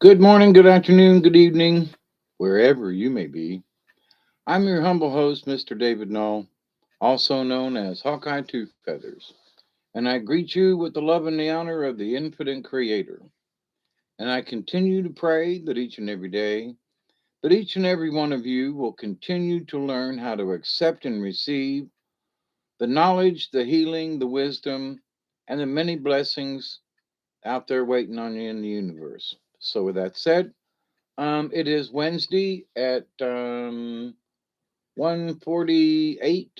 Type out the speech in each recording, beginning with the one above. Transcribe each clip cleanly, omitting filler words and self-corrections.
Good morning, good afternoon, good evening, wherever you may be. I'm your humble host, Mr. David Knoll, also known as Hawkeye Two Feathers, and I greet you with the love and the honor of the infinite creator. And I continue to pray that each and every day, that each and every one of you will continue to learn how to accept and receive the knowledge, the healing, the wisdom, and the many blessings out there waiting on you in the universe. So, with that said, it is Wednesday at 1:48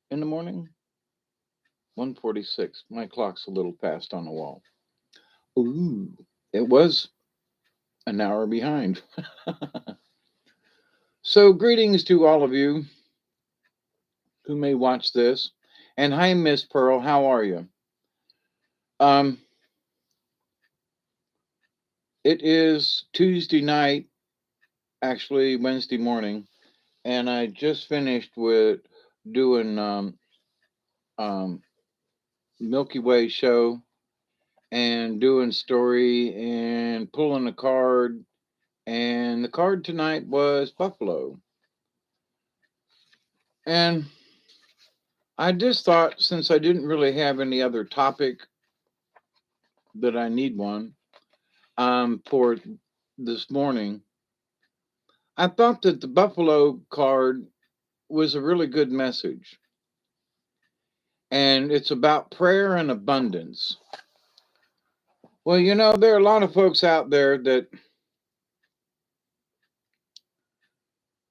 in the morning. 1:46. My clock's a little fast on the wall. Ooh, it was an hour behind. So greetings to all of you who may watch this. And hi, Miss Pearl. How are you? Um, it is Tuesday night, actually Wednesday morning, and I just finished with doing um, Milky Way show and doing story and pulling a card. And the card tonight was Buffalo. And I just thought, since I didn't really have any other topic that I need one for this morning, I thought that the Buffalo card was a really good message. And it's about prayer and abundance. Well, there are a lot of folks out there that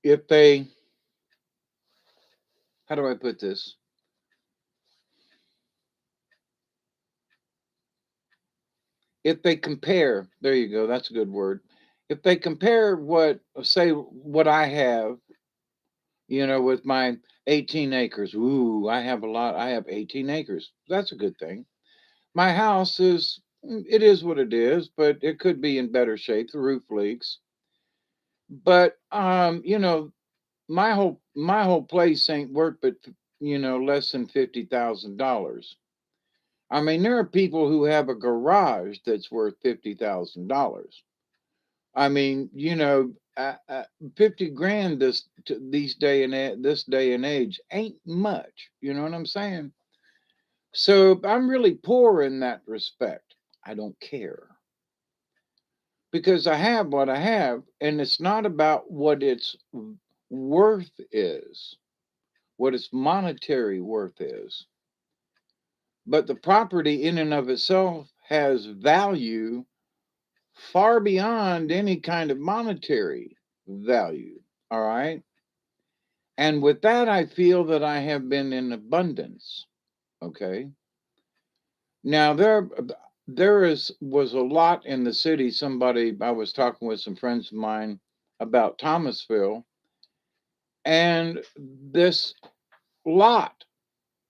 if they, how do I put this? If they compare, there you go, that's a good word. If they compare what I have, with my 18 acres, ooh, I have a lot, I have 18 acres. That's a good thing. My house it is what it is, but it could be in better shape. The roof leaks. But, my whole place ain't worth but, less than $50,000. I mean, there are people who have a garage that's worth $50,000. I mean, 50 grand this day and age ain't much. You know what I'm saying? So I'm really poor in that respect. I don't care because I have what I have, and it's not about what its worth is, what its monetary worth is, but the property in and of itself has value far beyond any kind of monetary value. All right. And with that, I feel that I have been in abundance. Okay. Now was a lot in the city. I was talking with some friends of mine about Thomasville, and this lot,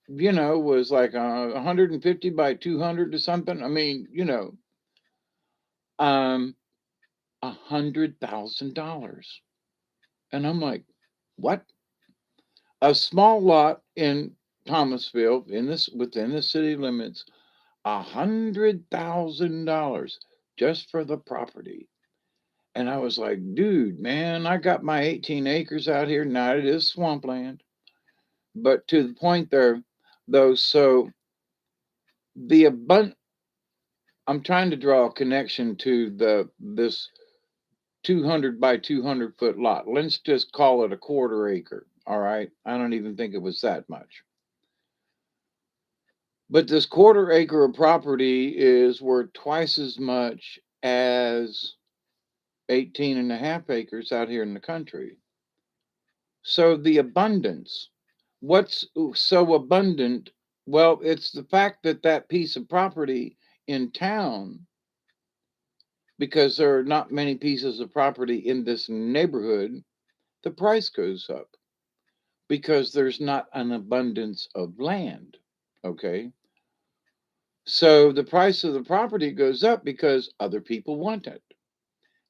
was like 150 by 200 or something. I mean, um, $100,000. And I'm like, what? A small lot in Thomasville, within the city limits, $100,000 just for the property. And I was like, dude, man, I got my 18 acres out here. Now it is swampland. But to the point there, though, so the abundant, I'm trying to draw a connection to this 200 by 200 foot lot. Let's just call it a quarter acre. All right. I don't even think it was that much. But this quarter acre of property is worth twice as much as 18 and a half acres out here in the country. So the abundance, what's so abundant? Well, it's the fact that that piece of property in town, because there are not many pieces of property in this neighborhood, the price goes up because there's not an abundance of land. Okay. So the price of the property goes up because other people want it.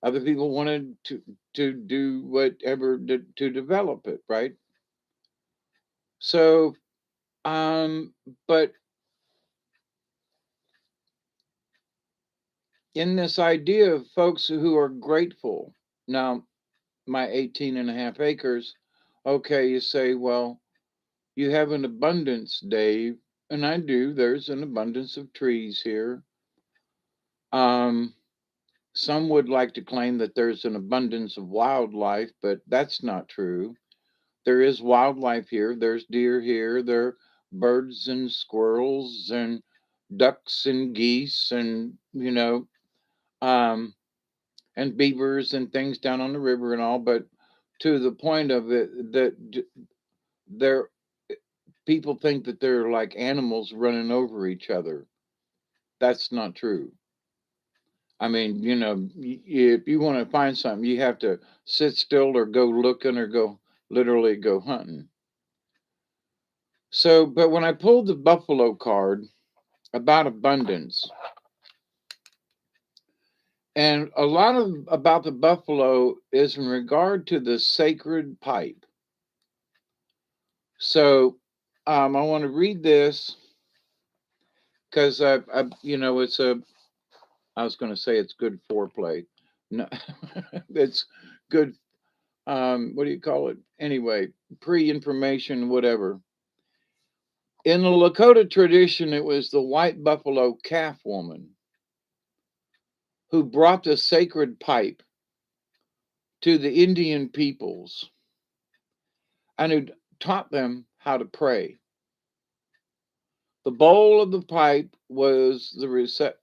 Other people wanted to do whatever to develop it, right? So, but in this idea of folks who are grateful. Now, my 18 and a half acres, okay, you say, well, you have an abundance, Dave. And I do. There's an abundance of trees here. Um, some would like to claim that there's an abundance of wildlife, but that's not true. There is wildlife here. There's deer here. There are birds and squirrels and ducks and geese and, um, and beavers and things down on the river and all. But to the point of it, that there, people think that they're like animals running over each other. That's not true. I mean, if you want to find something, you have to sit still or go looking or go literally go hunting. So, but when I pulled the buffalo card about abundance, and a lot of about the buffalo is in regard to the sacred pipe. So, I want to read this because it's a. I was going to say it's good foreplay. No, it's good. What do you call it? Anyway, pre-information, whatever. In the Lakota tradition, it was the white buffalo calf woman who brought the sacred pipe to the Indian peoples and who taught them how to pray. The bowl of the pipe was the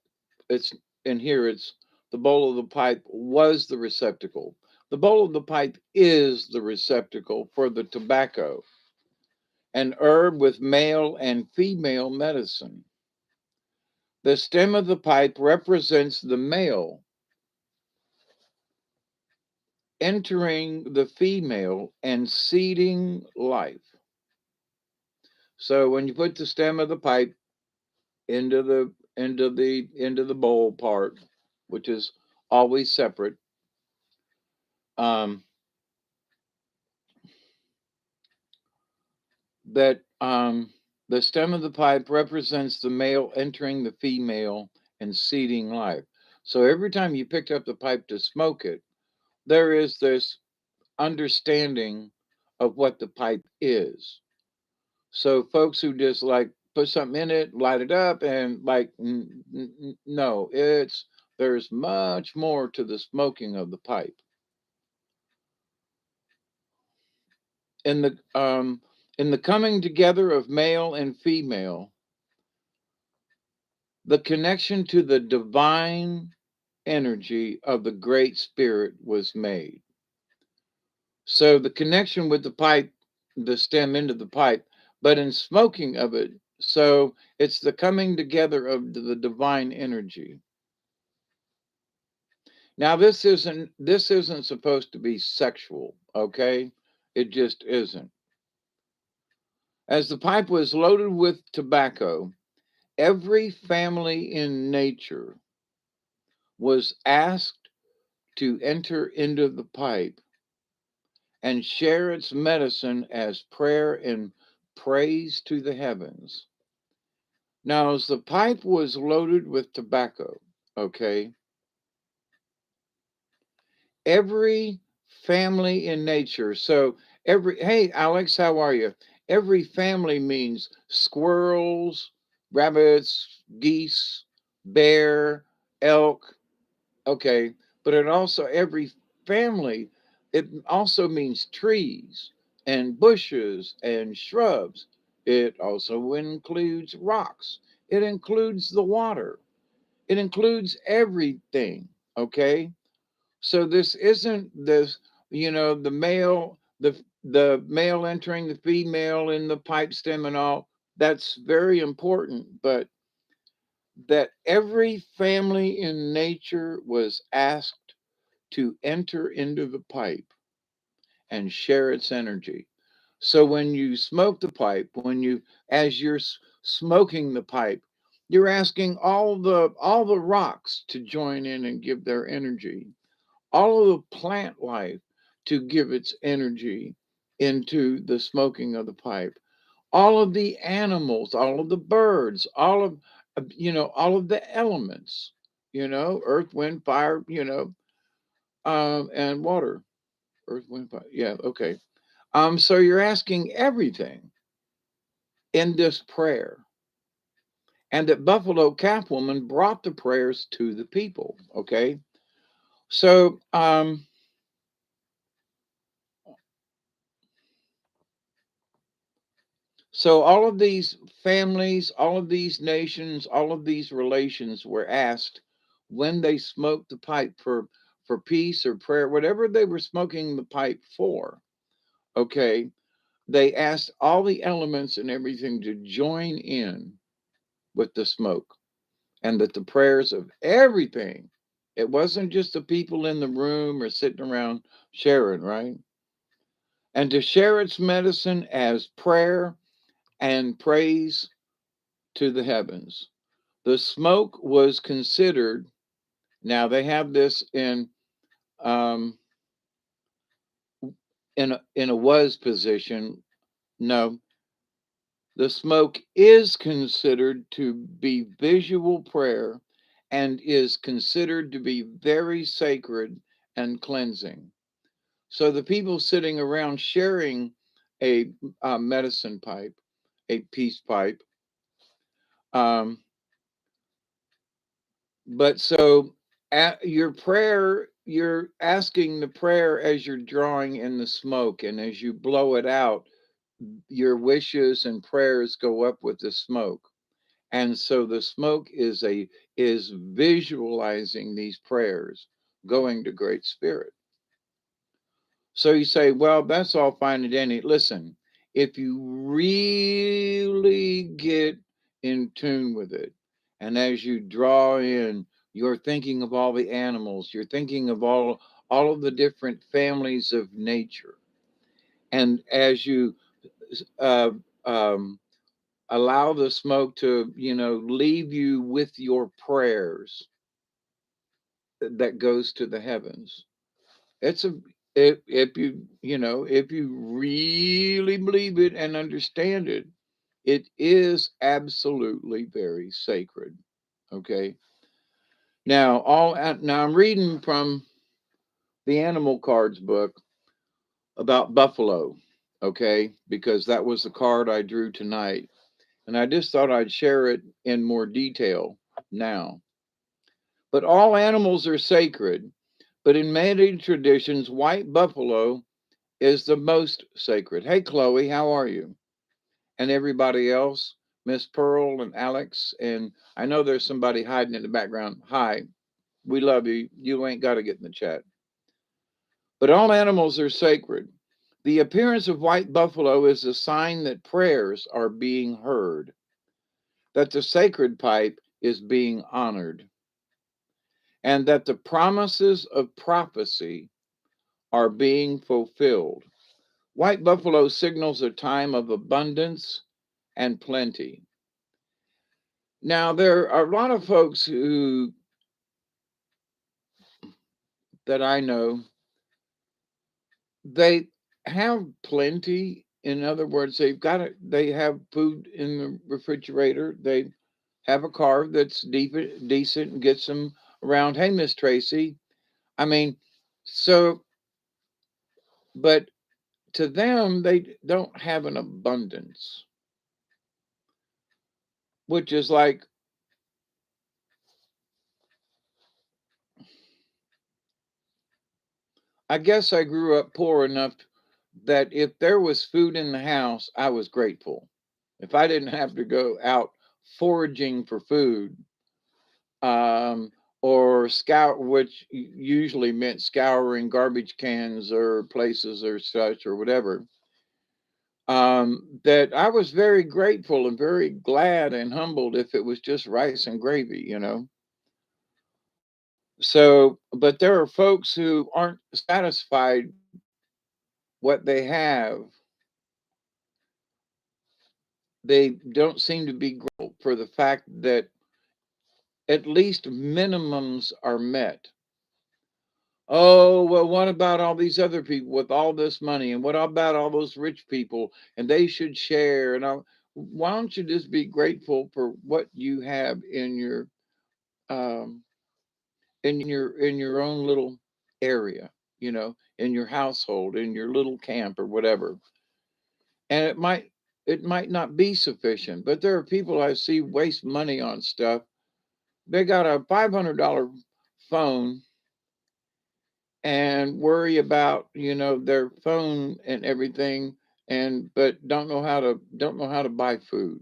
it's and here it's the bowl of the pipe was the receptacle. The bowl of the pipe is the receptacle for the tobacco, an herb with male and female medicine. The stem of the pipe represents the male entering the female and seeding life. So when you put the stem of the pipe into the bowl part, which is always separate, um, that the stem of the pipe represents the male entering the female and seeding life. So every time you picked up the pipe to smoke it, there is this understanding of what the pipe is. So folks who just like put something in it, light it up, and like no, there's much more to the smoking of the pipe. In the coming together of male and female, the connection to the divine energy of the Great Spirit was made. So the connection with the pipe, the stem into the pipe, but in smoking of it, so it's the coming together of the divine energy. Now this isn't supposed to be sexual, okay? It just isn't. As the pipe was loaded with tobacco, every family in nature was asked to enter into the pipe and share its medicine as prayer and praise to the heavens. Now, as the pipe was loaded with tobacco, okay, every family in nature, so hey, Alex, how are you? Every family means squirrels, rabbits, geese, bear, elk, okay, but it also, every family, it also means trees and bushes and shrubs. It also includes rocks. It includes the water. It includes everything. Okay. So this isn't this, the male entering the female in the pipe stem and all. That's very important, but that every family in nature was asked to enter into the pipe and share its energy. So when you smoke the pipe, as you're smoking the pipe, you're asking all the rocks to join in and give their energy, all of the plant life to give its energy into the smoking of the pipe, all of the animals, all of the birds, all of the elements earth, wind, fire, and water. Earth, wind, fire. Yeah, okay. So you're asking everything in this prayer. And that Buffalo Cap woman brought the prayers to the people. Okay. So so all of these families, all of these nations, all of these relations were asked when they smoked the pipe for peace or prayer, whatever they were smoking the pipe for. Okay, they asked all the elements and everything to join in with the smoke, and that the prayers of everything, it wasn't just the people in the room or sitting around sharing, right? And to share its medicine as prayer and praise to the heavens. The smoke was considered, now they have this um, in a was position. No, the smoke is considered to be visual prayer and is considered to be very sacred and cleansing. So the people sitting around sharing a medicine pipe, a peace pipe, um, but so at your prayer, you're asking the prayer as you're drawing in the smoke, and as you blow it out, your wishes and prayers go up with the smoke. And so the smoke is visualizing these prayers going to Great Spirit. So you say, well, that's all fine and dandy. Listen, if you really get in tune with it, and as you draw in, you're thinking of all the animals, you're thinking of all of the different families of nature. And as you uh, um, allow the smoke to, leave you with your prayers that goes to the heavens. It's a if if you really believe it and understand it, it is absolutely very sacred. Okay. Now I'm reading from the Animal Cards book about buffalo. Okay, because that was the card I drew tonight, and I just thought I'd share it in more detail now. But all animals are sacred, but in many traditions, white buffalo is the most sacred. Hey, Chloe, how are you? And everybody else, Miss Pearl and Alex, and I know there's somebody hiding in the background. Hi, we love you. You ain't got to get in the chat. But all animals are sacred. The appearance of white buffalo is a sign that prayers are being heard, that the sacred pipe is being honored, and that the promises of prophecy are being fulfilled. White buffalo signals a time of abundance and plenty. Now, there are a lot of folks who that I know, they have plenty. In other words, they have food in the refrigerator. They have a car that's decent and gets them around. Hey, Miss Tracy. I mean, so, but to them, they don't have an abundance, which is like, I guess I grew up poor enough that if there was food in the house, I was grateful. If I didn't have to go out foraging for food, um, or scour, which usually meant scouring garbage cans or places or such or whatever, that I was very grateful and very glad and humbled if it was just rice and gravy. So, but there are folks who aren't satisfied what they have. They don't seem to be grateful for the fact that at least minimums are met. Oh, well, what about all these other people with all this money? And what about all those rich people? And they should share. Why don't you just be grateful for what you have in your um, in your own little area, in your household, in your little camp or whatever. And it might not be sufficient, but there are people I see waste money on stuff. They got a $500 phone and worry about, their phone and everything, and but don't know how to buy food.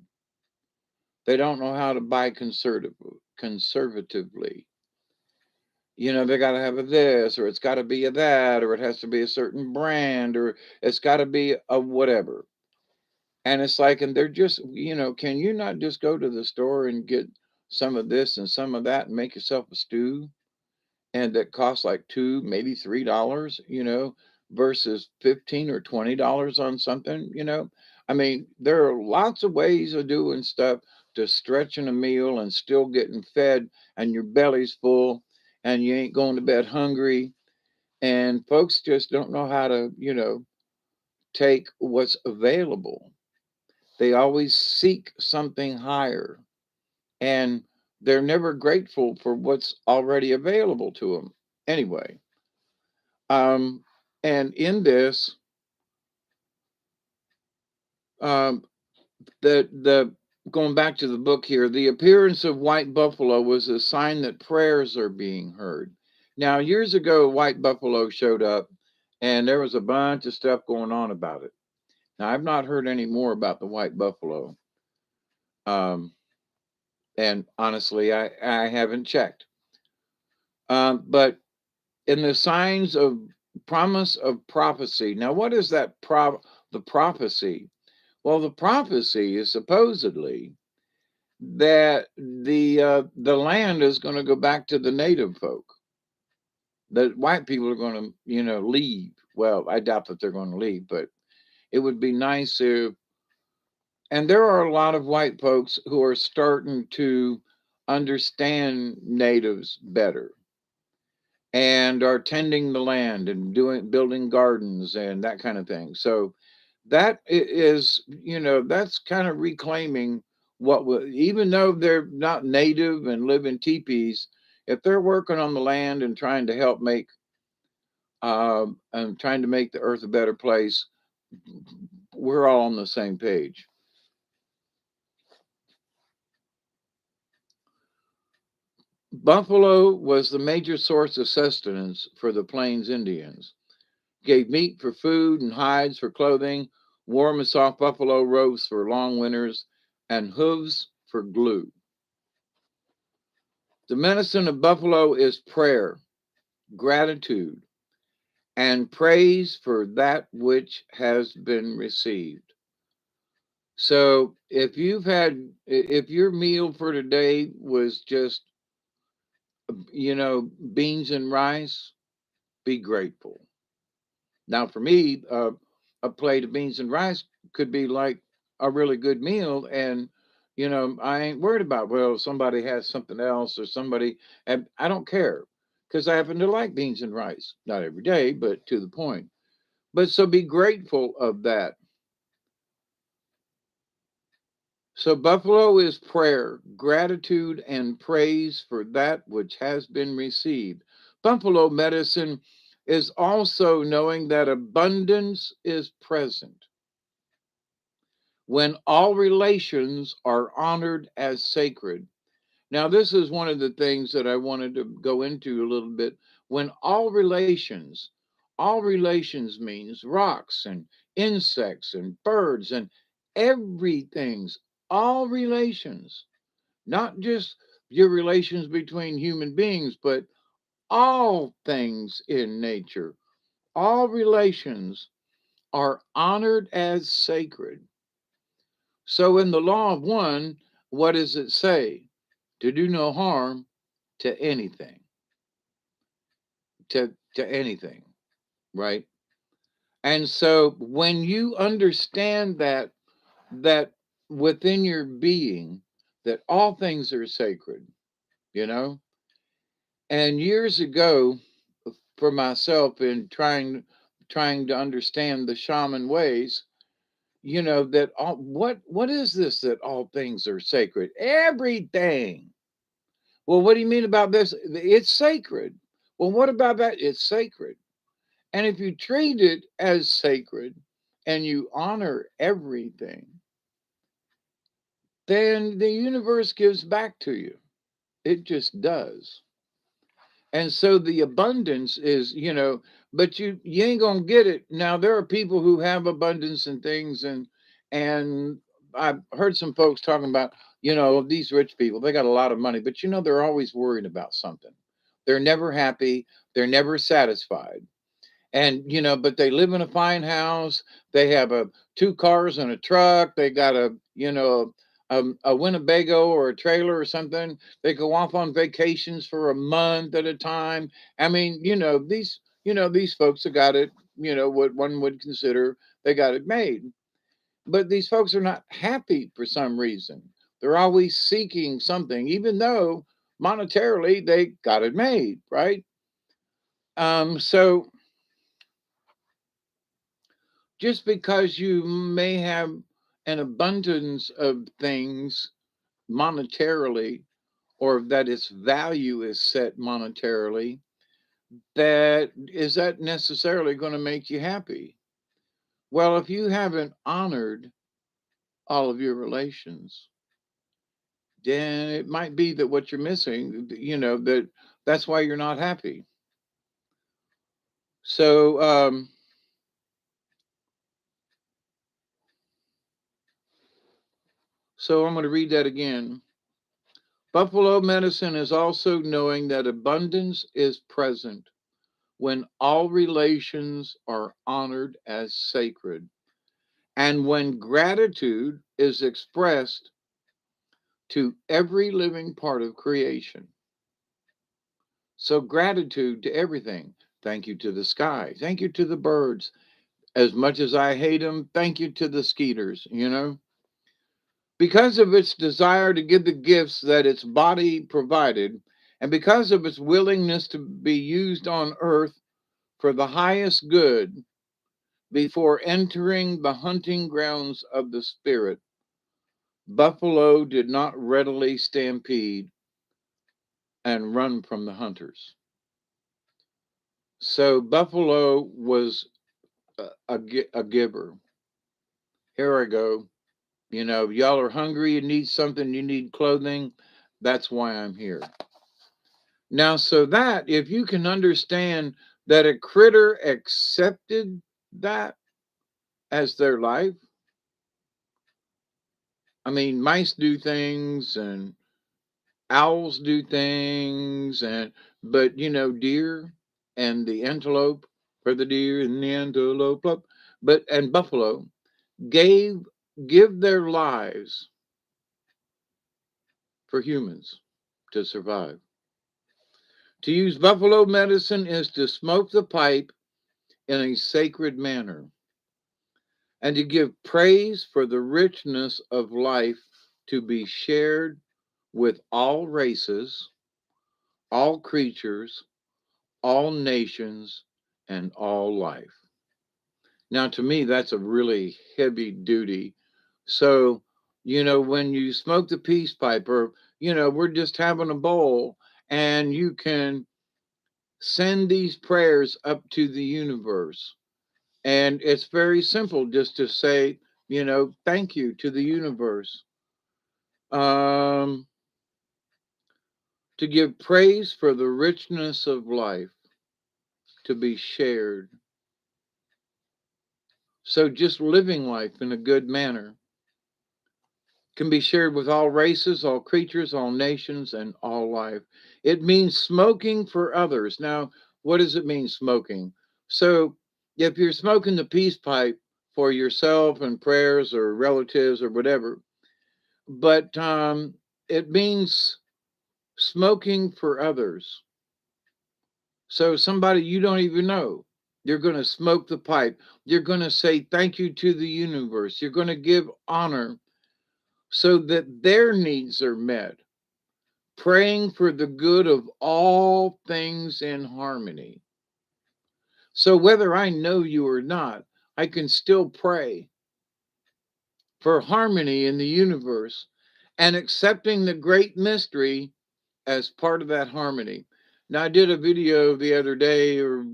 They don't know how to buy conservatively. They got to have a this, or it's got to be a that, or it has to be a certain brand, or it's got to be a whatever. And it's like, and they're just, can you not just go to the store and get some of this and some of that and make yourself a stew? And that costs like two, maybe $3, versus 15 or $20 on something, I mean, there are lots of ways of doing stuff to stretching a meal and still getting fed and your belly's full and you ain't going to bed hungry. And folks just don't know how to, take what's available. They always seek something higher and they're never grateful for what's already available to them. Anyway, um, and in this, um, the going back to the book here, the appearance of white buffalo was a sign that prayers are being heard. Now, years ago, white buffalo showed up, and there was a bunch of stuff going on about it. Now, I've not heard any more about the white buffalo, um, and honestly, I haven't checked. But in the signs of promise of prophecy. Now, what is that? The prophecy. Well, the prophecy is supposedly that the land is going to go back to the native folk. The white people are going to, leave. Well, I doubt that they're going to leave, but it would be nice if. And there are a lot of white folks who are starting to understand natives better and are tending the land and building gardens and that kind of thing. So is, that's kind of reclaiming even though they're not native and live in teepees, if they're working on the land and trying to make the earth a better place, we're all on the same page. Buffalo was the major source of sustenance for the Plains Indians. Gave meat for food and hides for clothing, warm and soft buffalo robes for long winters, and hooves for glue. The medicine of buffalo is prayer, gratitude, and praise for that which has been received. So if your meal for today was just, beans and rice, be grateful. Now, for me, a plate of beans and rice could be like a really good meal, and I ain't worried about, well, somebody has something else or somebody, and I don't care because I happen to like beans and rice, not every day, but to the point. But so be grateful of that. So buffalo is prayer, gratitude, and praise for that which has been received. Buffalo medicine is also knowing that abundance is present when all relations are honored as sacred. Now, this is one of the things that I wanted to go into a little bit. When all relations means rocks and insects and birds and everything's all relations, not just your relations between human beings, but all things in nature, all relations are honored as sacred. So, in the law of one, what does it say? To do no harm to anything, to anything, right? And so, when you understand that within your being, that all things are sacred, you know, and years ago, for myself, in trying to understand the shaman ways, that what is this that all things are sacred? Everything. Well, what do you mean about this? It's sacred. Well, what about that? It's sacred. And if you treat it as sacred and you honor everything, then the universe gives back to you. It just does. And so the abundance is, but you ain't gonna get it. Now there are people who have abundance and things, and I've heard some folks talking about, these rich people, they got a lot of money, but they're always worried about something. They're never happy, they're never satisfied. And but they live in a fine house, they have a two cars and a truck, they got a Winnebago or a trailer or something, they go off on vacations for a month at a time. I mean, these folks have got it, what one would consider they got it made. But these folks are not happy for some reason. They're always seeking something, even though monetarily they got it made, right? So just because you may have an abundance of things monetarily, or that its value is set monetarily, that is that necessarily going to make you happy? Well, if you haven't honored all of your relations, then it might be that what you're missing, that's why you're not happy. So um so I'm going to read that again. Buffalo medicine is also knowing that abundance is present when all relations are honored as sacred and when gratitude is expressed to every living part of creation. So, gratitude to everything. Thank you to the sky. Thank you to the birds. As much as I hate them, thank you to the skeeters. Because of its desire to give the gifts that its body provided, and because of its willingness to be used on earth for the highest good before entering the hunting grounds of the spirit, buffalo did not readily stampede and run from the hunters. So buffalo was a giver. Here I go. Y'all are hungry, you need something, you need clothing. That's why I'm here. Now, so that if you can understand that a critter accepted that as their life, I mean, mice do things and owls do things, but deer and the antelope, for the deer and the antelope, but and buffalo gave give their lives for humans to survive. To use buffalo medicine is to smoke the pipe in a sacred manner and to give praise for the richness of life to be shared with all races, all creatures, all nations, and all life. Now, to me, that's a really heavy duty. So, when you smoke the peace pipe, or, we're just having a bowl, and you can send these prayers up to the universe. And it's very simple just to say, thank you to the universe. Um, to give praise for the richness of life to be shared. So just living life in a good manner can be shared with all races, all creatures, all nations, and all life. It means smoking for others. Now, what does it mean, smoking? So, if you're smoking the peace pipe for yourself and prayers or relatives or whatever, but it means smoking for others. So, somebody you don't even know, you're going to smoke the pipe. You're going to say thank you to the universe. You're going to give honor so that their needs are met, praying for the good of all things in harmony. So, whether I know you or not, I can still pray for harmony in the universe and accepting the great mystery as part of that harmony. Now, I did a video the other day, or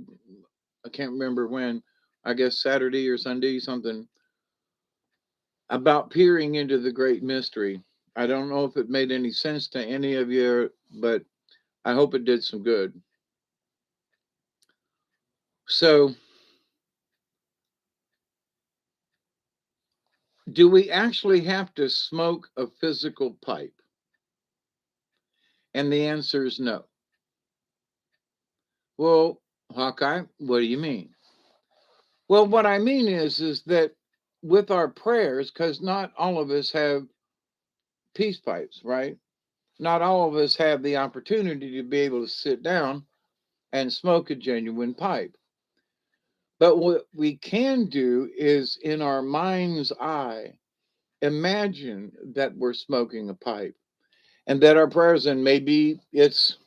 I can't remember when, I guess Saturday or Sunday, something, about peering into the great mystery. I don't know if it made any sense to any of you, but I hope it did some good. So, do we actually have to smoke a physical pipe? And the answer is no. Well, Hawkeye, what do you mean? Well, what I mean is that with our prayers, because not all of us have peace pipes, right? Not all of us have the opportunity to be able to sit down and smoke a genuine pipe. But what we can do is in our mind's eye, imagine that we're smoking a pipe and that our prayers, and maybe it's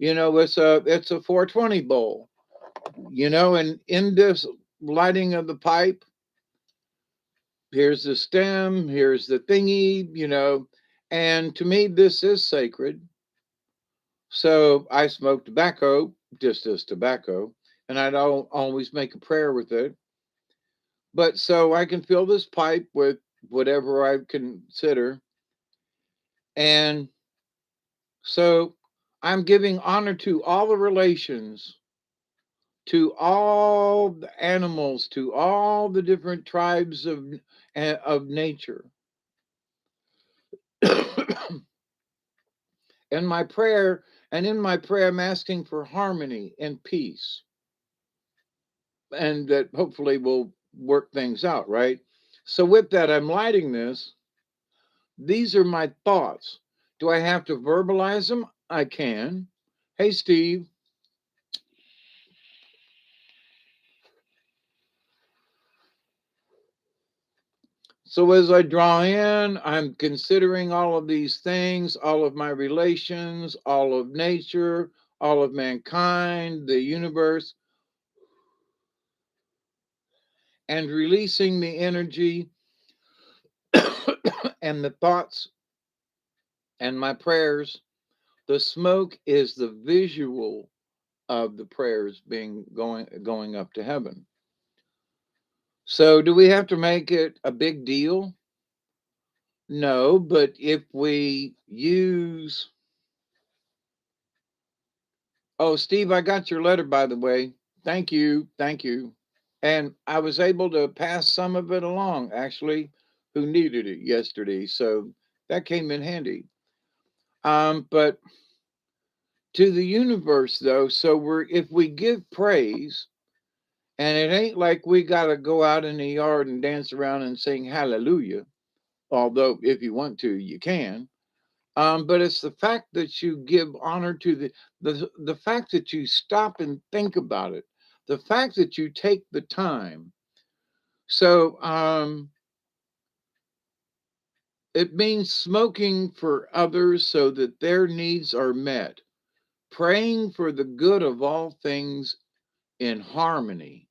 a 420 bowl, and in this lighting of the pipe, here's the stem, here's the thingy, and to me, this is sacred. So I smoke tobacco just as tobacco, and I don't always make a prayer with it. But so I can fill this pipe with whatever I consider. And so I'm giving honor to all the relations, to all the animals, to all the different tribes of nature. And my prayer, and in my prayer, I'm asking for harmony and peace, and that hopefully will work things out, right? So with that, I'm lighting this. These are my thoughts. Do I have to verbalize them? I can. Hey, Steve. So as I draw in, I'm considering all of these things, all of my relations, all of nature, all of mankind, the universe, and releasing the energy and the thoughts and my prayers. The smoke is the visual of the prayers being going up to heaven. So do we have to make it a big deal? No, but if we use Oh, Steve, I got your letter, by the way. Thank you. Thank you. And I was able to pass some of it along, actually, who needed it yesterday. So that came in handy. But to the universe, though, so if we give praise, and it ain't like we got to go out in the yard and dance around and sing hallelujah, although if you want to, you can. But it's the fact that you give honor to the fact that you stop and think about it, the fact that you take the time. So it means smoking for others so that their needs are met, praying for the good of all things in harmony,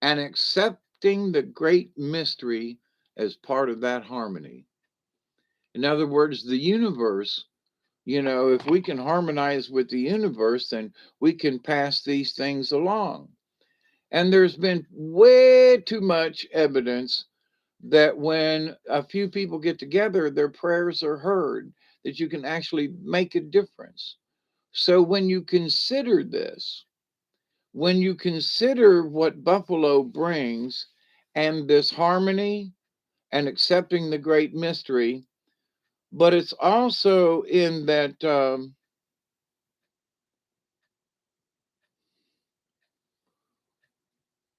and accepting the great mystery as part of that harmony. In other words, the universe. If we can harmonize with the universe, then we can pass these things along. And there's been way too much evidence that when a few people get together, their prayers are heard, that you can actually make a difference. So when you consider this, when you consider what Buffalo brings and this harmony and accepting the great mystery, but it's also in that.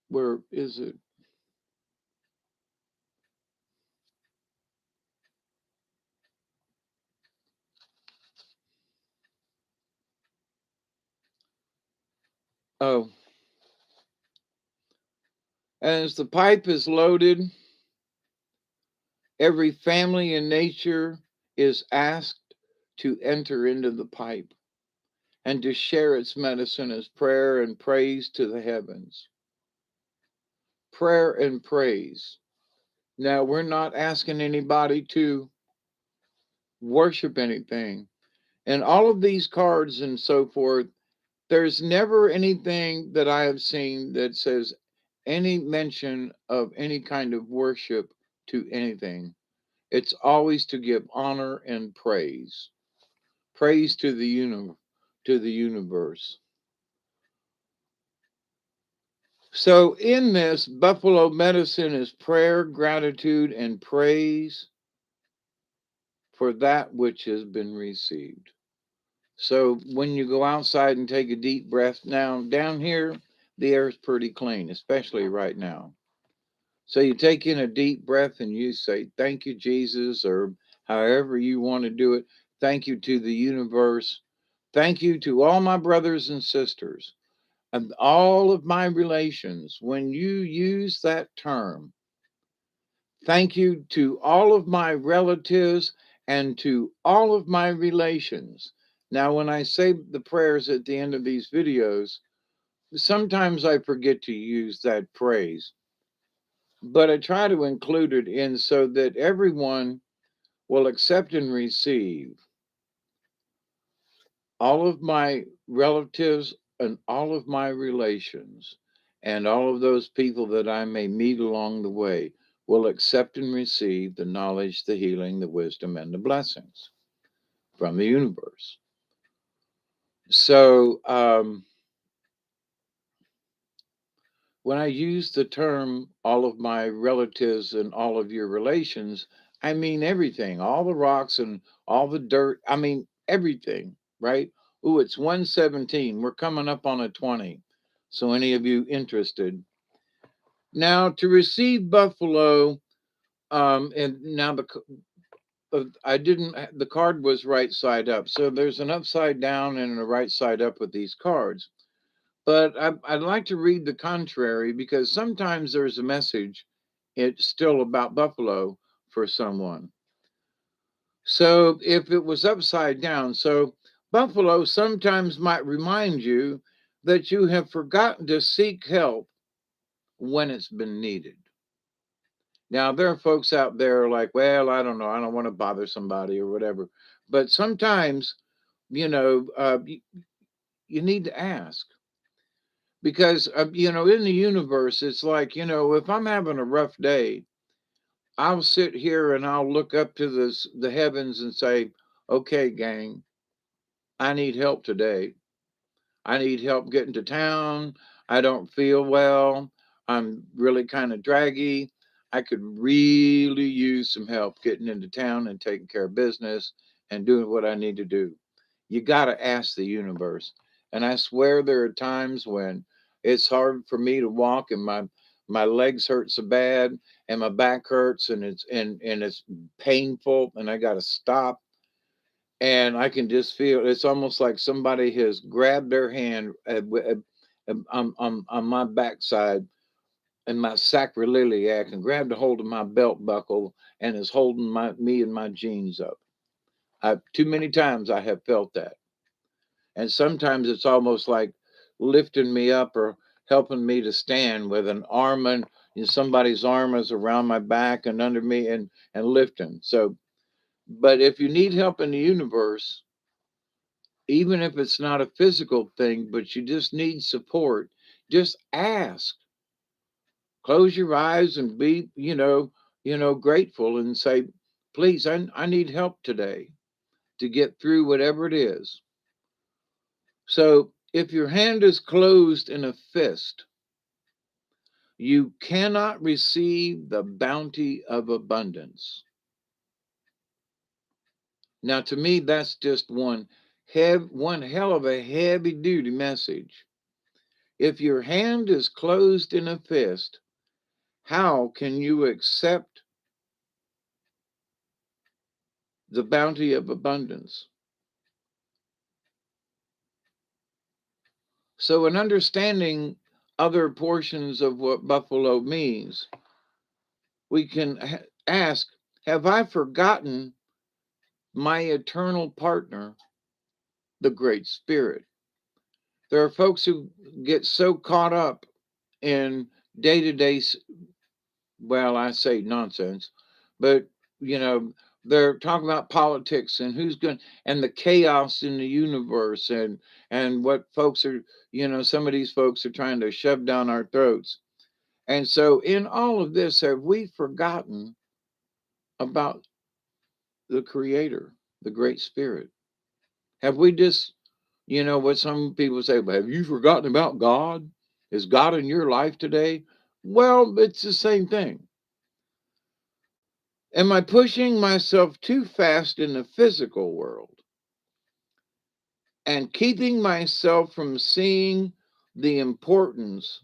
Where is it? Oh, as the pipe is loaded, every family in nature is asked to enter into the pipe and to share its medicine as prayer and praise to the heavens. Prayer and praise. Now, we're not asking anybody to worship anything. And all of these cards and so forth, there's never anything that I have seen that says any mention of any kind of worship to anything. It's always to give honor and praise. Praise to the universe. So in this, buffalo medicine is prayer, gratitude, and praise for that which has been received. So when you go outside and take a deep breath now, down here, the air is pretty clean, especially right now. So you take in a deep breath and you say, thank you, Jesus, or however you want to do it. Thank you to the universe. Thank you to all my brothers and sisters and all of my relations. When you use that term, thank you to all of my relatives and to all of my relations. Now, when I say the prayers at the end of these videos, sometimes I forget to use that phrase, but I try to include it in so that everyone will accept and receive all of my relatives and all of my relations and all of those people that I may meet along the way will accept and receive the knowledge, the healing, the wisdom, and the blessings from the universe. So, when I use the term all of my relatives and all of your relations, I mean everything, all the rocks and all the dirt. I mean everything, right? Ooh, it's 117. We're coming up on a 20. So, any of you interested? Now, to receive Buffalo, and now I didn't, the card was right side up. So, there's an upside down and a right side up with these cards. But I'd like to read the contrary because sometimes there's a message, it's still about buffalo for someone. So if it was upside down, so buffalo sometimes might remind you that you have forgotten to seek help when it's been needed. Now, there are folks out there like, well, I don't know, I don't want to bother somebody or whatever. But sometimes, you know, you need to ask because in the universe it's like, if I'm having a rough day, I'll sit here and I'll look up to the heavens and say, okay, gang, I need help today. I need help getting to town. I don't feel well. I'm really kind of draggy. I could really use some help getting into town and taking care of business and doing what I need to do. You got to ask the universe. And I swear there are times when it's hard for me to walk and my legs hurt so bad and my back hurts and it's painful and I got to stop and I can just feel it's almost like somebody has grabbed their hand on my backside and my sacroiliac and grabbed a hold of my belt buckle and is holding me and my jeans up. Too many times I have felt that, and sometimes it's almost like lifting me up or helping me to stand with an arm and somebody's arm is around my back and under me and lifting. So, but if you need help in the universe, even if it's not a physical thing, but you just need support, just ask. Close your eyes and be, grateful and say, please, I need help today to get through whatever it is. So if your hand is closed in a fist, you cannot receive the bounty of abundance. Now, to me, that's just one hell of a heavy duty message. If your hand is closed in a fist, how can you accept the bounty of abundance? So, in understanding other portions of what buffalo means, we can ask, have I forgotten my eternal partner, the Great Spirit? There are folks who get so caught up in day to day, well, I say nonsense, but, you know, They're talking about politics and who's going and the chaos in the universe and what folks are, some of these folks are trying to shove down our throats. And so in all of this, have we forgotten about the creator, the great spirit? Have we just, what some people say, "Well, have you forgotten about God? Is God in your life today?" Well, it's the same thing. Am I pushing myself too fast in the physical world and keeping myself from seeing the importance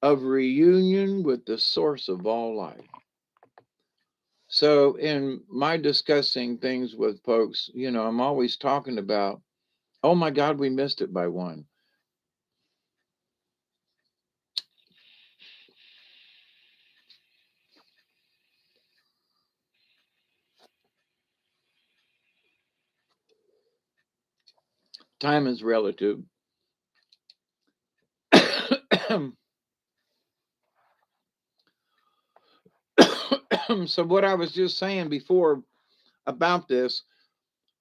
of reunion with the source of all life? So, in my discussing things with folks, I'm always talking about, oh my God, we missed it by one. Time is relative. So, what I was just saying before about this,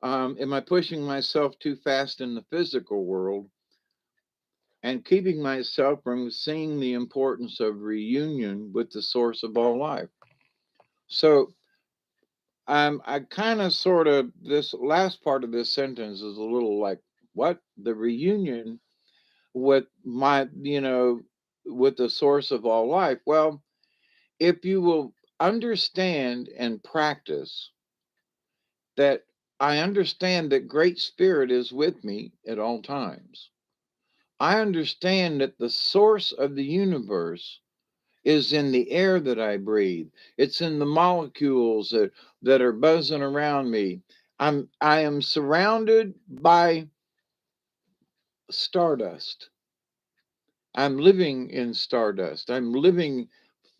am I pushing myself too fast in the physical world and keeping myself from seeing the importance of reunion with the source of all life? So, I kind of sort of, this last part of this sentence is a little like, what? The reunion with with the source of all life. Well, if you will understand and practice that, I understand that Great Spirit is with me at all times. I understand that the source of the universe is in the air that I breathe. It's in the molecules that are buzzing around me. I am surrounded by stardust. I'm living in stardust. I'm living,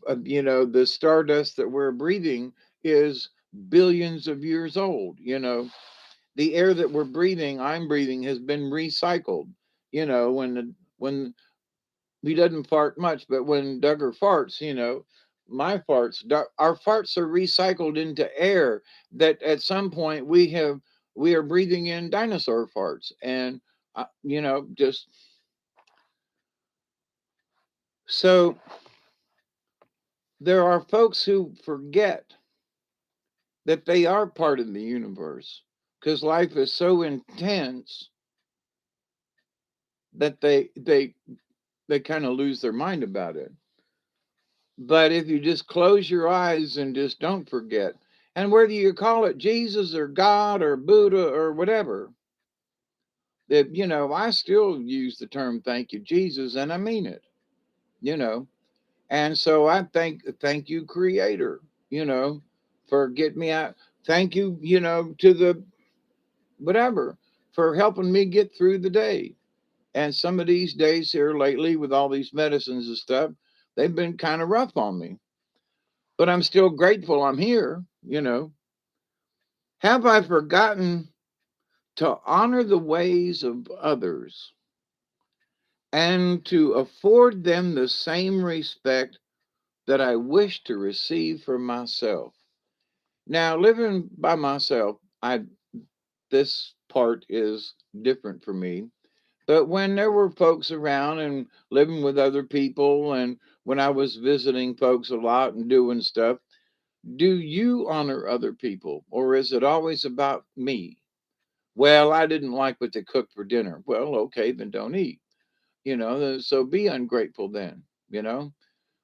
the stardust that we're breathing is billions of years old. The air that we're breathing, I'm breathing, has been recycled. When he doesn't fart much, but when Duggar farts, my farts, our farts are recycled into air that at some point we are breathing in dinosaur farts, and just so there are folks who forget that they are part of the universe because life is so intense that they kind of lose their mind about it. But if you just close your eyes and just don't forget, and whether you call it Jesus or God or Buddha or whatever, that, I still use the term thank you, Jesus, and I mean it, you know. And so I thank you, Creator, for getting me out. Thank you, to the whatever, for helping me get through the day. And some of these days here lately with all these medicines and stuff, they've been kind of rough on me. But I'm still grateful I'm here. Have I forgotten to honor the ways of others and to afford them the same respect that I wish to receive from myself? Now, living by myself, I this part is different for me. But when there were folks around and living with other people, and when I was visiting folks a lot and doing stuff, do you honor other people or is it always about me? Well, I didn't like what they cooked for dinner. Well, okay, then don't eat. So be ungrateful then, you know.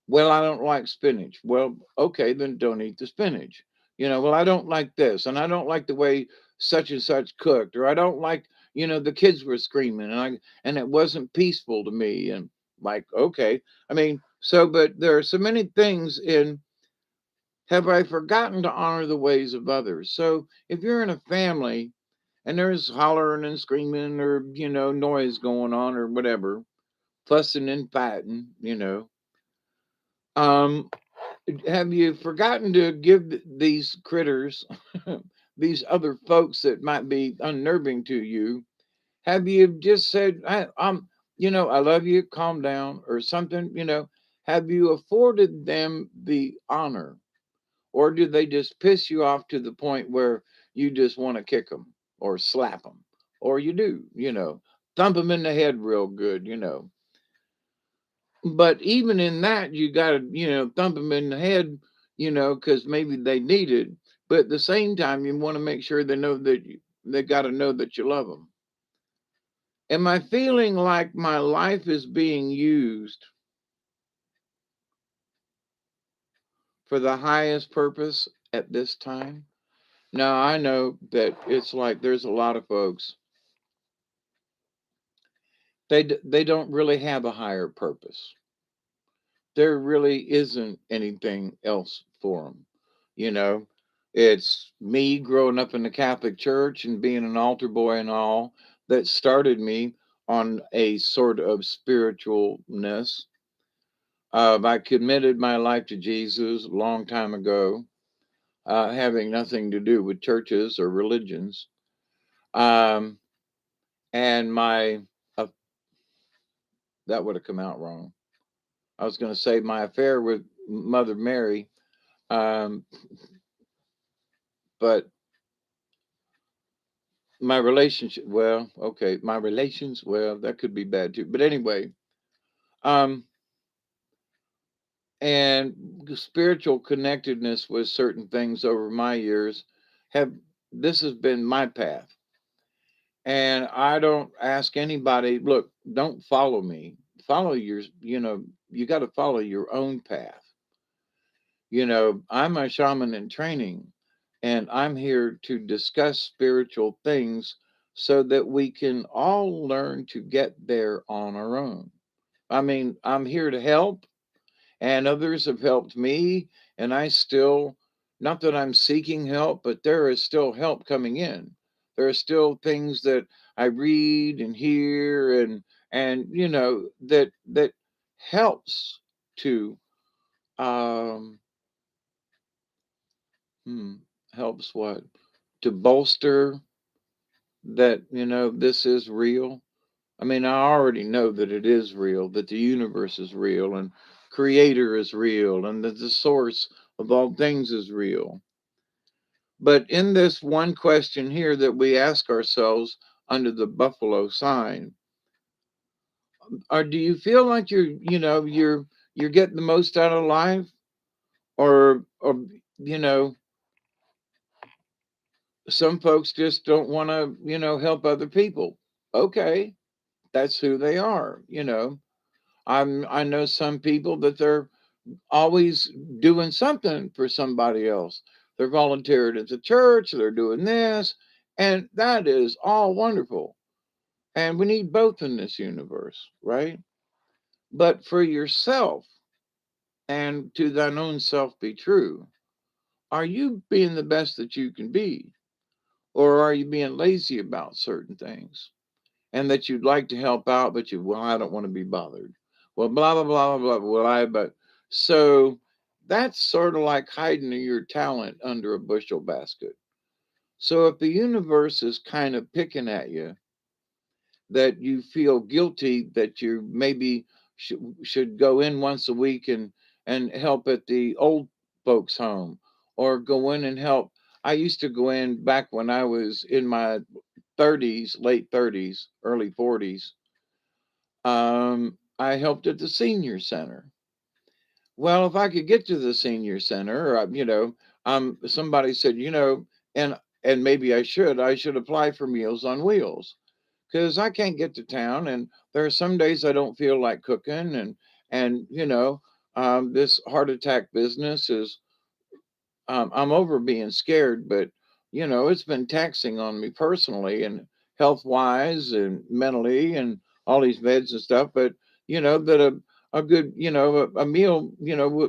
Well, I don't like spinach. Well, okay, then don't eat the spinach. Well, I don't like this and I don't like the way such and such cooked, or I don't like, the kids were screaming and it wasn't peaceful to me. And like, okay. I mean, so but there are so many things in, have I forgotten to honor the ways of others? So if you're in a family and there's hollering and screaming or, noise going on or whatever, fussing and fighting, um, have you forgotten to give these critters, these other folks that might be unnerving to you, have you just said, I love you, calm down or something, have you afforded them the honor? Or do they just piss you off to the point where you just want to kick them or slap them? Or you do, thump them in the head real good. But even in that, you got to, thump them in the head, because maybe they need it. But at the same time, you want to make sure they got to know that you love them. Am I feeling like my life is being used for the highest purpose at this time? Now, I know that it's like there's a lot of folks, they don't really have a higher purpose. There really isn't anything else for them. You know, it's me growing up in the Catholic Church and being an altar boy and all that started me on a sort of spiritualness. I committed my life to Jesus a long time ago, having nothing to do with churches or religions. Um, and my uh, that would have come out wrong. I was going to say my affair with Mother Mary, um, but my relationship. Well, okay, my relations. Well, that could be bad too. But anyway, um, and spiritual connectedness with certain things over my years have. This has been my path. And I don't ask anybody, look, don't follow me. Follow you got to follow your own path. I'm a shaman in training, and I'm here to discuss spiritual things so that we can all learn to get there on our own. I mean, I'm here to help, and others have helped me, and I still, not that I'm seeking help, but there is still help coming in. There are still things that I read and hear, and that helps to um hmm, helps what, to bolster that this is real. I mean, I already know that it is real, that the universe is real, and creator is real, and that the source of all things is real. But in this one question here that we ask ourselves under the buffalo sign, or do you feel like you're getting the most out of life, or you know some folks just don't want to help other people. Okay, that's who they are. I know some people that they're always doing something for somebody else. They're volunteered at the church, they're doing this, and that is all wonderful. And we need both in this universe, right? But for yourself, and to thine own self be true, are you being the best that you can be? Or are you being lazy about certain things? And that you'd like to help out, but well, I don't want to be bothered. Well, blah, blah, blah, blah, blah. Well, but so that's sort of like hiding your talent under a bushel basket. So if the universe is kind of picking at you, that you feel guilty that you maybe should go in once a week and help at the old folks home, or go in and help. I used to go in back when I was in my 30s, late 30s, early 40s. I helped at the senior center. Well, if I could get to the senior center, somebody said, and maybe I should apply for Meals on Wheels, because I can't get to town, and there are some days I don't feel like cooking, and this heart attack business is, I'm over being scared, but it's been taxing on me personally and health wise and mentally and all these meds and stuff. But that a good a meal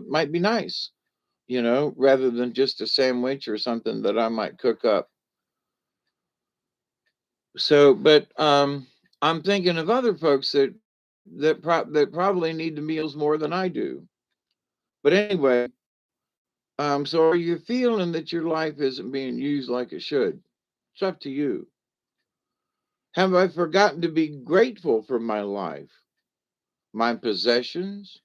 might be nice, rather than just a sandwich or something that I might cook up. So, but I'm thinking of other folks that probably need the meals more than I do. But anyway, so are you feeling that your life isn't being used like it should? It's up to you. Have I forgotten to be grateful for my life, my possessions,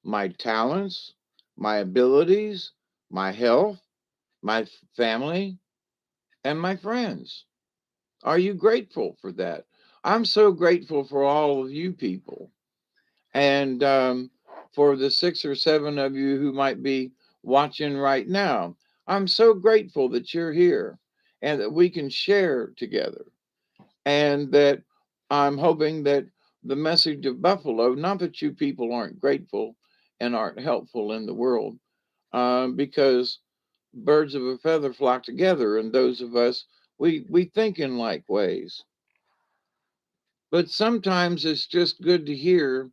my talents, my abilities? my health, my family, and my friends. Are you grateful for that? I'm so grateful for all of you people. And for the 6 or 7 of you who might be watching right now, I'm so grateful that you're here and that we can share together. And that I'm hoping that the message of Buffalo, not that you people aren't grateful and aren't helpful in the world, because birds of a feather flock together, and those of us, we think in like ways. But sometimes it's just good to hear,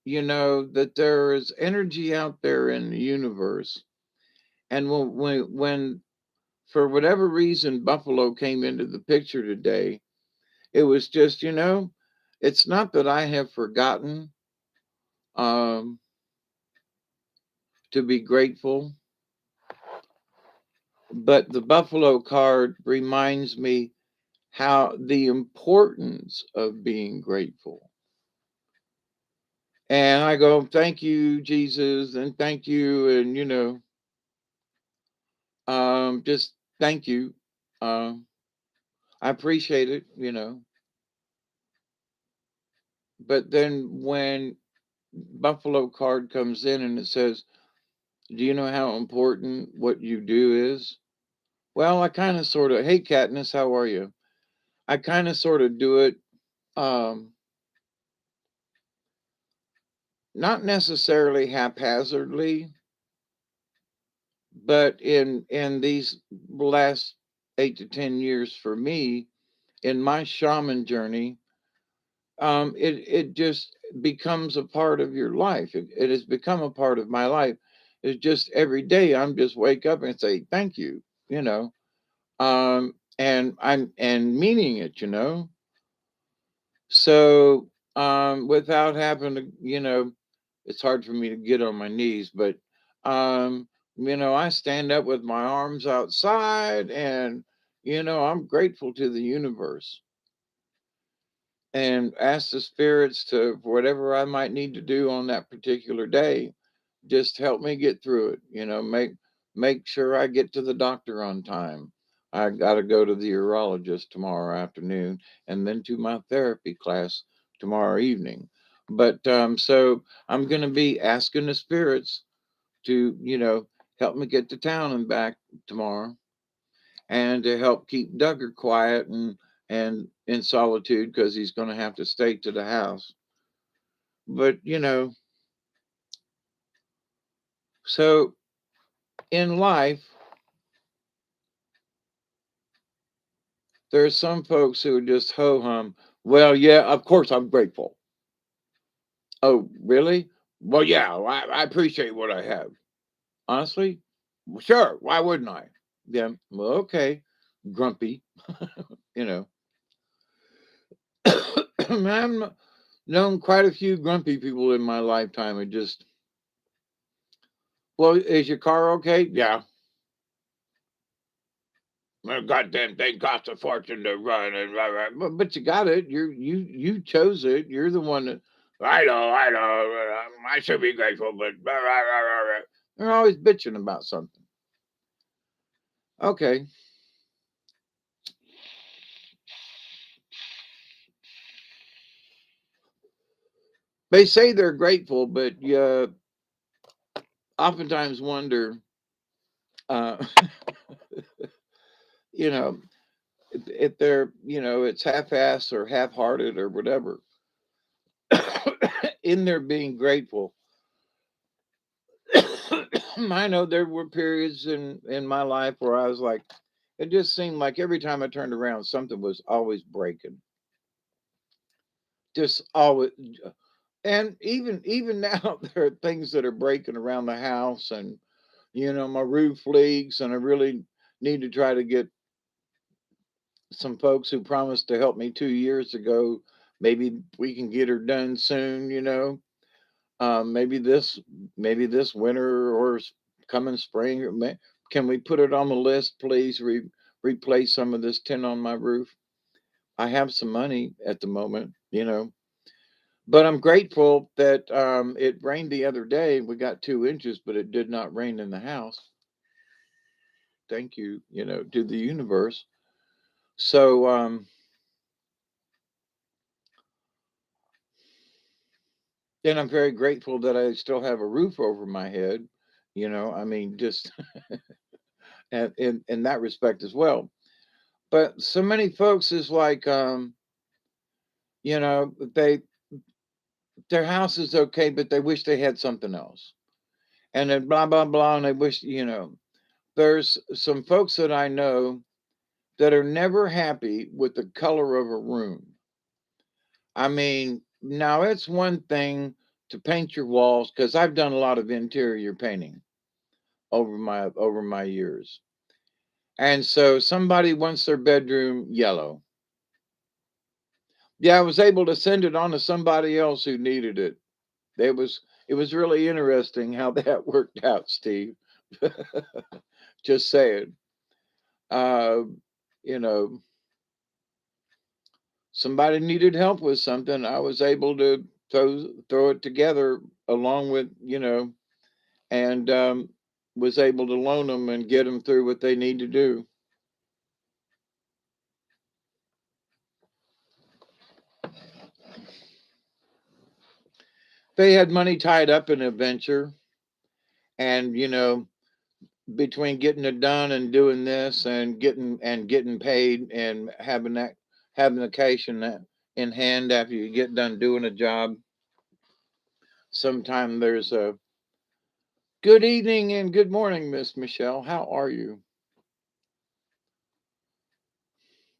that there is energy out there in the universe. And when for whatever reason Buffalo came into the picture today, it was just, it's not that I have forgotten um, to be grateful, but the Buffalo card reminds me how the importance of being grateful. And I go, thank you, Jesus, and thank you, and just thank you. Um, I appreciate it. But then when Buffalo card comes in and it says, do you know how important what you do is? Well, I kind of sort of, hey, Katniss, how are you? I kind of sort of do it, um, not necessarily haphazardly, but in these last 8 to 10 years for me, in my shaman journey, it just becomes a part of your life. It has become a part of my life. It's just every day I'm just wake up and say thank you, you know, and I'm meaning it. So without having to, it's hard for me to get on my knees, but I stand up with my arms outside, and I'm grateful to the universe and ask the spirits to whatever I might need to do on that particular day, just help me get through it. Make sure I get to the doctor on time. I got to go to the urologist tomorrow afternoon, and then to my therapy class tomorrow evening. But so I'm going to be asking the spirits to, help me get to town and back tomorrow, and to help keep Duggar quiet and in solitude because he's going to have to stay to the house. But so in life, there's some folks who are just ho hum. Well, yeah, of course I'm grateful. Oh, really? Well, yeah, I appreciate what I have. Honestly, well, sure. Why wouldn't I? Yeah. Well, okay. Grumpy. You know, I've known quite a few grumpy people in my lifetime. And just, well, is your car okay? Yeah. Well, goddamn thing costs a fortune to run, and rah, rah. But you got it. You chose it. You're the one that. I know. I should be grateful, but rah, rah, rah, rah, rah. They're always bitching about something. Okay, they say they're grateful, but you oftentimes wonder, uh, you know, if they're, it's half-assed or half-hearted or whatever in their being grateful. I know there were periods in my life where I was like, it just seemed like every time I turned around, something was always breaking, just always. And even now, there are things that are breaking around the house, and my roof leaks, and I really need to try to get some folks who promised to help me 2 years ago. Maybe we can get her done soon. Maybe this winter or coming spring. Can we put it on the list, please? Replace some of this tin on my roof. I have some money at the moment. But I'm grateful that it rained the other day. We got 2 inches, but it did not rain in the house. thank you, to the universe. So, and I'm very grateful that I still have a roof over my head. I mean, just in that respect as well. But so many folks is like, they their house is okay, but they wish they had something else, and then blah blah blah, and they wish, there's some folks that I know that are never happy with the color of a room. I mean, now it's one thing to paint your walls because I've done a lot of interior painting over my years. And so somebody wants their bedroom yellow. Yeah, I was able to send it on to somebody else who needed it. It was really interesting how that worked out, Steve. Just saying. Uh, you know, somebody needed help with something. I was able to throw it together along with, and was able to loan them and get them through what they need to do. They had money tied up in a venture, and between getting it done and doing this and getting paid and having the cash in hand after you get done doing a job. Sometime there's a good evening and good morning, Miss Michelle. How are you?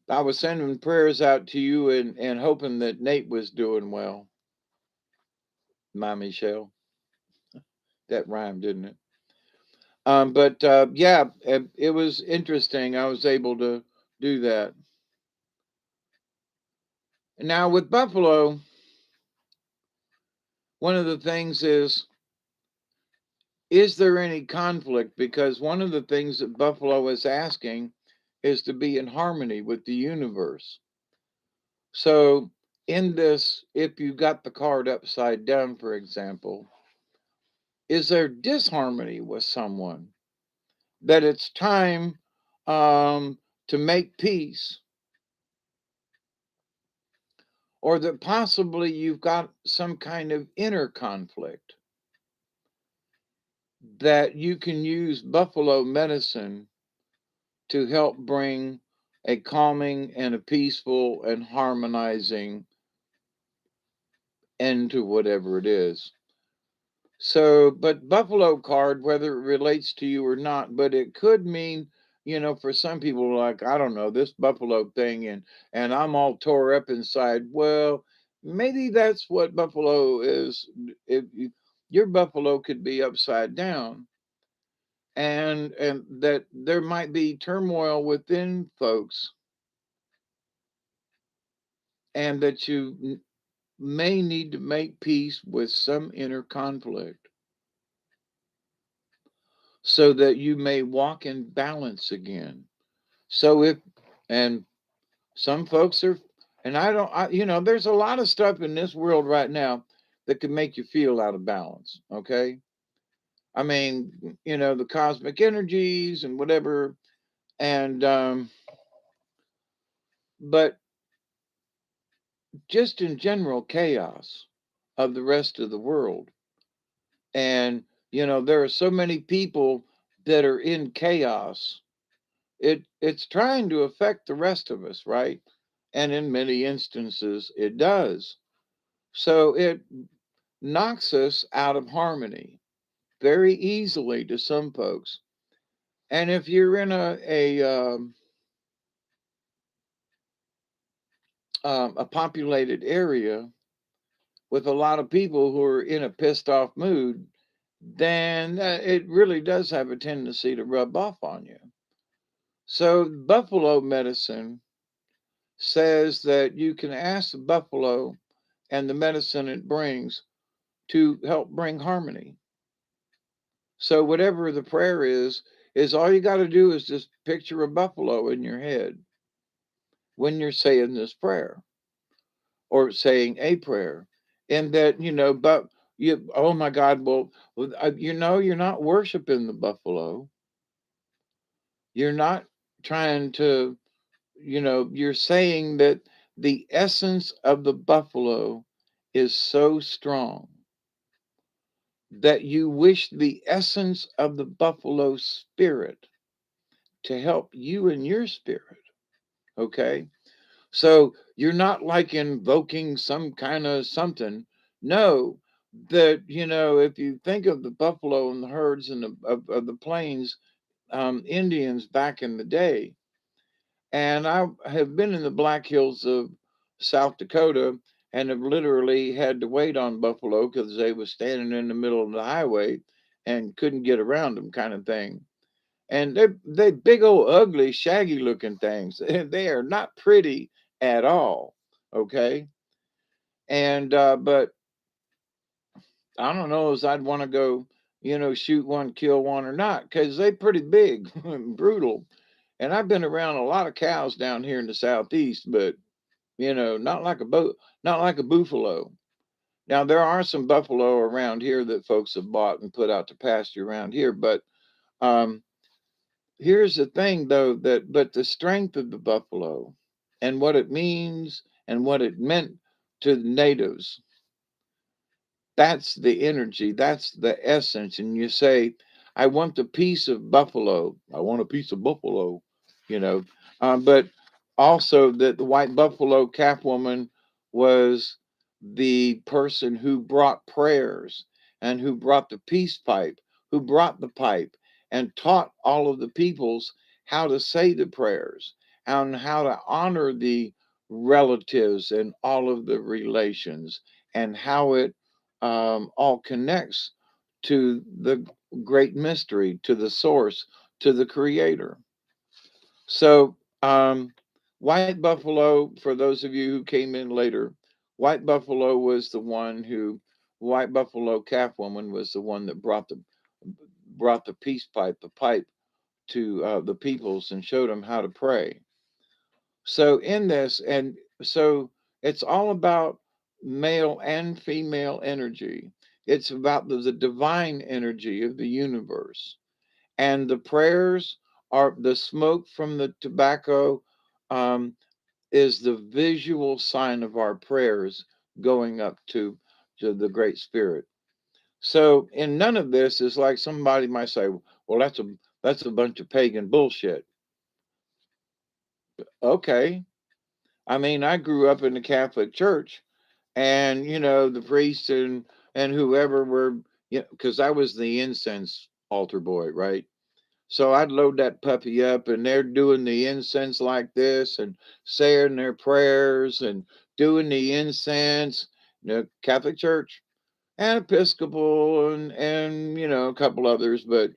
I was sending prayers out to you and hoping that Nate was doing well. My Michelle. That rhymed, didn't it? But yeah, it was interesting. I was able to do that. Now with Buffalo, one of the things is there any conflict? Because one of the things that Buffalo is asking is to be in harmony with the universe. So, in this, if you got the card upside down, for example, is there disharmony with someone that it's time to make peace, or that possibly you've got some kind of inner conflict that you can use Buffalo medicine to help bring a calming and a peaceful and harmonizing end to whatever it is. So, but Buffalo card, whether it relates to you or not, but it could mean, for some people, like, I don't know, this Buffalo thing, and I'm all tore up inside. Well, maybe that's what Buffalo is. Your Buffalo could be upside down, and that there might be turmoil within folks, and that you may need to make peace with some inner conflict so that you may walk in balance again. So if, and some folks are, and I don't, there's a lot of stuff in this world right now that can make you feel out of balance. Okay. I mean, the cosmic energies and whatever. And, but just in general chaos of the rest of the world. And, there are so many people that are in chaos. It's trying to affect the rest of us, right? And in many instances it does. So it knocks us out of harmony very easily to some folks. And if you're in a populated area with a lot of people who are in a pissed off mood, then it really does have a tendency to rub off on you. So buffalo medicine says that you can ask the buffalo and the medicine it brings to help bring harmony. So whatever the prayer is all you got to do is just picture a buffalo in your head when you're saying this prayer or saying a prayer, and that but you, oh my God, well, you're not worshiping the buffalo. You're not trying to, you're saying that the essence of the buffalo is so strong that you wish the essence of the buffalo spirit to help you in your spirit. Okay. So you're not like invoking some kind of something. No, that, if you think of the buffalo and the herds and of the plains, Indians back in the day, and I have been in the Black Hills of South Dakota and have literally had to wait on buffalo because they was standing in the middle of the highway and couldn't get around them, kind of thing. And they big old ugly shaggy looking things. They are not pretty at all. Okay. And but I don't know as I'd want to go, shoot one, kill one or not, because they pretty big and brutal. And I've been around a lot of cows down here in the southeast, but not like not like a buffalo. Now there are some buffalo around here that folks have bought and put out to pasture around here, but um, here's the thing though, that but the strength of the buffalo and what it means and what it meant to the natives, that's the energy, that's the essence. And you say, I want the piece of buffalo, I want a piece of buffalo, you know. But also that the white buffalo calf woman was the person who brought prayers and who brought the peace pipe, who brought the pipe and taught all of the peoples how to say the prayers and how to honor the relatives and all of the relations, and how it all connects to the great mystery, to the source, to the creator. So, White Buffalo, for those of you who came in later, White Buffalo was the one who, White Buffalo calf woman was the one that brought the peace pipe, the pipe to the peoples and showed them how to pray. So in this, and so it's all about male and female energy. It's about the divine energy of the universe. And the prayers are the smoke from the tobacco, um, is the visual sign of our prayers going up to the Great Spirit. So in none of this is like somebody might say, well, that's a bunch of pagan bullshit. Okay. I mean, I grew up in the Catholic Church, and the priests and whoever were, because I was the incense altar boy, right? So I'd load that puppy up, and they're doing the incense like this, and saying their prayers, and doing the incense. Catholic Church and Episcopal, and a couple others, but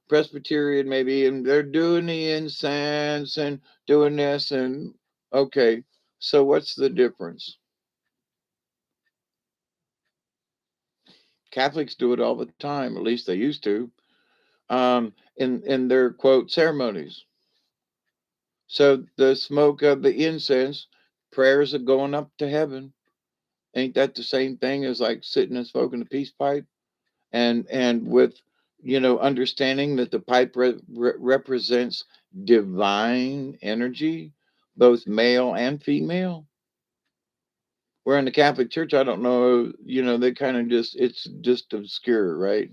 Presbyterian maybe, and they're doing the incense and doing this, and okay. So what's the difference? Catholics do it all the time, at least they used to, in their quote ceremonies. So the smoke of the incense, prayers are going up to heaven. Ain't that the same thing as like sitting and smoking a peace pipe? And with understanding that the pipe represents divine energy, both male and female. Where in the Catholic Church, I don't know, they kind of just, it's just obscure, right?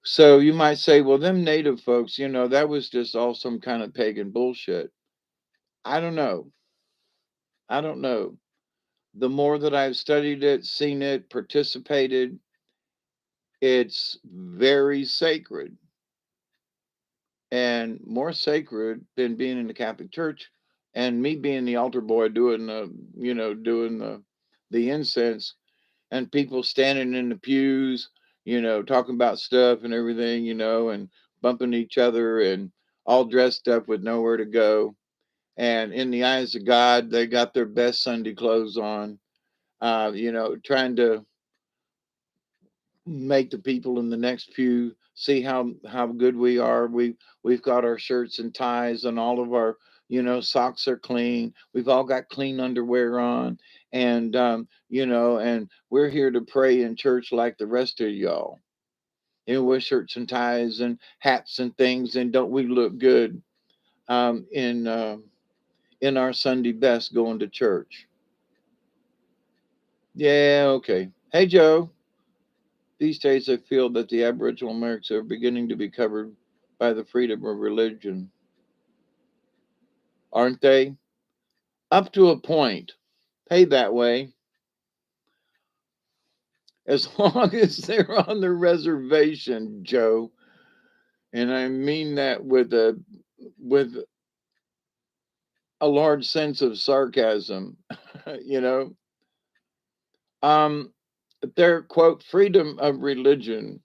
So you might say, well, them native folks, that was just all some kind of pagan bullshit. I don't know. I don't know. The more that I've studied it, seen it, participated, it's very sacred, and more sacred than being in the Catholic Church, and me being the altar boy doing the incense, and people standing in the pews, talking about stuff and everything, and bumping each other and all dressed up with nowhere to go. And in the eyes of God, they got their best Sunday clothes on, trying to make the people in the next pew see how good we are. We've got our shirts and ties, and all of our socks are clean. We've all got clean underwear on, and we're here to pray in church like the rest of y'all. wear shirts and ties and hats and things, and don't we look good um, in uh, in our Sunday best going to church? Yeah, okay. Hey, Joe. These days, I feel that the Aboriginal Americans are beginning to be covered by the freedom of religion, aren't they? Up to a point. Hey, that way. As long as they're on the reservation, Joe, and I mean that with a large sense of sarcasm, you know. Um, their quote freedom of religion,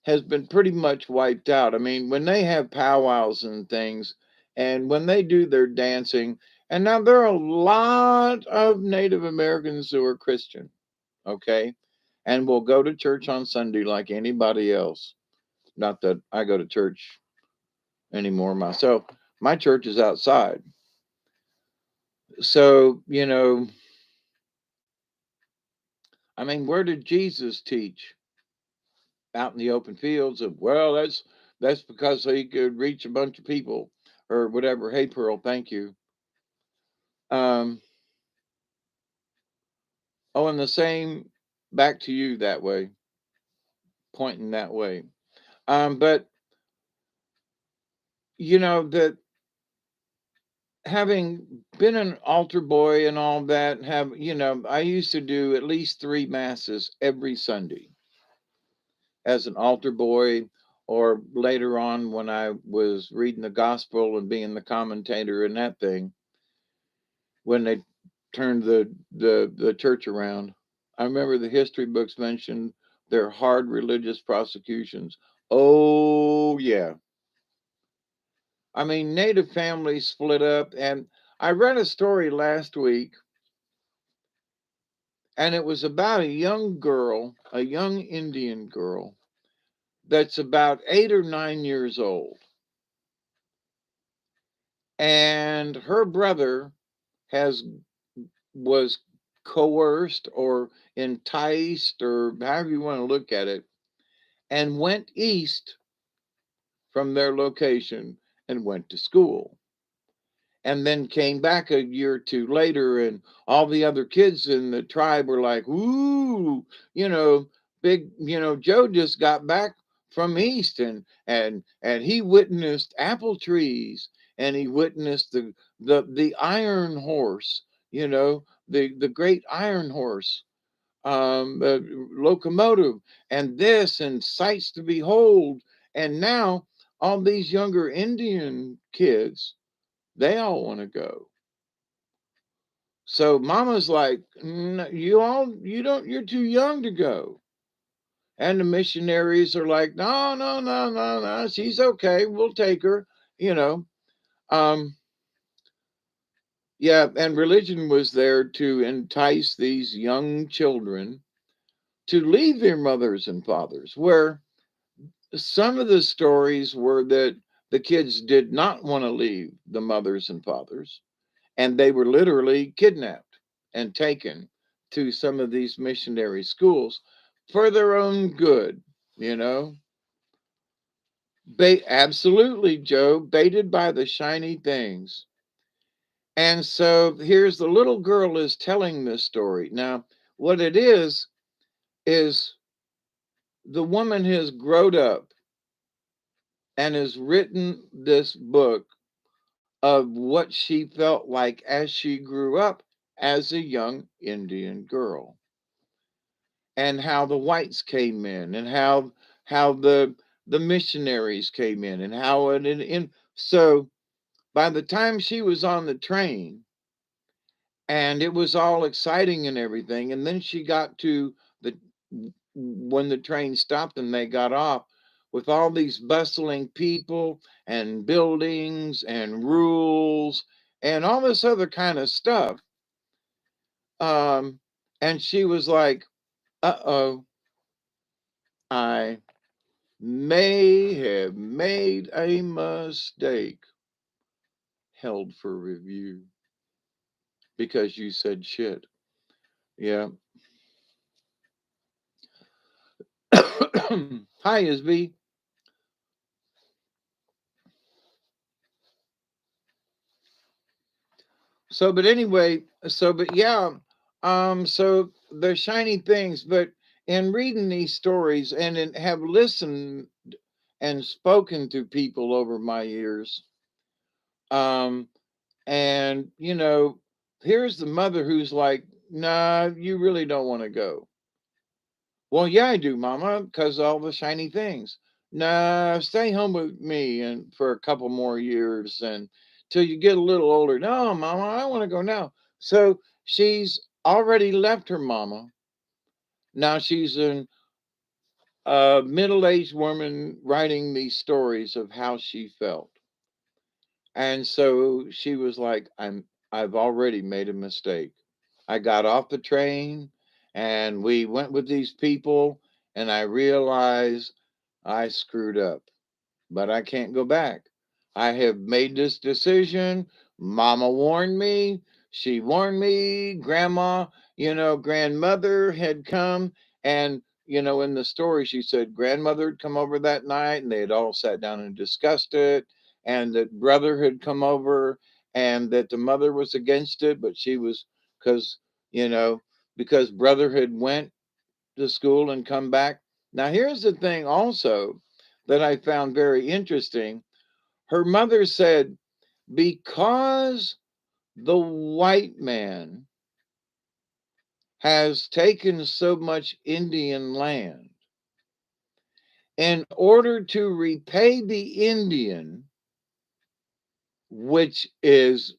has been pretty much wiped out. I mean, when they have powwows and things, and when they do their dancing, and now there are a lot of Native Americans who are Christian, okay, and will go to church on Sunday like anybody else. Not that I go to church anymore myself. My church is outside. So, I mean, where did Jesus teach? Out in the open fields of, well, that's because he could reach a bunch of people or whatever. Hey, Pearl, thank you. Um, oh, and the same back to you that way, pointing that way. But that having been an altar boy and all that, I used to do at least 3 masses every Sunday as an altar boy, or later on when I was reading the gospel and being the commentator and that thing, when they turned the church around. I remember the history books mentioned their hard religious prosecutions. Oh yeah. I mean, Native families split up, and I read a story last week, and it was about a young girl, a young Indian girl that's about 8 or 9 years old. And her brother has was coerced or enticed, or however you want to look at it, and went east from their location and went to school, and then came back a year or two later, and all the other kids in the tribe were like, ooh, big, Joe just got back from east, and he witnessed apple trees, and he witnessed the iron horse, the great iron horse, locomotive, and this, and sights to behold. And now all these younger Indian kids, they all want to go. So mama's like, you don't, you're too young to go. And the missionaries are like, no, no, no, no, no, she's okay. We'll take her, you know. Um, yeah, and religion was there to entice these young children to leave their mothers and fathers, where some of the stories were that the kids did not want to leave the mothers and fathers, and they were literally kidnapped and taken to some of these missionary schools for their own good, you know. Absolutely, Joe, baited by the shiny things. And so here's the little girl is telling this story. Now, what it is the woman has grown up and has written this book of what she felt like as she grew up as a young Indian girl, and how the whites came in, and how the missionaries came in, and how it in so by the time she was on the train, and it was all exciting and everything, and then she got to the when the train stopped and they got off, with all these bustling people and buildings and rules and all this other kind of stuff, um and she was like, uh-oh, I may have made a mistake. Held for review because you said shit. Yeah. Hi, Isby. So, but anyway, but yeah, so they're shiny things, but in reading these stories and have listened and spoken to people over my years, um, and here's the mother who's like, nah, you really don't want to go. Well, yeah, I do, Mama, because all the shiny things. Nah, stay home with me and for a couple more years and till you get a little older. No, Mama, I want to go now. So she's already left her mama. Now she's a middle-aged woman writing these stories of how she felt. And so she was like, I've already made a mistake. I got off the train and we went with these people and I realized I screwed up, but I can't go back. I have made this decision. Mama warned me. She warned me. Grandma, grandmother had come. And, in the story, she said grandmother had come over that night and they had all sat down and discussed it. And that brother had come over and that the mother was against it, but she was because, you know, because brother had went to school and come back. Now, here's the thing also that I found very interesting. Her mother said, because the white man has taken so much Indian land, in order to repay the Indian, which is,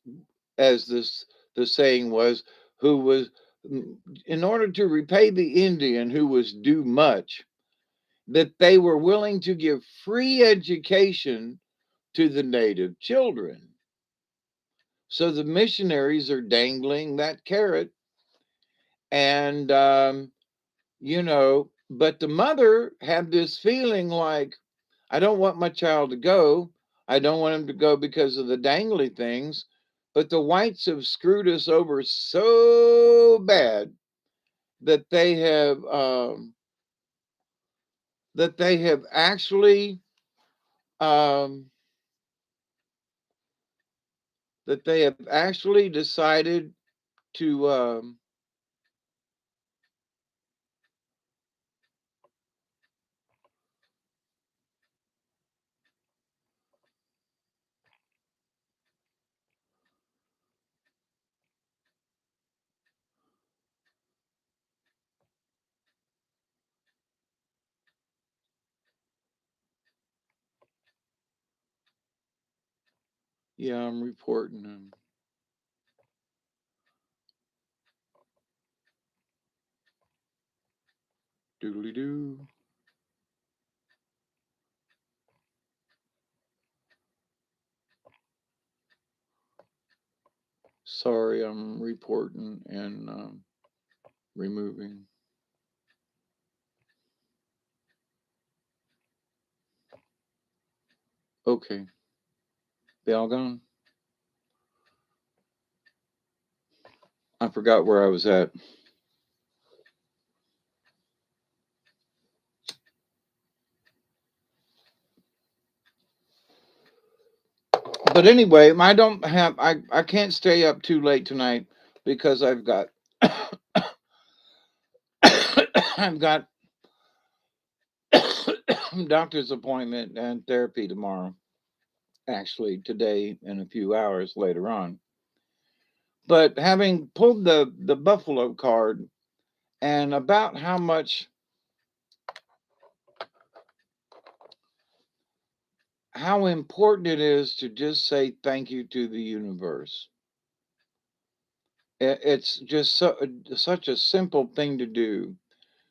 as the saying was, who was, in order to repay the Indian who was due much, that they were willing to give free education to the native children. So the missionaries are dangling that carrot, and but the mother had this feeling like, I don't want my child to go. I don't want him to go because of the dangly things. But the whites have screwed us over so bad that they have actually um, decided to yeah, I'm reporting them. Doodly doo. Sorry, I'm reporting and removing. Okay, they all gone. I forgot where I was at. But anyway, I can't stay up too late tonight because I've got I've got doctor's appointment and therapy tomorrow. Actually, today and a few hours later on. But having pulled the Buffalo card and about how important it is to just say thank you to the universe. It's just such a simple thing to do.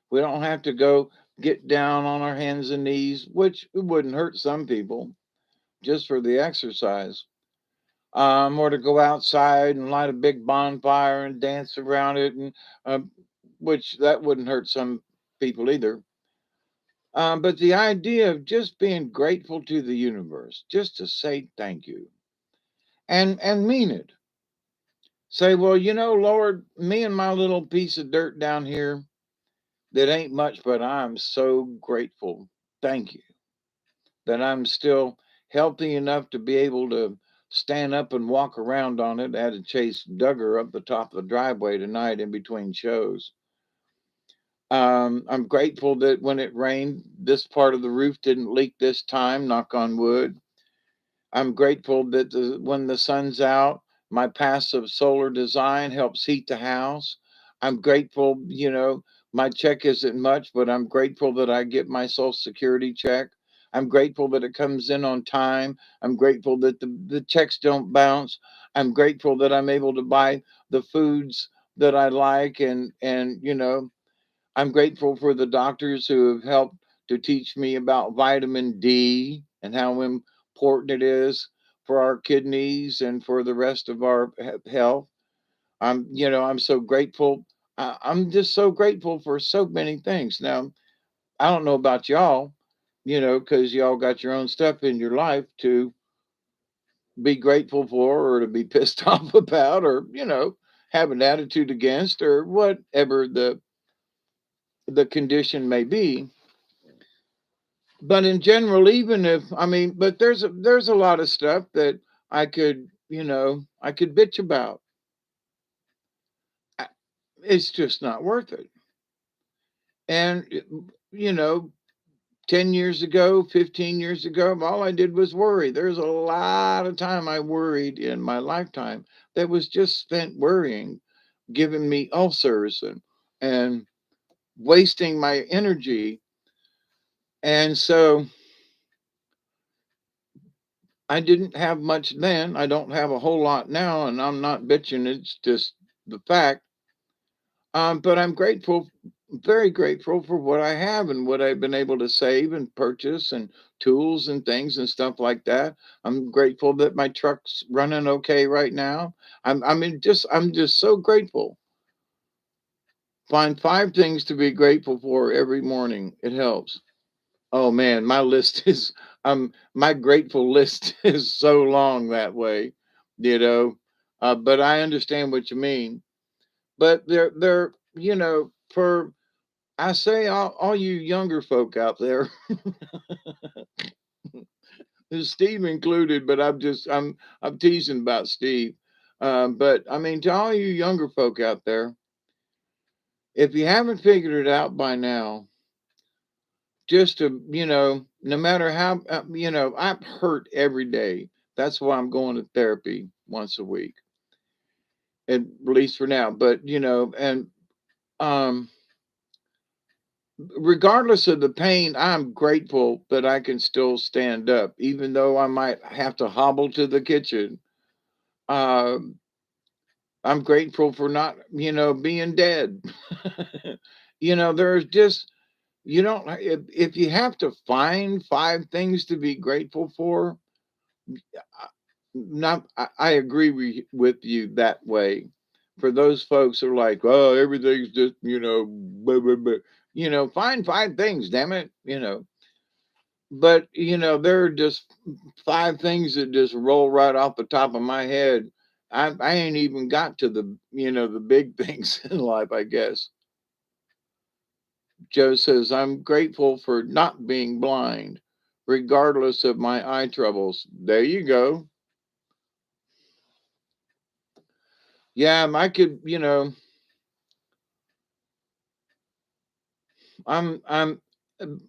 We don't have to go get down on our hands and knees, which wouldn't hurt some people, just for the exercise. Or to go outside and light a big bonfire and dance around it, and which that wouldn't hurt some people either. But the idea of just being grateful to the universe, just to say thank you, and mean it. Say, well, Lord, me and my little piece of dirt down here, That ain't much, but I'm so grateful. Thank you. That I'm still healthy enough to be able to stand up and walk around on it. I had to chase Duggar up the top of the driveway tonight in between shows. I'm grateful that when it rained, this part of the roof didn't leak this time, knock on wood. I'm grateful that when the sun's out, my passive solar design helps heat the house. I'm grateful, my check isn't much, but I'm grateful that I get my Social Security check. I'm grateful that it comes in on time. I'm grateful that the checks don't bounce. I'm grateful that I'm able to buy the foods that I like, and I'm grateful for the doctors who have helped to teach me about vitamin D and how important it is for our kidneys and for the rest of our health. I'm so grateful. I'm just so grateful for so many things. Now, I don't know about y'all, because y'all got your own stuff in your life to be grateful for or to be pissed off about or, have an attitude against or whatever the condition may be. But in general, even if but there's a lot of stuff that I could bitch about. I- It's just not worth it. And you know, 10 years ago, 15 years ago, all I did was worry. There's a lot of time I worried in my lifetime that was just spent worrying, giving me ulcers and wasting my energy. And so I didn't have much then. I don't have a whole lot now, and I'm not bitching. It's just the fact. But I'm grateful, very grateful for what I have and what I've been able to save and purchase and tools and things and stuff like that. I'm grateful that my truck's running okay right now. I'm just so grateful. Find 5 things to be grateful for every morning. It helps. Oh man, my list is my grateful list is so long that way, you know. But I understand what you mean. But they're for I say all you younger folk out there, Steve included, but I'm teasing about Steve. But I mean to all you younger folk out there, if you haven't figured it out by now, just to no matter how I'm hurt every day. That's why I'm going to therapy once a week, at least for now. But and um regardless of the pain, I'm grateful that I can still stand up even though I might have to hobble to the kitchen. um I'm grateful for not being dead. There's just you don't if you have to find 5 things to be grateful for. I- Not, I agree with you that way. For those folks who are like, oh, everything's just, blah, blah, blah. Find 5 things, damn it, But, there are just 5 things that just roll right off the top of my head. I ain't even got to the big things in life, I guess. Joe says, I'm grateful for not being blind, regardless of my eye troubles. There you go. Yeah, I could, I'm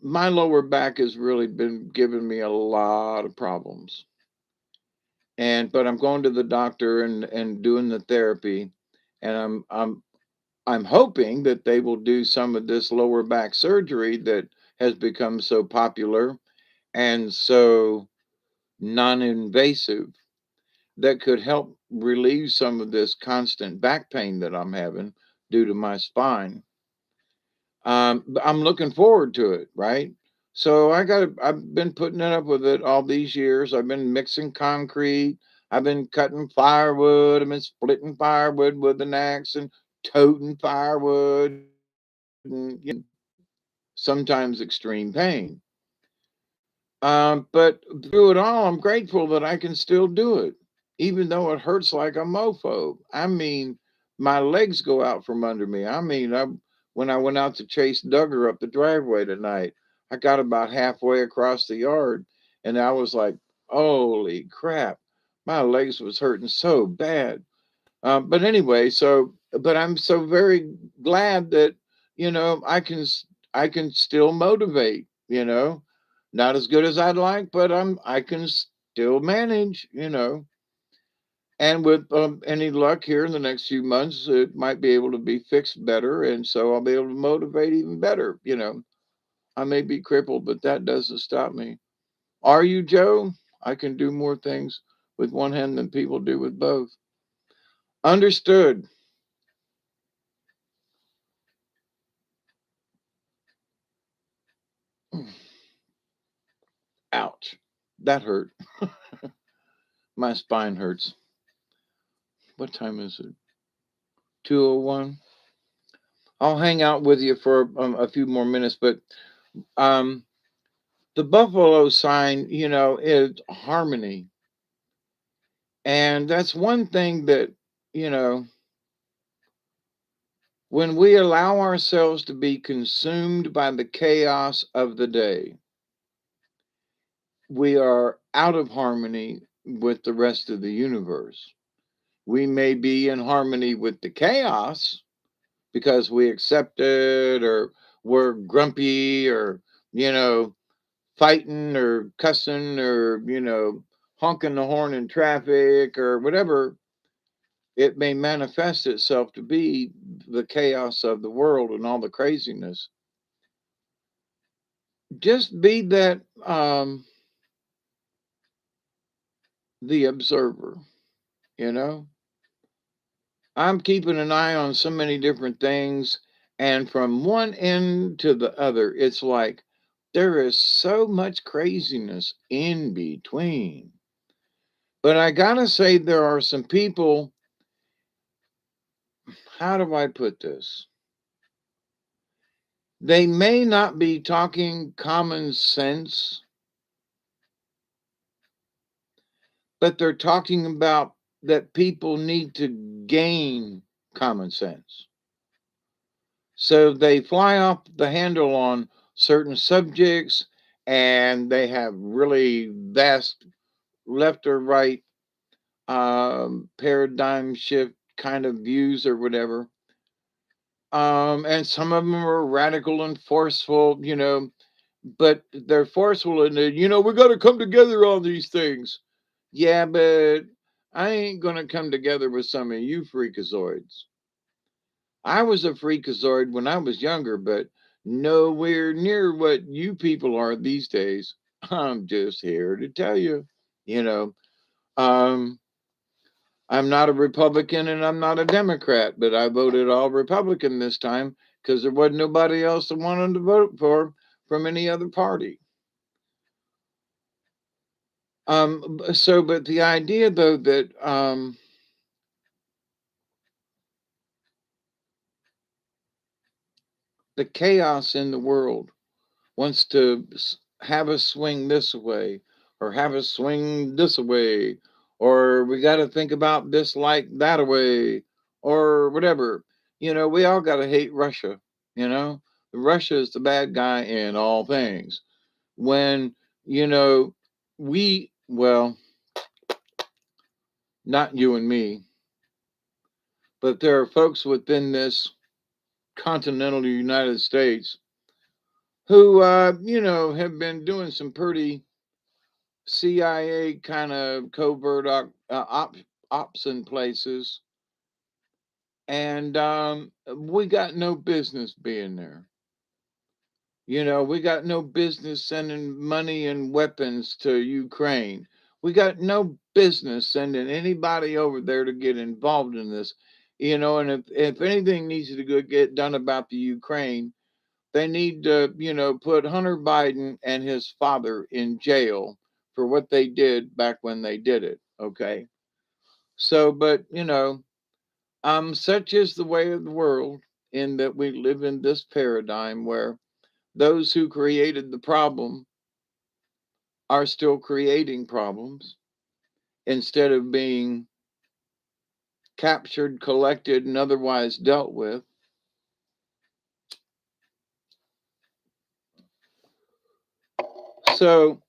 my lower back has really been giving me a lot of problems. But I'm going to the doctor and doing the therapy, and I'm hoping that they will do some of this lower back surgery that has become so popular and so non-invasive that could help relieve some of this constant back pain that I'm having due to my spine. But I'm looking forward to it, right? So I've been putting it up with it all these years. I've been mixing concrete. I've been cutting firewood. I've been splitting firewood with an axe and toting firewood sometimes extreme pain. But through it all, I'm grateful that I can still do it, even though it hurts like a mofo. I mean, my legs go out from under me. I mean, when I went out to chase Duggar up the driveway tonight. I got about halfway across the yard and I was like, holy crap, my legs was hurting so bad. But anyway, but I'm so very glad that, I can still motivate, not as good as I'd like, but I can still manage, and with any luck here in the next few months, it might be able to be fixed better. And so I'll be able to motivate even better. I may be crippled, but that doesn't stop me. Are you, Joe? I can do more things with one hand than people do with both. Understood. Ouch. That hurt. My spine hurts. What time is it? 2:01. I'll hang out with you for a few more minutes, but um, the buffalo sign, is harmony. And that's one thing that, you know, when we allow ourselves to be consumed by the chaos of the day, we are out of harmony with the rest of the universe. We may be in harmony with the chaos because we accept it, or we're grumpy, or, you know, fighting or cussing, or, honking the horn in traffic, or whatever it may manifest itself to be, the chaos of the world and all the craziness. Just be that the observer, you know. I'm keeping an eye on so many different things, and from one end to the other, it's like there is so much craziness in between. But I gotta say, there are some people, how do I put this? They may not be talking common sense, but they're talking about that people need to gain common sense. So they fly off the handle on certain subjects, and they have really vast left or right paradigm shift kind of views or whatever. And some of them are radical and forceful, but they're forceful in it. We got to come together on these things. Yeah, but I ain't gonna come together with some of you freakazoids. I was a freakazoid when I was younger, but nowhere near what you people are these days. I'm just here to tell you, you know, um, I'm not a Republican and I'm not a Democrat, but I voted all Republican this time because there wasn't nobody else that wanted to vote for from any other party. But the idea though that the chaos in the world wants to have us swing this way, or have us swing this way, or we got to think about this like that way, or whatever. We all got to hate Russia. You know, Russia is the bad guy in all things. When, you know, well, not you and me, but there are folks within this continental United States who, have been doing some pretty CIA kind of covert ops in places, and we got no business being there. We got no business sending money and weapons to Ukraine. We got no business sending anybody over there to get involved in this. And if anything needs to get done about the Ukraine, they need to, put Hunter Biden and his father in jail for what they did back when they did it. Okay. So, but, such is the way of the world, in that we live in this paradigm where those who created the problem are still creating problems instead of being captured, collected, and otherwise dealt with. So,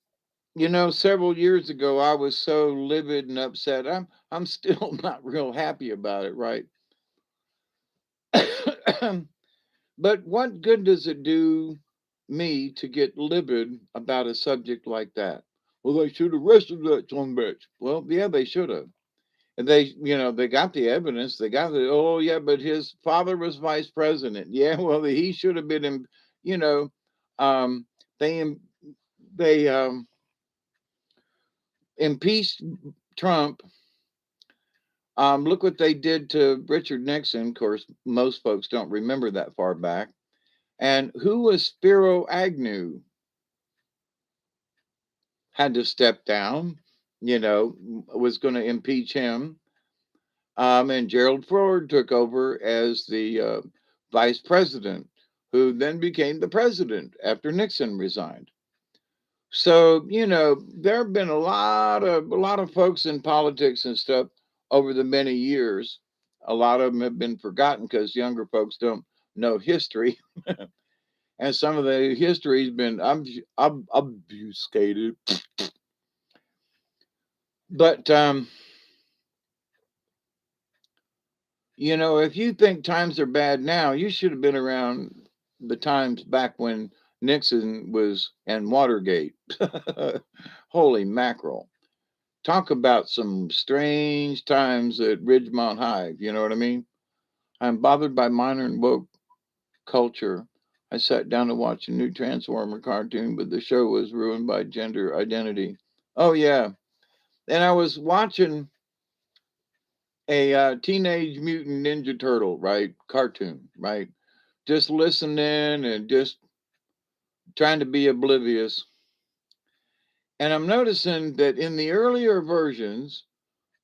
several years ago, I was so livid and upset. I'm still not real happy about it, right? But what good does it do me to get livid about a subject like that? Well, they should have arrested that son bitch. Well, yeah, they should have. And they got the evidence. They got the, oh, yeah, but his father was vice president. Yeah, well, he should have been, you know, um, they, they impeached Trump. Look what they did to Richard Nixon. Of course, most folks don't remember that far back. And who was Spiro Agnew? Had to step down, was going to impeach him. And Gerald Ford took over as the vice president, who then became the president after Nixon resigned. So, there have been a lot of folks in politics and stuff over the many years. A lot of them have been forgotten because younger folks don't know history, and some of the history's been obfuscated. But if you think times are bad now, you should have been around the times back when Nixon was and Watergate. Holy mackerel. Talk about some strange times at Ridgemont High. You know what I mean? I'm bothered by minor and woke culture. I sat down to watch a new Transformer cartoon, but the show was ruined by gender identity. Oh, yeah. And I was watching a Teenage Mutant Ninja Turtle, right? Cartoon, right? Just listening and just trying to be oblivious. And I'm noticing that in the earlier versions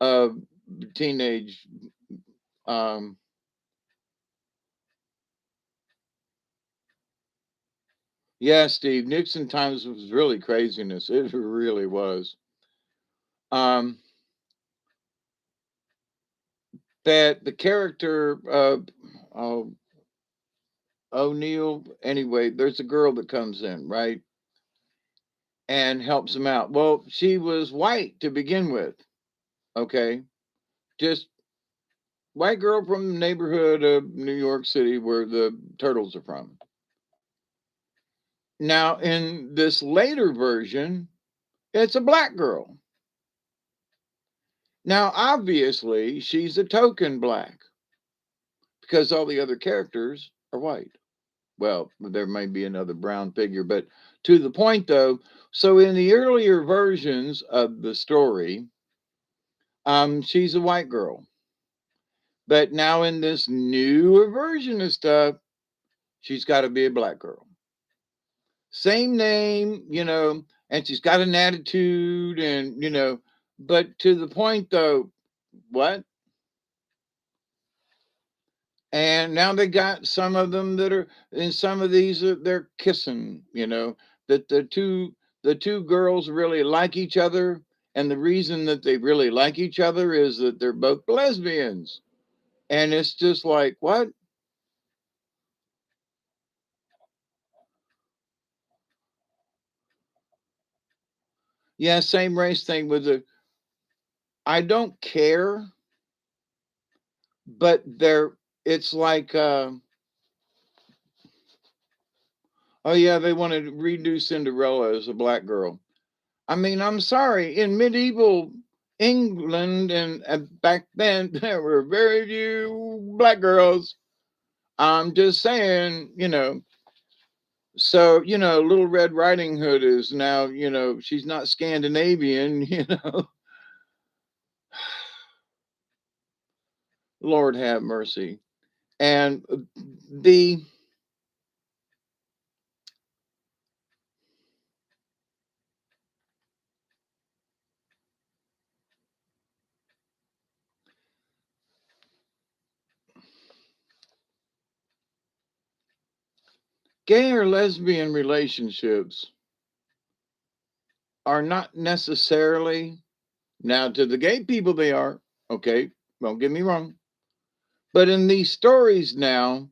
of Teenage, um, yeah, Steve, Nixon times was really craziness. It really was. Um, that the character uh, O'Neill, anyway, there's a girl that comes in, right? And helps him out. Well, she was white to begin with, okay? Just white girl from the neighborhood of New York City where the turtles are from. Now, in this later version, it's a black girl. Now, obviously, she's a token black because all the other characters are white. Well, there may be another brown figure, but to the point though, so in the earlier versions of the story, she's a white girl. But now in this newer version of stuff, she's got to be a black girl. Same name, and she's got an attitude and, but to the point though, what? And now they got some of them that are in some of these they're kissing, that the two girls really like each other, and the reason that they really like each other is that they're both lesbians. And it's just like, what? Yeah, same race thing with the I don't care, but they're it's like oh yeah, they want to redo Cinderella as a black girl. I mean, I'm sorry, in medieval England and back then there were very few black girls. I'm just saying, so Little Red Riding Hood is now, she's not Scandinavian, Lord have mercy. And the gay or lesbian relationships are not necessarily, now to the gay people they are, okay, don't get me wrong. But in these stories now,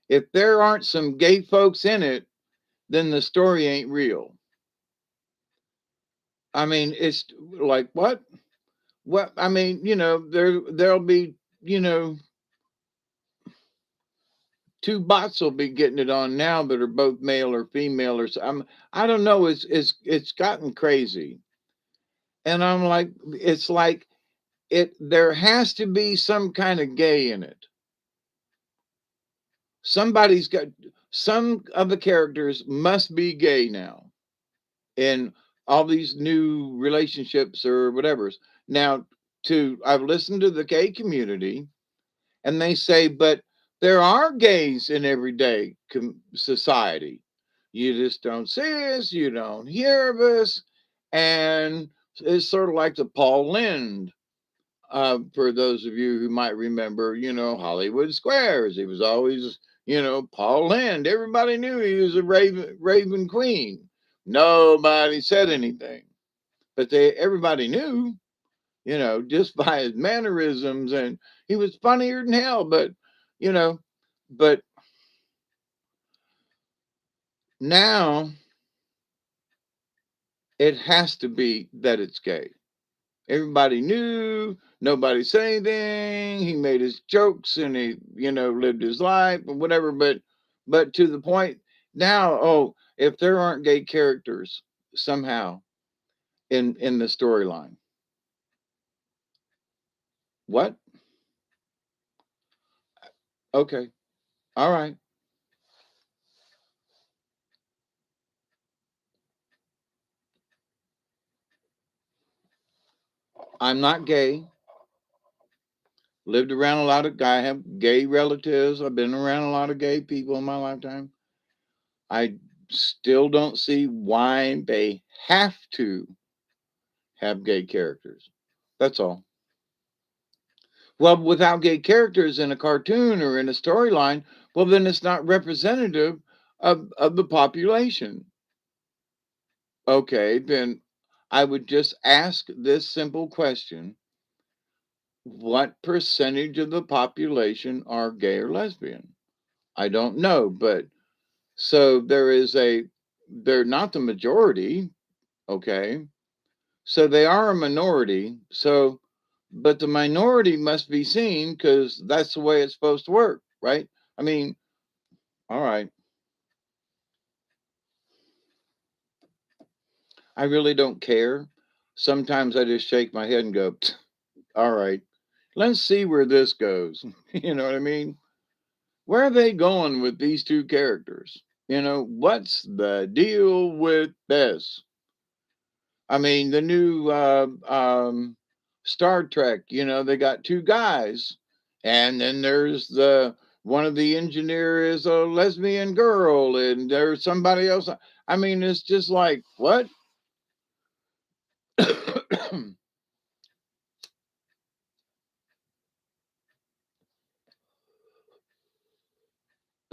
if there aren't some gay folks in it, then the story ain't real. I mean, it's like what? What? I mean, there'll be, you know, two bots will be getting it on now that are both male or female or so. I don't know. It's gotten crazy, and I'm like, it's like it. There has to be some kind of gay in it. Somebody's got some of the characters must be gay now in all these new relationships or whatever's. Now, I've listened to the gay community, and they say, but there are gays in everyday society. You just don't see us, you don't hear of us, and it's sort of like the Paul Lynde. For those of you who might remember, Hollywood Squares. He was always, Paul Lynde. Everybody knew he was a Raven Queen. Nobody said anything, but everybody knew, just by his mannerisms, and he was funnier than hell. But, you know, but now it has to be that it's gay. Everybody knew, nobody said anything. He made his jokes and he, lived his life and whatever. But to the point now, oh, if there aren't gay characters somehow in the storyline, what? Okay, all right. I'm not gay. Lived around a lot of I have gay relatives. I've been around a lot of gay people in my lifetime. I still don't see why they have to have gay characters. That's all. Well, without gay characters in a cartoon or in a storyline, well, then it's not representative of the population. Okay, then I would just ask this simple question: what percentage of the population are gay or lesbian? I don't know, but so they're not the majority, okay? So they are a minority. So, but the minority must be seen because that's the way it's supposed to work, right? I mean, all right. I really don't care. Sometimes I just shake my head and go, all right, let's see where this goes. You know what I mean? Where are they going with these two characters? What's the deal with this? I mean, the new Star Trek, they got two guys, and then there's the one of the engineer is a lesbian girl, and there's somebody else. I mean, it's just like what?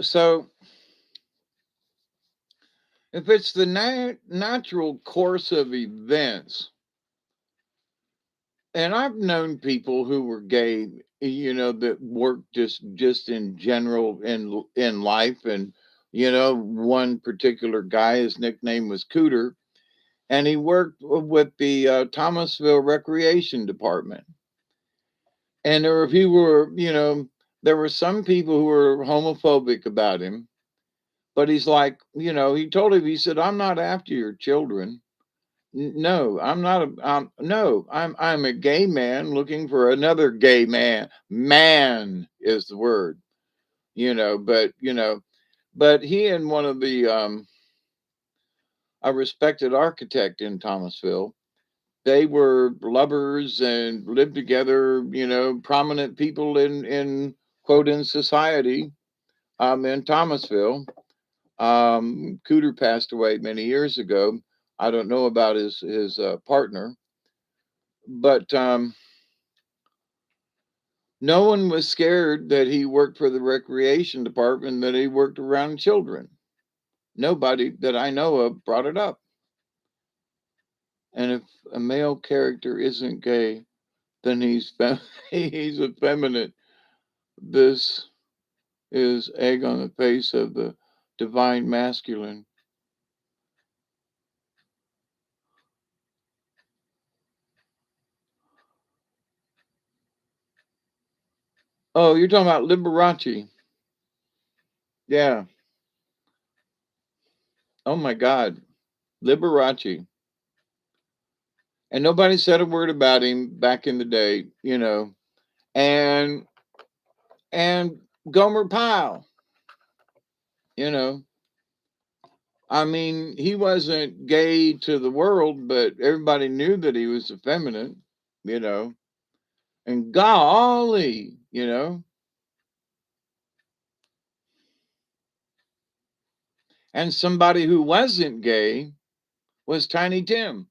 So, if it's the natural course of events, and I've known people who were gay, that worked just in general in life, and one particular guy, his nickname was Cooter, and he worked with the Thomasville Recreation Department, and there were people who were, there were some people who were homophobic about him, but he's like, he told him, he said, "I'm not after your children. No, I'm not no, I'm a gay man looking for another gay man. Man is the word, but he and one of the a respected architect in Thomasville, they were lovers and lived together, prominent people in quote in society in Thomasville. Cooter passed away many years ago. I don't know about his partner, but no one was scared that he worked for the recreation department, that he worked around children. Nobody that I know of brought it up. And if a male character isn't gay, then he's effeminate. This is egg on the face of the divine masculine. Oh, you're talking about Liberace. Yeah. Oh my God. Liberace. And nobody said a word about him back in the day, you know. And Gomer Pyle, you know. I mean, he wasn't gay to the world, but everybody knew that he was effeminate, you know. And golly, you know. And somebody who wasn't gay was Tiny Tim.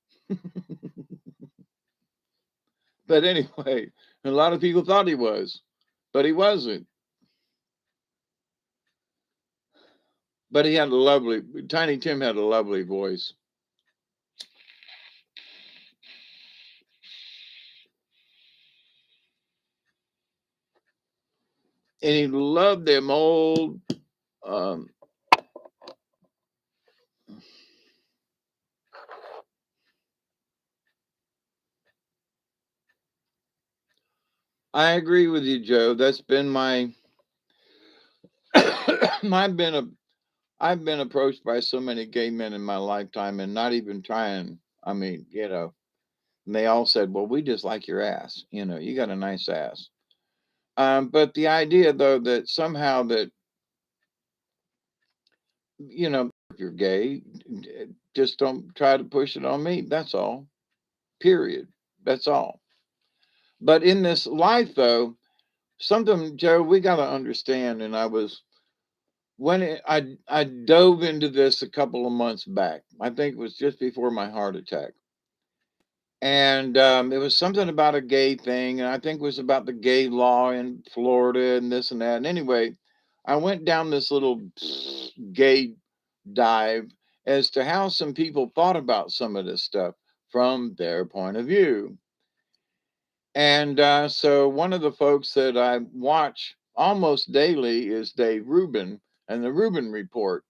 But anyway, a lot of people thought he was, but he wasn't. But he had a lovely, Tiny Tim had a lovely voice. And he loved them old, um, I agree with you, Joe. That's been my, I've been a, I've been approached by so many gay men in my lifetime and not even trying. I mean, you know, and they all said, well, we just like your ass. You know, you got a nice ass. But the idea though, that somehow that, you know, if you're gay, just don't try to push it on me. That's all. Period. That's all. But in this life though, something, Joe, we got to understand. And I was, when I dove into this a couple of months back. I think it was just before my heart attack, and it was something about a gay thing, and I think it was about the gay law in Florida and this and that. And anyway, I went down this little gay dive as to how some people thought about some of this stuff from their point of view. And so one of the folks that I watch almost daily is Dave Rubin and the Rubin Report.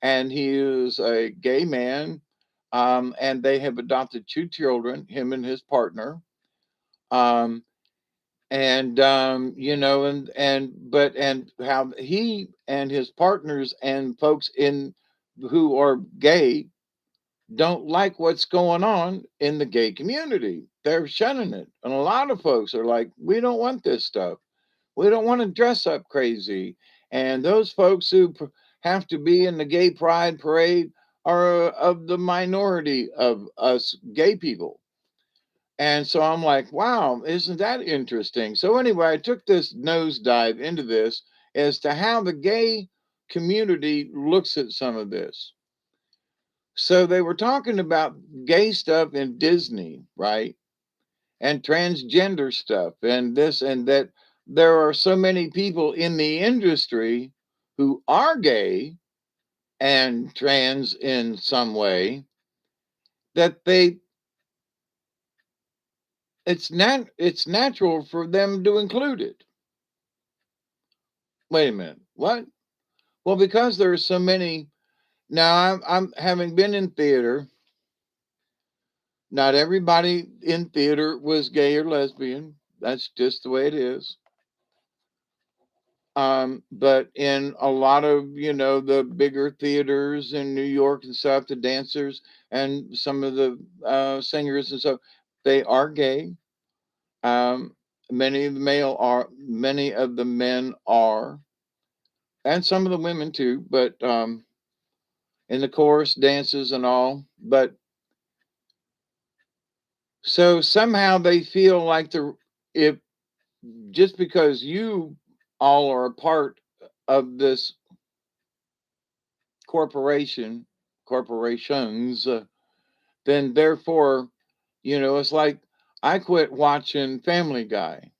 And he is a gay man. And they have adopted two children, him and his partner. Um, you know, and how he and his partners and folks in who are gay don't like what's going on in the gay community. They're shunning it. And a lot of folks are like, we don't want this stuff. We don't want to dress up crazy. And those folks who have to be in the gay pride parade are of the minority of us gay people. And so I'm like, wow, isn't that interesting? So anyway, I took this nosedive into this as to how the gay community looks at some of this. So they were talking about gay stuff in Disney, right? And transgender stuff and this and that. There are so many people in the industry who are gay and trans in some way that it's natural for them to include it. Wait a minute. What? Well, because there are so many. Now I'm having been in theater. Not everybody in theater was gay or lesbian. That's just the way it is. But in a lot of, you know, the bigger theaters in New York and stuff, the dancers and some of the singers and stuff, they are gay. Um, many of the men are, and some of the women too. But in the chorus dances and all. But so somehow they feel like if just because you all are a part of this corporation, corporations, then therefore, you know, it's like I quit watching Family Guy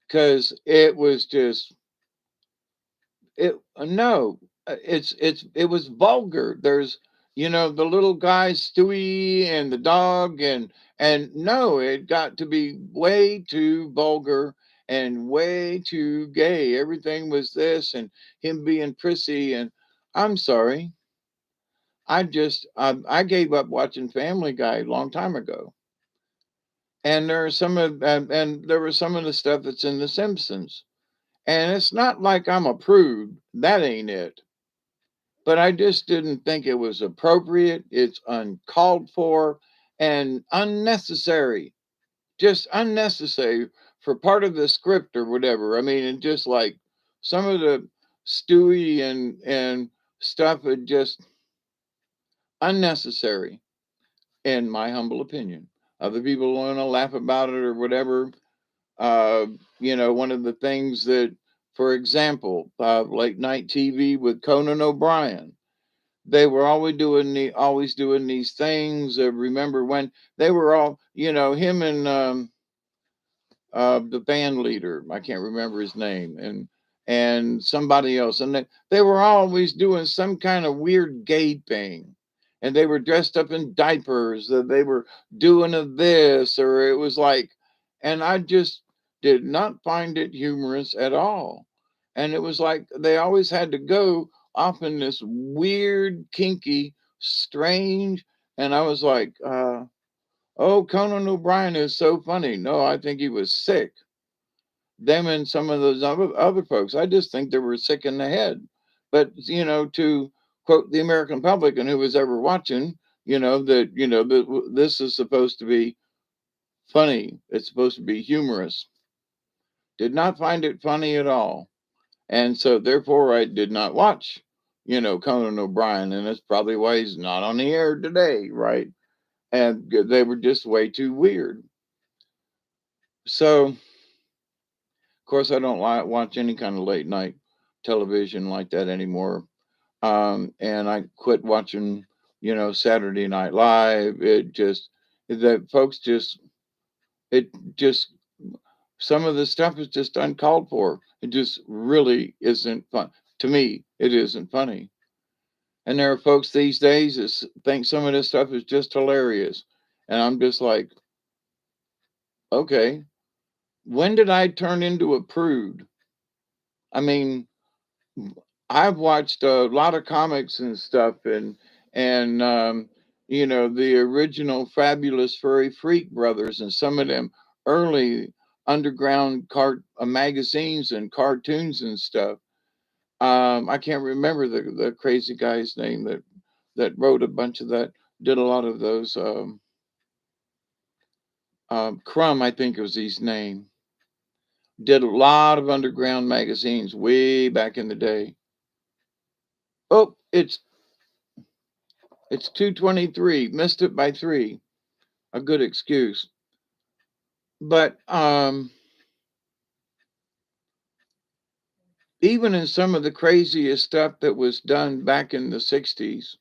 because it was just it. No, it was vulgar. There's, you know, the little guy Stewie and the dog and no, it got to be way too vulgar and way too gay. Everything was this and him being prissy and I'm sorry. I gave up watching Family Guy a long time ago. And there are some of and there was some of the stuff that's in The Simpsons. And it's not like I'm a prude. That ain't it. But I just didn't think it was appropriate. It's uncalled for and unnecessary. Just unnecessary for part of the script or whatever. I mean, it just like some of the Stewie and stuff are just unnecessary, in my humble opinion. Other people want to laugh about it or whatever. Uh, one of the things that, for example, late night TV with Conan O'Brien, they were always doing these things. Remember when they were all, him and the band leader, I can't remember his name, and somebody else, and they were always doing some kind of weird gay thing, and they were dressed up in diapers. That they were doing of this, or it was like, and I just did not find it humorous at all, and it was like they always had to go off in this weird, kinky, strange, and I was like, oh, Conan O'Brien is so funny. No, I think he was sick. Them and some of those other folks, I just think they were sick in the head. But, to quote the American public and who was ever watching, that this is supposed to be funny. It's supposed to be humorous. Did not find it funny at all. And so therefore I did not watch, Conan O'Brien. And that's probably why he's not on the air today, right? And they were just way too weird. So, of course, I don't watch any kind of late night television like that anymore. And I quit watching, Saturday Night Live. It just, the folks just, it just, some of the stuff is just uncalled for. It just really isn't fun. To me, it isn't funny. And there are folks these days that think some of this stuff is just hilarious. And I'm just like, okay, when did I turn into a prude? I mean, I've watched a lot of comics and stuff, and the original Fabulous Furry Freak Brothers, and some of them early underground magazines and cartoons and stuff. I can't remember the crazy guy's name that wrote a bunch of that. Did a lot of those. Crumb, I think was his name. Did a lot of underground magazines way back in the day. Oh, it's 2:23. Missed it by 3. A good excuse. But even in some of the craziest stuff that was done back in the 60s,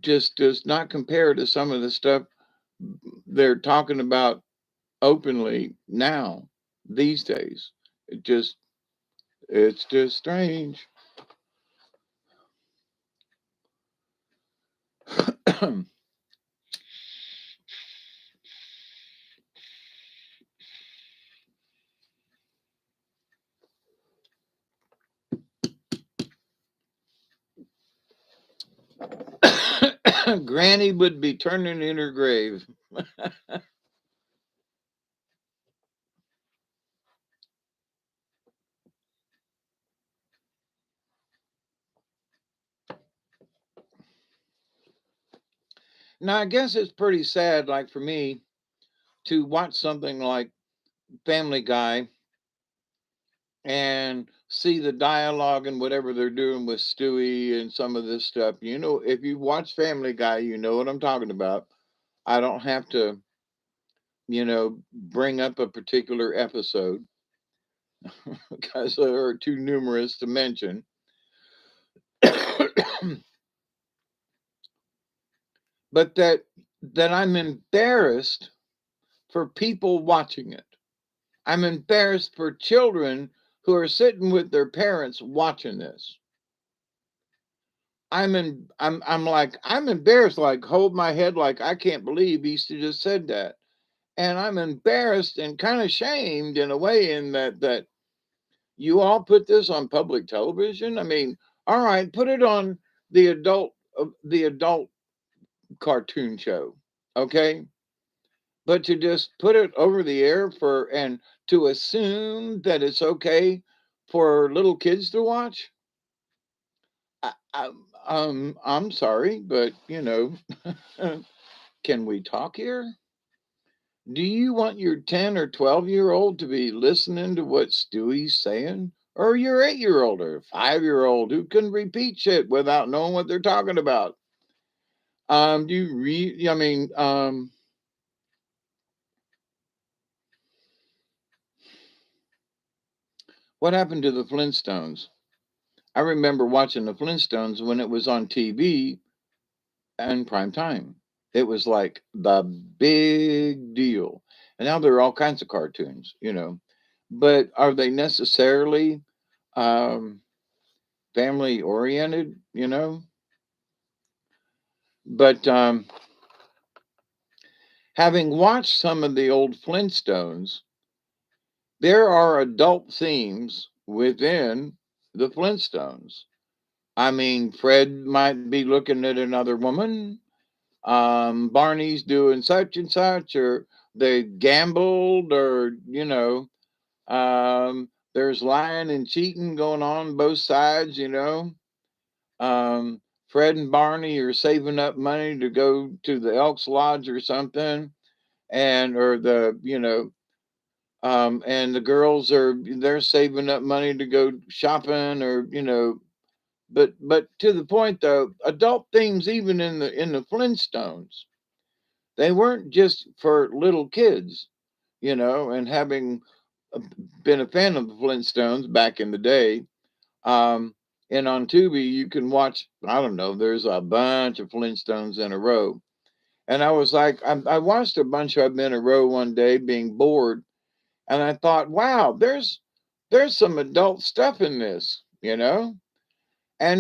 just does not compare to some of the stuff they're talking about openly now, these days. It just it's just strange. Granny would be turning in her grave. Now I guess it's pretty sad, like for me, to watch something like Family Guy and see the dialogue and whatever they're doing with Stewie and some of this stuff. If you watch Family Guy, you know what I'm talking about. I don't have to, bring up a particular episode because they are too numerous to mention. But that I'm embarrassed for people watching it. I'm embarrassed for children who are sitting with their parents watching this. I'm embarrassed, like hold my head like I can't believe Easter just said that. And I'm embarrassed and kind of shamed in a way in that you all put this on public television. I mean, all right, put it on the adult cartoon show. Okay? But to just put it over the air for and to assume that it's okay for little kids to watch, I'm sorry, but can we talk here? Do you want your 10 or 12-year-old to be listening to what Stewie's saying? Or your 8-year-old or 5-year-old who can repeat shit without knowing what they're talking about? Do you I mean, what happened to the Flintstones? I remember watching the Flintstones when it was on TV and prime time. It was like the big deal. And now there are all kinds of cartoons. But are they necessarily um, family oriented? But having watched some of the old Flintstones, there are adult themes within the Flintstones. I mean, Fred might be looking at another woman. Barney's doing such and such, or they gambled, there's lying and cheating going on both sides. Fred and Barney are saving up money to go to the Elks Lodge or something, and or and the girls they're saving up money to go shopping, but to the point though, adult themes even in the Flintstones, they weren't just for little kids. And having uh, been a fan of the Flintstones back in the day, um, and on Tubi you can watch. I don't know. There's a bunch of Flintstones in a row, and I was like, I watched a bunch of them in a row one day, being bored, and I thought, wow, there's some adult stuff in this. And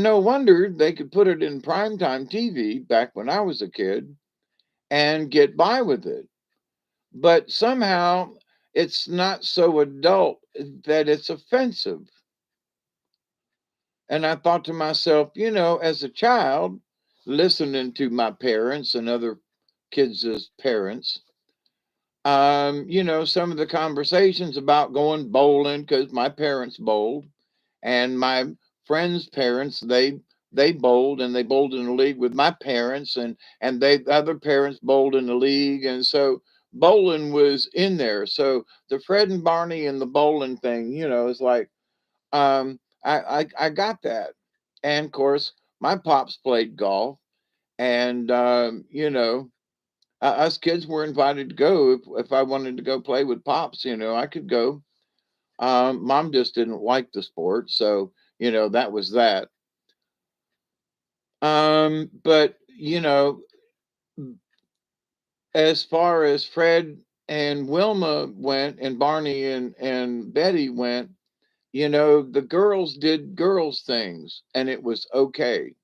no wonder they could put it in primetime TV back when I was a kid and get by with it. But somehow it's not so adult that it's offensive. And I thought to myself, as a child, listening to my parents and other kids' parents, some of the conversations about going bowling, because my parents bowled, and my friends' parents, they bowled, and they bowled in the league with my parents, and they other parents bowled in the league, and so bowling was in there. So the Fred and Barney and the bowling thing, is like, I got that. And of course my pops played golf, and us kids were invited to go if I wanted to go play with pops. I could go. Mom just didn't like the sport, so that was that. But as far as Fred and Wilma went, and Barney and Betty went, the girls did girls things, and it was okay.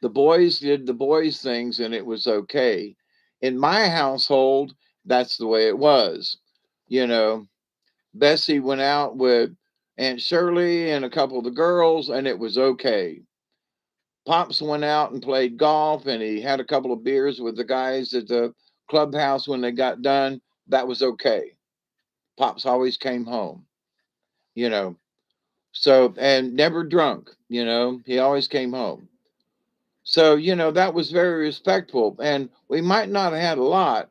The boys did the boys things, and it was okay. In my household, that's the way it was. You know, Bessie went out with Aunt Shirley and a couple of the girls, and it was okay. Pops went out and played golf, and he had a couple of beers with the guys at the clubhouse when they got done. That was okay. Pops always came home, you know. So, and never drunk, he always came home. So, that was very respectful. And we might not have had a lot,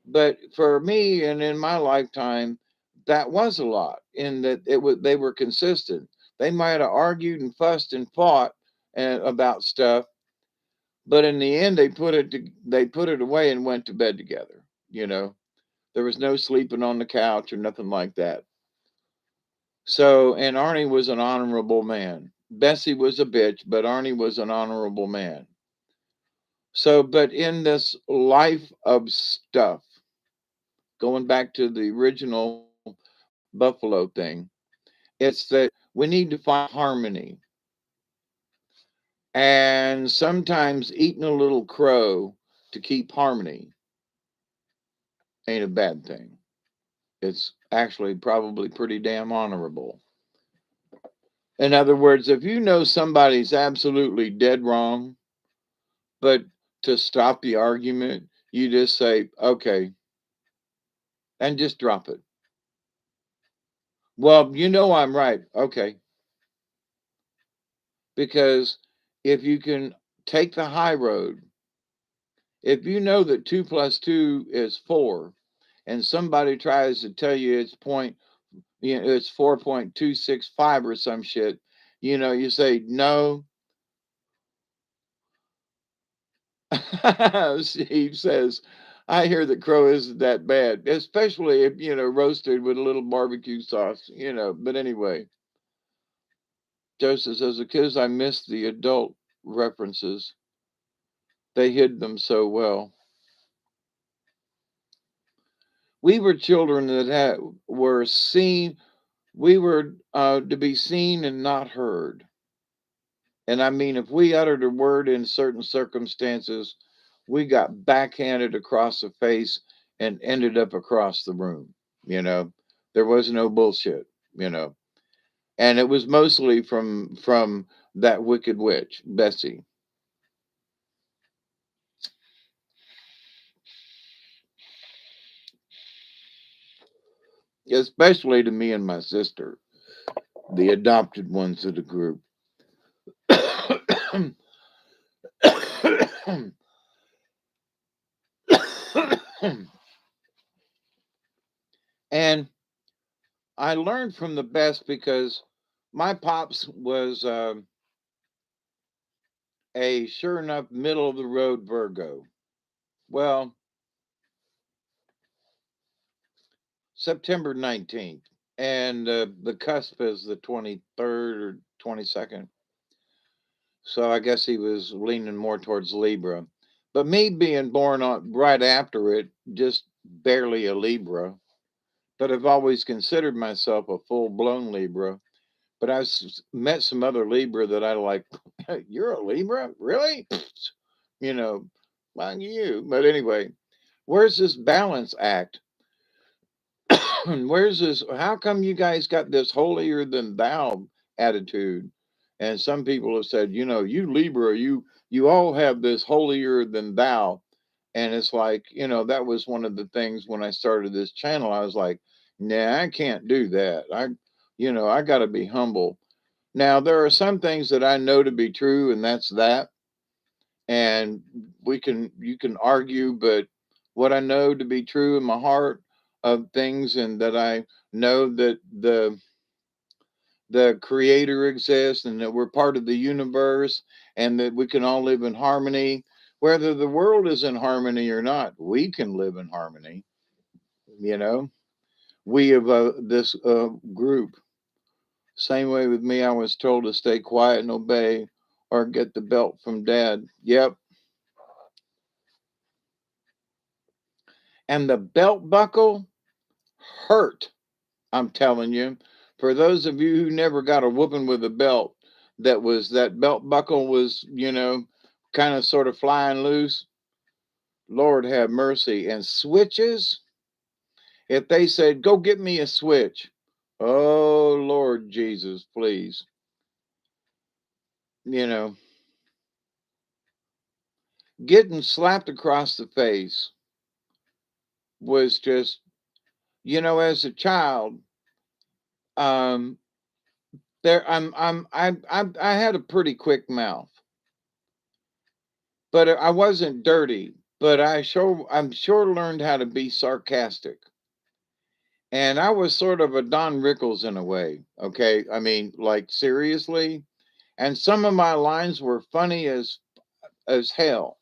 but for me and in my lifetime, that was a lot in that they were consistent. They might have argued and fussed and fought about stuff, but in the end they put it away and went to bed together. There was no sleeping on the couch or nothing like that. So, and Arnie was an honorable man. Bessie was a bitch, but Arnie was an honorable man. So, but in this life of stuff, going back to the original Buffalo thing, it's that we need to find harmony. And sometimes eating a little crow to keep harmony ain't a bad thing. It's actually probably pretty damn honorable. In other words, if you know somebody's absolutely dead wrong, but to stop the argument, you just say, okay, and just drop it. Well, you know I'm right. Okay. Because if you can take the high road, if you know that 2 plus 2 is 4, and somebody tries to tell you it's it's 4.265 or some shit, you say, no. Steve says, I hear that crow isn't that bad, especially if, roasted with a little barbecue sauce, But anyway, Joseph says, because I missed the adult references, they hid them so well. We were children that were seen, we were to be seen and not heard. And I mean, if we uttered a word in certain circumstances, we got backhanded across the face and ended up across the room. You know, there was no bullshit. You know, and it was mostly from that wicked witch, Bessie. Especially to me and my sister, the adopted ones of the group. And I learned from the best because my pops was a sure enough middle of the road Virgo. Well, September 19th, and the cusp is the 23rd or 22nd. So I guess he was leaning more towards Libra. But me being born on right after it, just barely a Libra, but I've always considered myself a full blown Libra. But met some other Libra that I like. You're a Libra, really? You know, mind you. But anyway, where's this balance act? Where's this? How come you guys got this holier than thou attitude? And some people have said, you Libra, you all have this holier than thou. And it's like, that was one of the things when I started this channel. I was like, nah, I can't do that. I got to be humble. Now, there are some things that I know to be true, and that's that. And you can argue, but what I know to be true in my heart of things, and that I know that the creator exists and that we're part of the universe and that we can all live in harmony, whether the world is in harmony or not, we can live in harmony. You know, we of this group. Same way with me, I was told to stay quiet and obey or get the belt from dad. Yep. And the belt buckle hurt. I'm telling you. For those of you who never got a whooping with a belt, that belt buckle was, kind of sort of flying loose. Lord have mercy. And switches, if they said, go get me a switch, oh Lord Jesus, please. You know, getting slapped across the face was just, as a child, um, there I had a pretty quick mouth, but I wasn't dirty. But I'm sure learned how to be sarcastic, and I was sort of a Don Rickles in a way. Okay, I mean, like seriously, and some of my lines were funny as hell,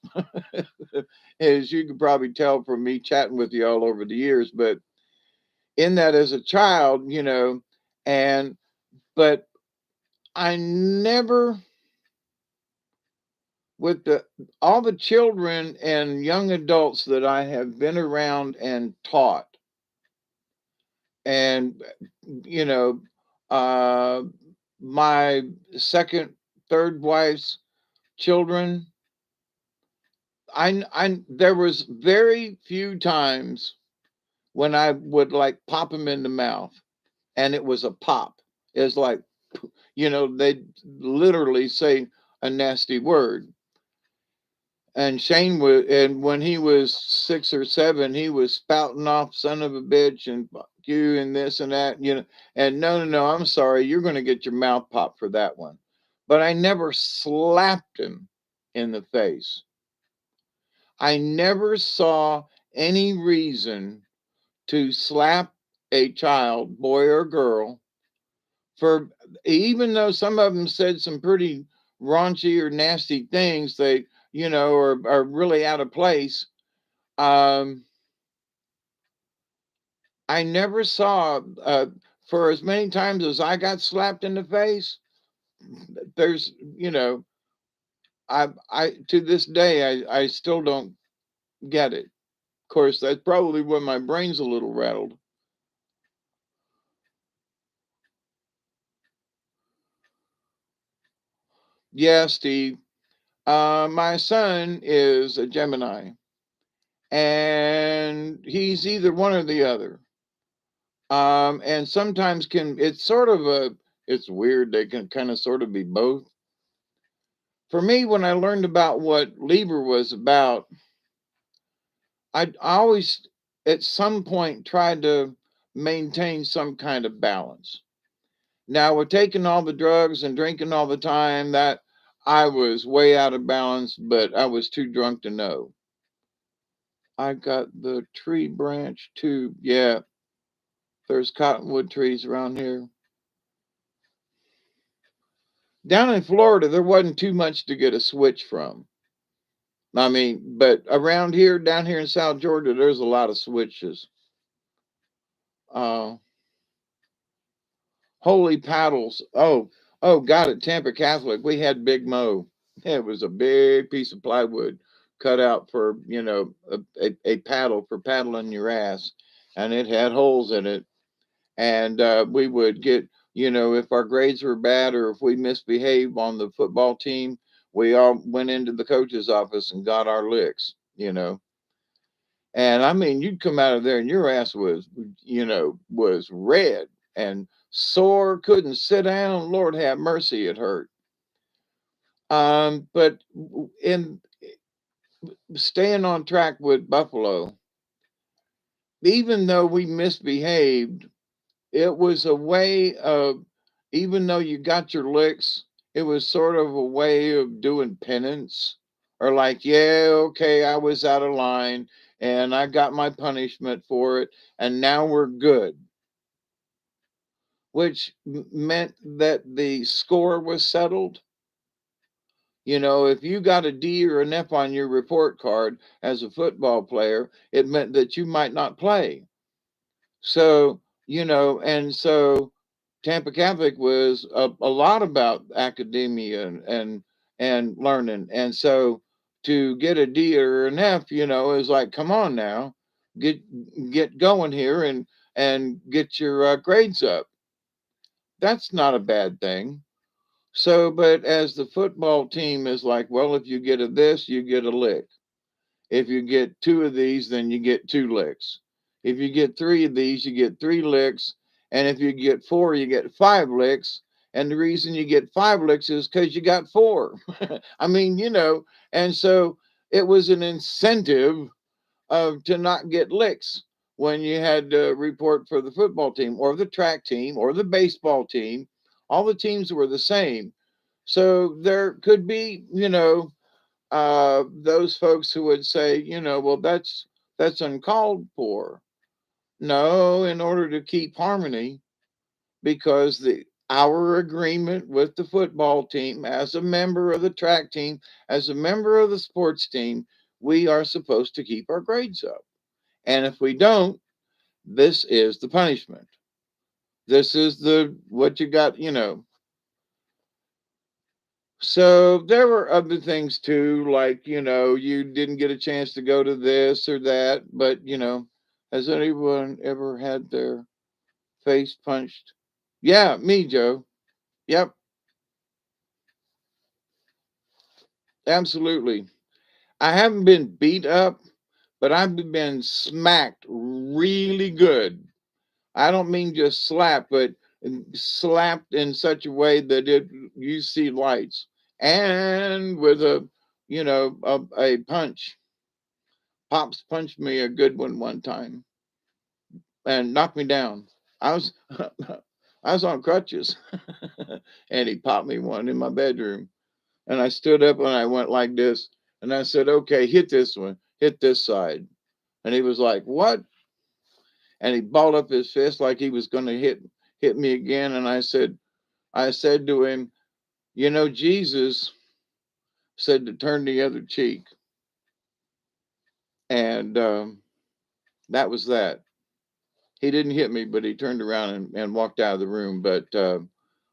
as you could probably tell from me chatting with you all over the years. But in that, as a child, and but I never with the all the children and young adults that I have been around and taught, and you know, uh, my second, third wife's children, there was very few times when I would like pop them in the mouth, and it was a pop. It's like, they literally say a nasty word. And Shane was, and when he was 6 or 7, he was spouting off, "Son of a bitch," and "fuck you," and this and that, And no, no, no, I'm sorry, you're going to get your mouth popped for that one. But I never slapped him in the face. I never saw any reason to slap a child, boy or girl, for even though some of them said some pretty raunchy or nasty things, they, are really out of place. Um, I never saw, for as many times as I got slapped in the face, there's, I to this day, I still don't get it. Of course, that's probably when my brain's a little rattled. Yeah, Steve. My son is a Gemini, and he's either one or the other. And sometimes it's sort of it's weird. They can kind of sort of be both. For me, when I learned about what Libra was about, I always, at some point, tried to maintain some kind of balance. Now, with taking all the drugs and drinking all the time, that I was way out of balance, but I was too drunk to know. I got the tree branch too. Yeah, there's cottonwood trees around here. Down in Florida, there wasn't too much to get a switch from. I mean, but around here, down here in South Georgia, there's a lot of switches. Uh, Holy paddles. Oh, got it. Tampa Catholic. We had Big Mo. It was a big piece of plywood cut out for, a paddle for paddling your ass. And it had holes in it. And we would get, if our grades were bad or if we misbehaved on the football team, we all went into the coach's office and got our licks. And I mean, you'd come out of there and your ass was red and sore, couldn't sit down. Lord have mercy, it hurt. But in staying on track with Buffalo, even though we misbehaved, it was a way of, even though you got your licks, it was sort of a way of doing penance, or like, yeah, okay, I was out of line and I got my punishment for it, and now we're good, which meant that the score was settled. If you got a D or an F on your report card as a football player, it meant that you might not play. So, and so Tampa Catholic was a lot about academia and learning. And so to get a D or an F, is like, come on now, get get going here and get your grades up. That's not a bad thing. So, but as the football team is like, well, if you get a this, you get a lick. If you get two of these, then you get two licks. If you get three of these, you get three licks. And if you get four, you get five licks. And the reason you get five licks is because you got four. I mean, and so it was an incentive to not get licks when you had to report for the football team or the track team or the baseball team. All the teams were the same. So there could be, those folks who would say, well, that's uncalled for. No, in order to keep harmony, because the our agreement with the football team, as a member of the track team, as a member of the sports team, we are supposed to keep our grades up. And if we don't, this is the punishment. This is the what you got. So there were other things too, like, you didn't get a chance to go to this or that, but, has anyone ever had their face punched? Yeah, me, Joe. Yep, absolutely. I haven't been beat up, but I've been smacked really good. I don't mean just slap, but slapped in such a way that you see lights, and with a, a punch. Pops punched me a good one time and knocked me down. I was I was on crutches, and he popped me one in my bedroom. And I stood up and I went like this, and I said, "Okay, hit this one, hit this side." And he was like, "What?" And he balled up his fist like he was going to hit me again. And I said to him, Jesus said to turn the other cheek, and that was that. He didn't hit me, but he turned around and walked out of the room. But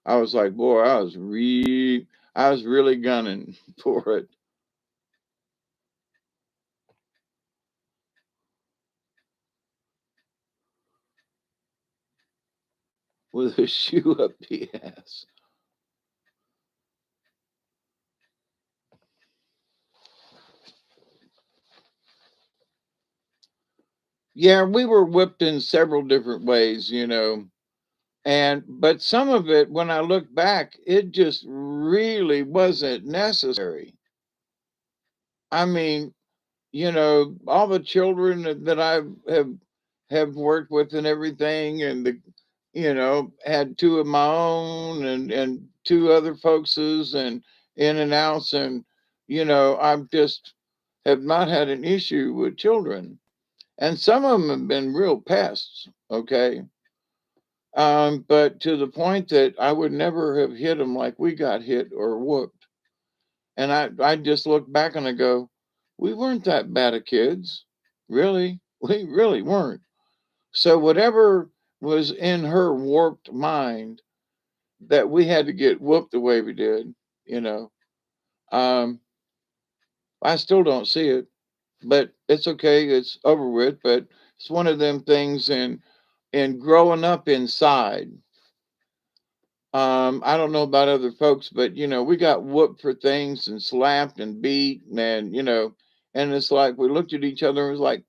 I was like, boy, I was really gunning for it with a shoe up the ass. Yeah, we were whipped in several different ways. And but some of it, when I look back, it just really wasn't necessary. I mean, all the children that have worked with and everything, and had two of my own and two other folkses and in and outs, and I've just have not had an issue with children, and some of them have been real pests. Okay. But to the point that I would never have hit them like we got hit or whooped. And I just look back and I go, we weren't that bad of kids. Really? We really weren't. So whatever was in her warped mind that we had to get whooped the way we did, you know, um, I still don't see it, but it's okay. It's over with. But it's one of them things in growing up inside. I don't know about other folks, but we got whooped for things and slapped and beat, and and it's like we looked at each other and was like,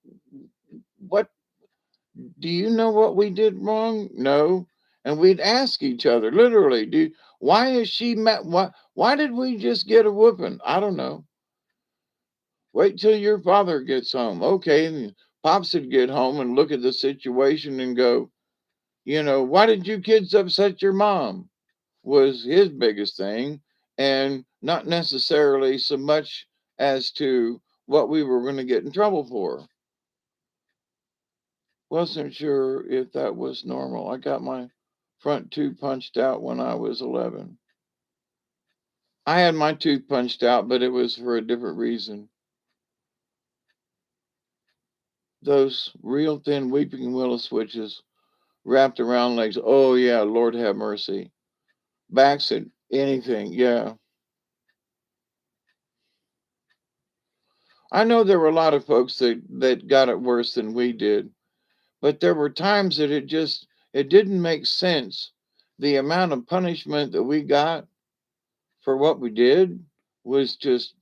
"What? Do you know what we did wrong?" No, and we'd ask each other literally, "Do why is she mad? Why did we just get a whooping? I don't know. Wait till your father gets home." Okay, and pops would get home and look at the situation and go, "Why did you kids upset your mom?" Was his biggest thing, and not necessarily so much as to what we were going to get in trouble for. Wasn't sure if that was normal. I got my front tooth punched out when I was 11. I had my tooth punched out, but it was for a different reason. Those real thin weeping willow switches wrapped around legs. Oh, yeah, Lord have mercy. Backs and anything. Yeah. I know there were a lot of folks that got it worse than we did. But there were times that it didn't make sense. The amount of punishment that we got for what we did was just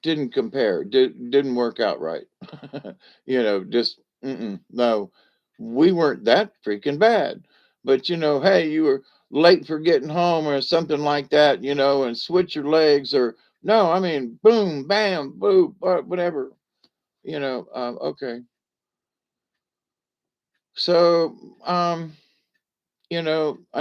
didn't compare. Didn't work out right. Just no. We weren't that freaking bad. But hey, you were late for getting home or something like that, and switch your legs or no, I mean, boom, bam, boom, whatever. Okay. So, I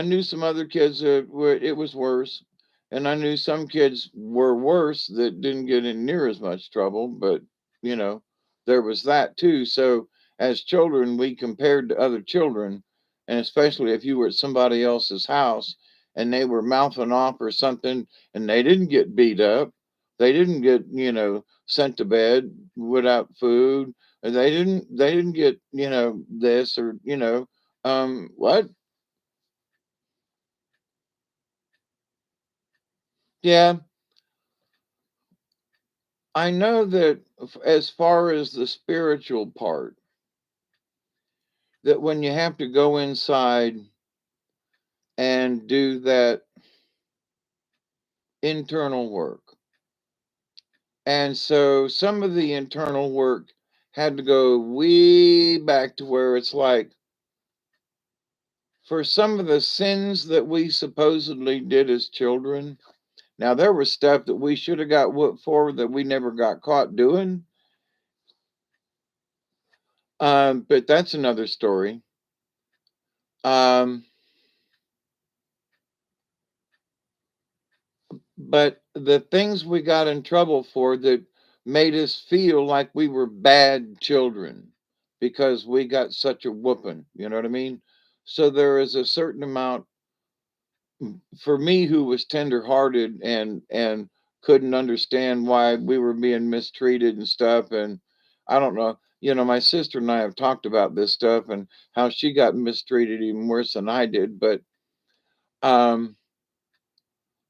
knew some other kids that were it was worse, and I knew some kids were worse that didn't get in near as much trouble, but you know, there was that too. So as children, we compared to other children, and especially if you were at somebody else's house and they were mouthing off or something and they didn't get beat up, they didn't get, sent to bed without food, or they didn't get, this or, what? Yeah, I know that as far as the spiritual part, that when you have to go inside and do that internal work. And so some of the internal work had to go way back to where it's like for some of the sins that we supposedly did as children. Now there was stuff that we should have got whooped for that we never got caught doing. But that's another story. Um, but the things we got in trouble for that made us feel like we were bad children because we got such a whooping, you know what I mean? So there is a certain amount for me who was tenderhearted and couldn't understand why we were being mistreated and stuff. And I don't know, my sister and I have talked about this stuff and how she got mistreated even worse than I did. But um,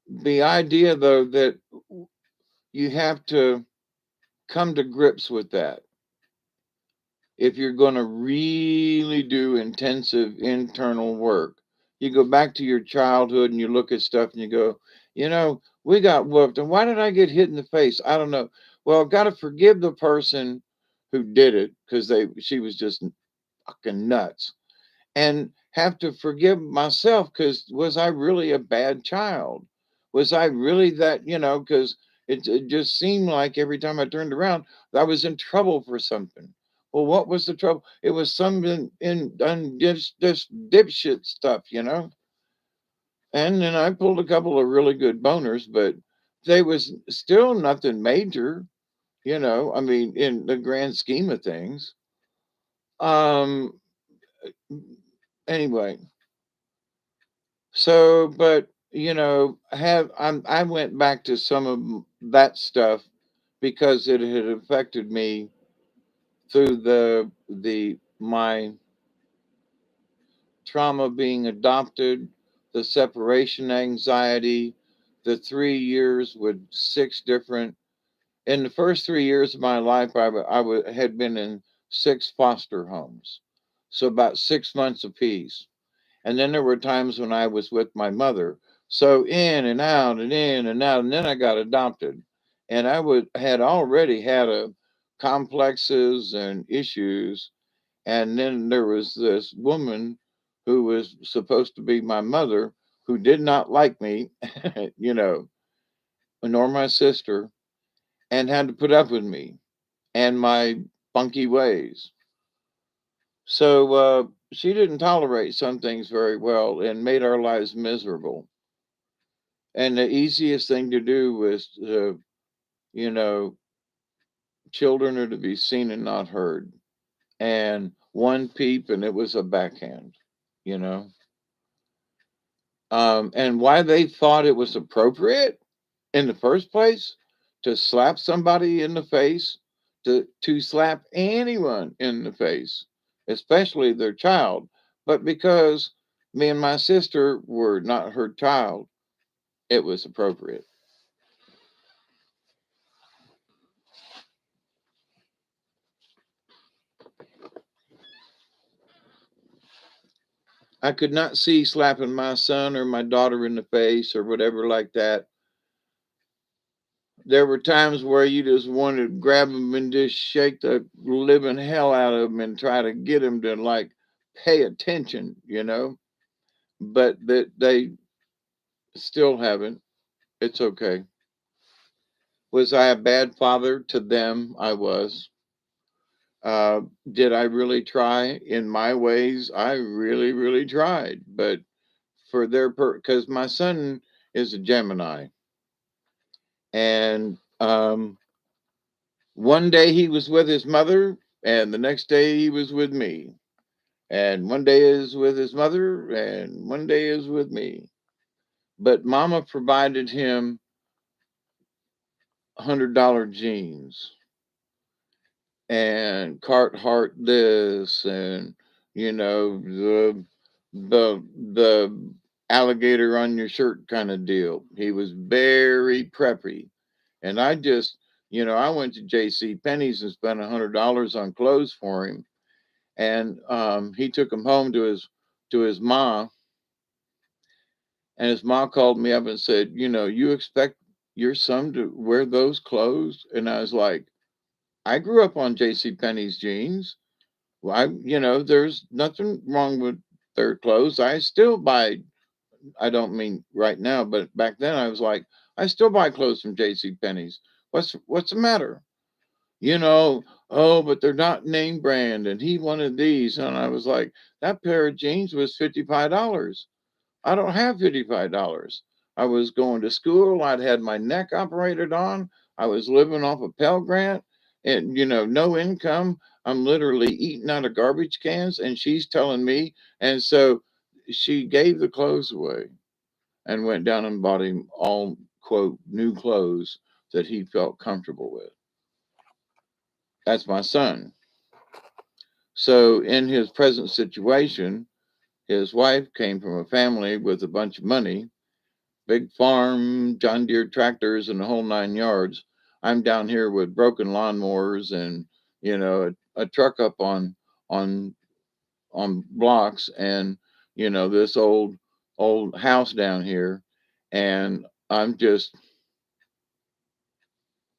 the idea, though, that you have to come to grips with that if you're going to really do intensive internal work. You go back to your childhood and you look at stuff and you go, we got whooped. And why did I get hit in the face? I don't know. Well, I've got to forgive the person who did it because she was just fucking nuts, and have to forgive myself because was I really a bad child? Was I really that, because it just seemed like every time I turned around, I was in trouble for something. Well, what was the trouble? It was something this dipshit stuff. And then I pulled a couple of really good boners, but they was still nothing major, I mean, in the grand scheme of things. Um, anyway, so, but I went back to some of that stuff because it had affected me through the my trauma being adopted, the separation anxiety, the 3 years with six different. In the first 3 years of my life, had been in six foster homes, so about 6 months apiece. And then there were times when I was with my mother. So in and out and in and out. And then I got adopted. And had already had a complexes and issues. And then there was this woman who was supposed to be my mother who did not like me, you know, nor my sister, and had to put up with me and my funky ways. So she didn't tolerate some things very well and made our lives miserable. And the easiest thing to do was, you know, children are to be seen and not heard. And one peep, and it was a backhand, you know. And why they thought it was appropriate in the first place to slap somebody in the face, to slap anyone in the face, especially their child. But because me and my sister were not her child, it was appropriate. I could not see slapping my son or my daughter in the face or whatever like that. There were times where you just wanted to grab them and just shake the living hell out of them and try to get them to like pay attention. But that they still haven't. It's okay. Was I a bad father to them? I was. Uh, did I really try in my ways? I really, really tried. But for because my son is a Gemini, and one day he was with his mother, and the next day he was with me, and one day is with his mother, and one day is with me. But Mama provided him $100 jeans and Carhartt this, and the alligator on your shirt kind of deal. He was very preppy. And I went to J.C. Penney's and spent $100 on clothes for him. And he took him home to his mom. And his mom called me up and said, you expect your son to wear those clothes? And I was like, I grew up on J.C. Penney's jeans. Well, there's nothing wrong with their clothes. I still buy I don't mean right now, but back then I was like, I still buy clothes from J.C. Penney's. What's the matter? You know, oh, but they're not name brand, and he wanted these, and I was like, that pair of jeans was $55. I don't have $55. I was going to school. I'd had my neck operated on. I was living off a Pell Grant and, no income. I'm literally eating out of garbage cans. And she's telling me. And so she gave the clothes away and went down and bought him all, quote, new clothes that he felt comfortable with. That's my son. So in his present situation, his wife came from a family with a bunch of money, big farm, John Deere tractors, and the whole 9 yards. I'm down here with broken lawnmowers and a truck up on on blocks, and this old house down here, and I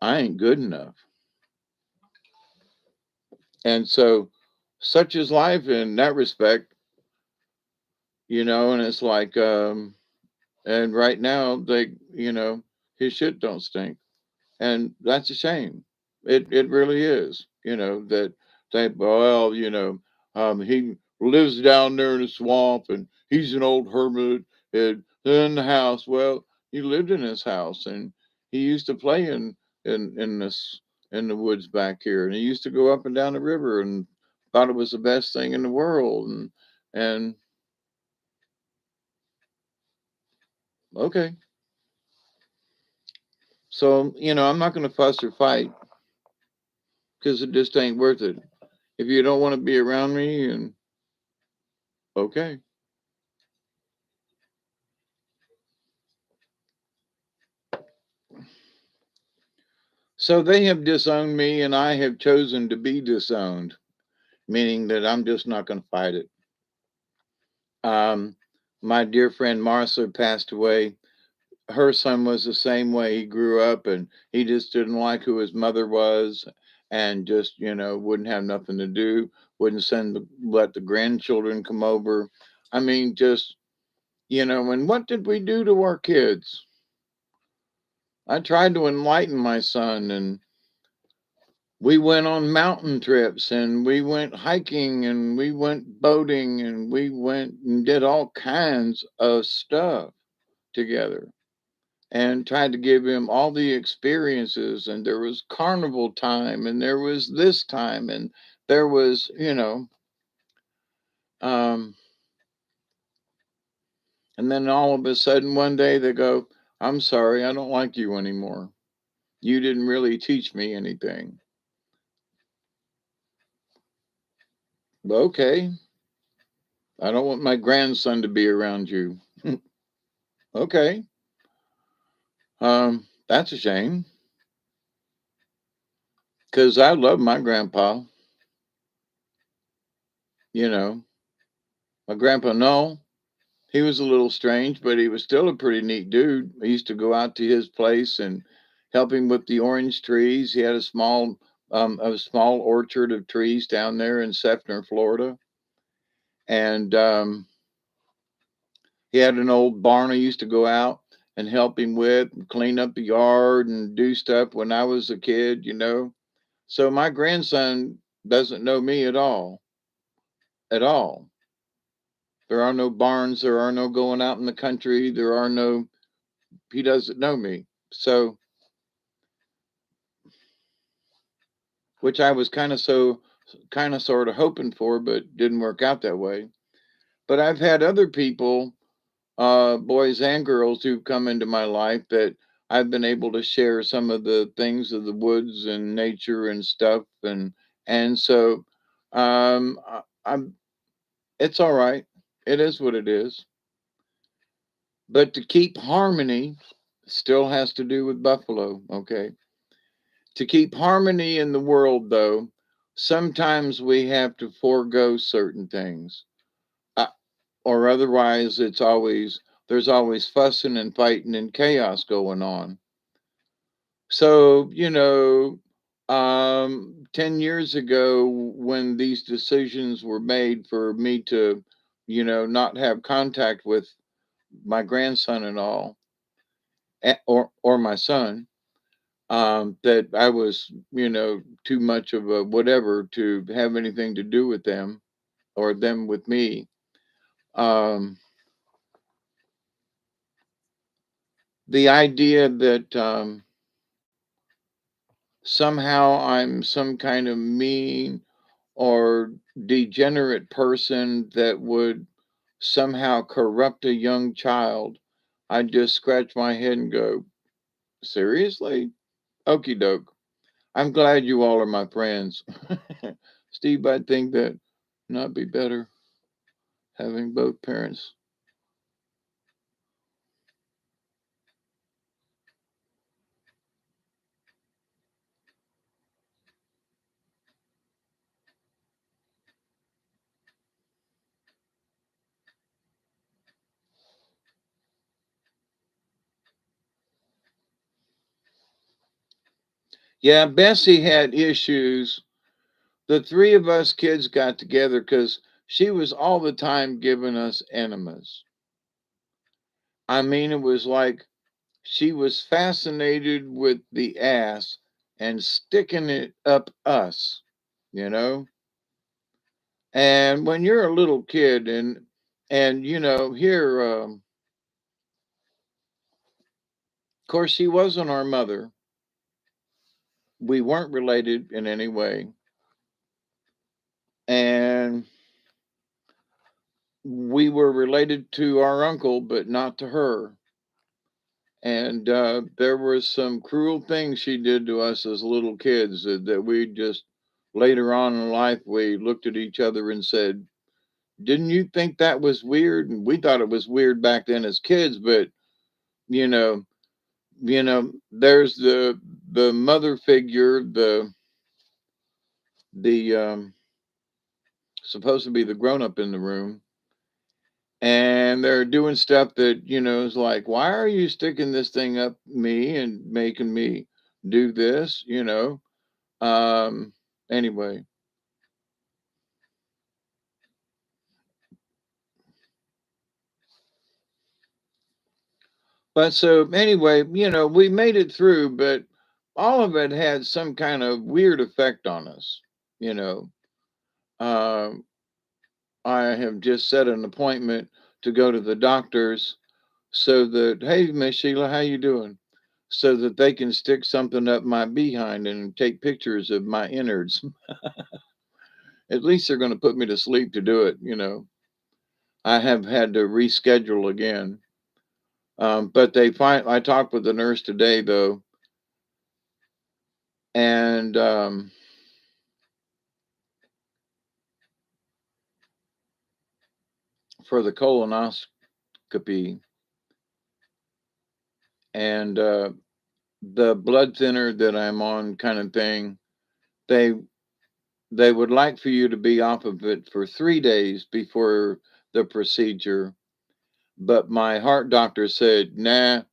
ain't good enough, and so such is life in that respect, and it's like and right now his shit don't stink. And that's a shame. It really is. He lives down there in the swamp and he's an old hermit and in the house. Well, he lived in his house and he used to play in this in the woods back here, and he used to go up and down the river and thought it was the best thing in the world. And okay, so I'm not going to fuss or fight because it just ain't worth it. If you don't want to be around me, and okay. So they have disowned me and I have chosen to be disowned, meaning that I'm just not going to fight it. Um, my dear friend Martha passed away. Her son was the same way. He grew up and he just didn't like who his mother was and just, wouldn't have nothing to do, wouldn't let the grandchildren come over. I mean, just, and what did we do to our kids? I tried to enlighten my son, and we went on mountain trips and we went hiking and we went boating and we went and did all kinds of stuff together and tried to give him all the experiences. And there was carnival time and there was this time and there was, um, and then all of a sudden one day they go, I'm sorry, I don't like you anymore. You didn't really teach me anything. Okay, I don't want my grandson to be around you. Okay. That's a shame because I love my grandpa. You know, my grandpa, no, he was a little strange, but he was still a pretty neat dude. I used to go out to his place and help him with the orange trees. He had a small orchard of trees down there in Sefner, Florida, and he had an old barn. I used to go out and help him with, and clean up the yard and do stuff when I was a kid. So my grandson doesn't know me at all. There are no barns. There are no going out in the country. He doesn't know me. So, which I was kind of sort of hoping for, but didn't work out that way. But I've had other people, boys and girls, who've come into my life that I've been able to share some of the things of the woods and nature and stuff. And so, I'm, it's all right. It is what it is. But to keep harmony still has to do with Buffalo, okay? To keep harmony in the world, though, sometimes we have to forego certain things, uh, or otherwise, there's always fussing and fighting and chaos going on. So, 10 years ago, when these decisions were made for me to, not have contact my grandson and all, or my son, that I was, too much of a whatever to have anything to do with them or them with me. Um, the idea that somehow I'm some kind of mean or degenerate person that would somehow corrupt a young child, I just scratch my head and go, seriously? Okie doke. I'm glad you all are my friends. Steve, I think that not be better having both parents. Yeah, Bessie had issues. The three of us kids got together because she was all the time giving us enemas. I mean, it was like she was fascinated with the ass and sticking it up us, you know? And when you're a little kid and here of course she wasn't our mother. We weren't related in any way. And we were related to our uncle but not to her. And there were some cruel things she did to us as little kids that we just later on in life we looked at each other and said, didn't you think that was weird? And we thought it was weird back then as kids, but you know, there's the mother figure, the supposed to be the grown up in the room, and they're doing stuff that is like, why are you sticking this thing up me and making me do this? Um. Anyway, but so anyway, we made it through, but all of it had some kind of weird effect on us. You know, um, I have just set an appointment to go to the doctors so that, hey, Miss Sheila, how you doing? So that they can stick something up my behind and take pictures of my innards. At least they're going to put me to sleep to do it. I have had to reschedule again. But I talked with the nurse today though, and for the colonoscopy and the blood thinner that I'm on kind of thing, they they would like for you to be off of it for 3 days before the procedure. But my heart doctor said, nah,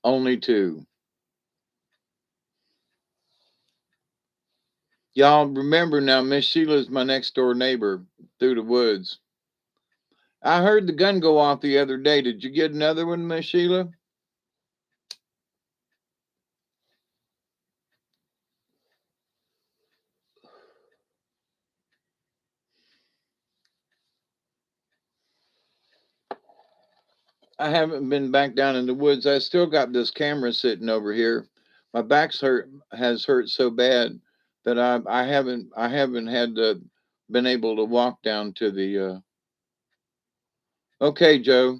only two. Y'all remember now, Miss Sheila's my next door neighbor through the woods. I heard the gun go off the other day. Did you get another one, Miss Sheila? I haven't been back down in the woods. I still got this camera sitting over here. My back's hurt so bad that I haven't had to been able to walk down to the okay, Joe.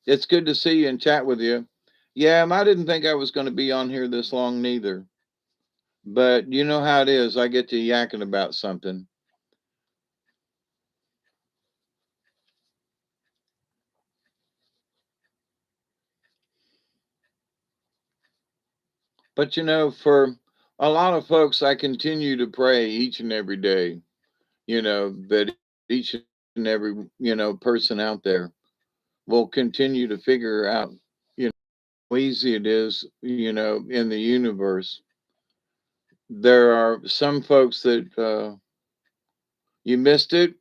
It's good to see you and chat with you. Yeah, I didn't think I was going to be on here this long neither. But you know how it is. I get to yakking about something. But for a lot of folks, I continue to pray each and every day, that each and every, person out there will continue to figure out, how easy it is, in the universe. There are some folks that you missed it,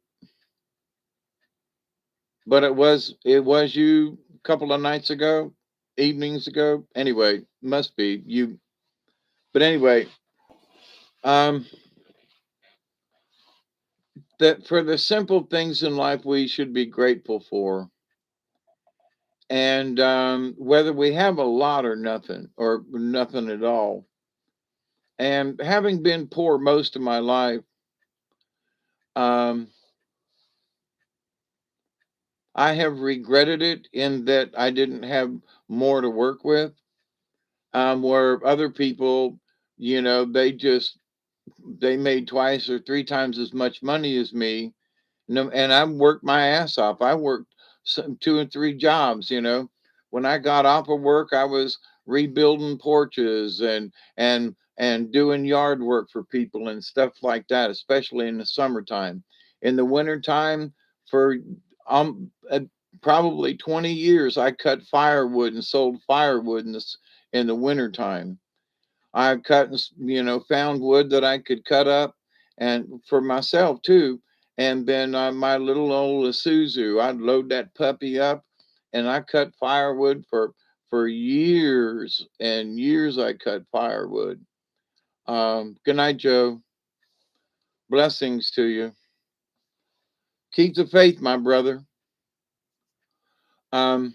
But it was you a couple of nights ago, evenings ago. Anyway, must be you. But anyway, um, that for the simple things in life we should be grateful for, and whether we have a lot or nothing at all. And having been poor most of my life, um, I have regretted it in that I didn't have more to work with. Where other people, they made twice or three times as much money as me. No, and I worked my ass off. I worked two and three jobs. When I got off of work, I was rebuilding porches and doing yard work for people and stuff like that, especially in the summertime. In the wintertime, for um uh, probably 20 years, I cut firewood and sold firewood in the wintertime. I cut and found wood that I could cut up, and for myself too. And then my little old Isuzu, I'd load that puppy up, and I cut firewood for years and years. I cut firewood. Good night, Joe. Blessings to you. Keep the faith, my brother. Um,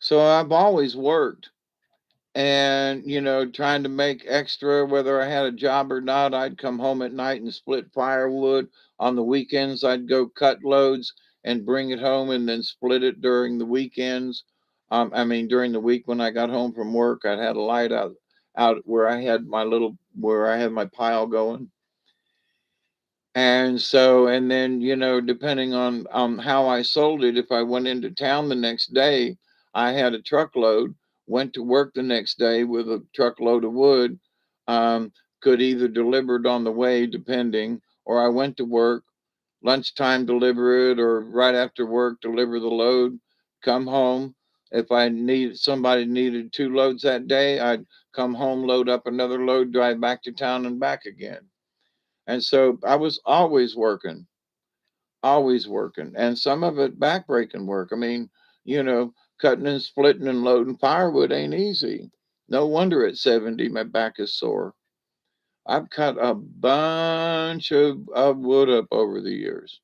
so I've always worked. And trying to make extra whether I had a job or not. I'd come home at night and split firewood. On the weekends I'd go cut loads and bring it home and then split it during the weekends. I mean, during the week when I got home from work, I had a light out where I had my pile going. And so, and then, depending on how I sold it, if I went into town the next day, I had a truckload, went to work the next day with a truckload of wood, could either deliver it on the way, depending, or I went to work, lunchtime deliver it, or right after work, deliver the load, come home. If somebody needed two loads that day, I'd come home, load up another load, drive back to town and back again. And so I was always working, and some of it backbreaking work. I mean, cutting and splitting and loading firewood ain't easy. No wonder at 70 my back is sore. I've cut a bunch of wood up over the years.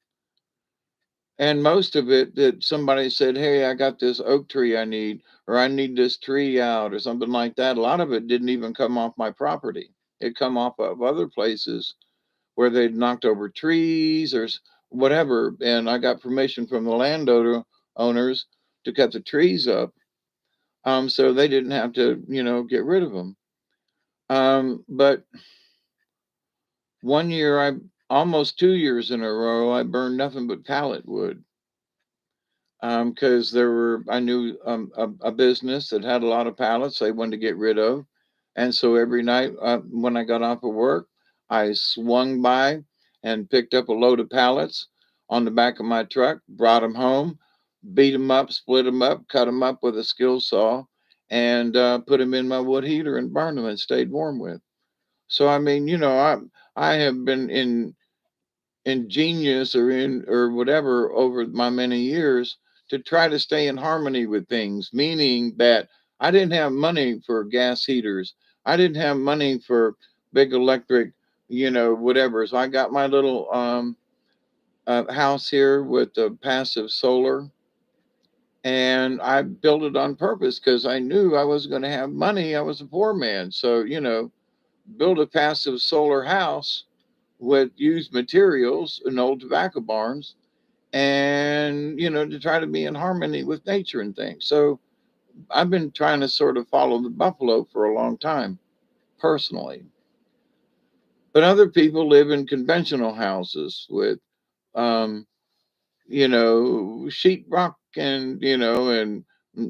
And most of it that somebody said, hey, I got this oak tree I need, or I need this tree out, or something like that. A lot of it didn't even come off my property. It come off of other places where they'd knocked over trees or whatever. And I got permission from the landowner owners to cut the trees up. So they didn't have to, get rid of them. But one year, almost 2 years in a row, I burned nothing but pallet wood. Because I knew a business that had a lot of pallets they wanted to get rid of. And so every night when I got off of work, I swung by and picked up a load of pallets on the back of my truck, brought them home, beat them up, split them up, cut them up with a skill saw, and put them in my wood heater and burned them and stayed warm with. So, I mean, I have been ingenious or whatever over my many years to try to stay in harmony with things, meaning that I didn't have money for gas heaters. I didn't have money for big electric, whatever. So I got my little house here with the passive solar, and I built it on purpose because I knew I was going to have money. I was a poor man. So, build a passive solar house with used materials and old tobacco barns, and to try to be in harmony with nature and things. So I've been trying to sort of follow the buffalo for a long time personally. But other people live in conventional houses with um sheetrock, and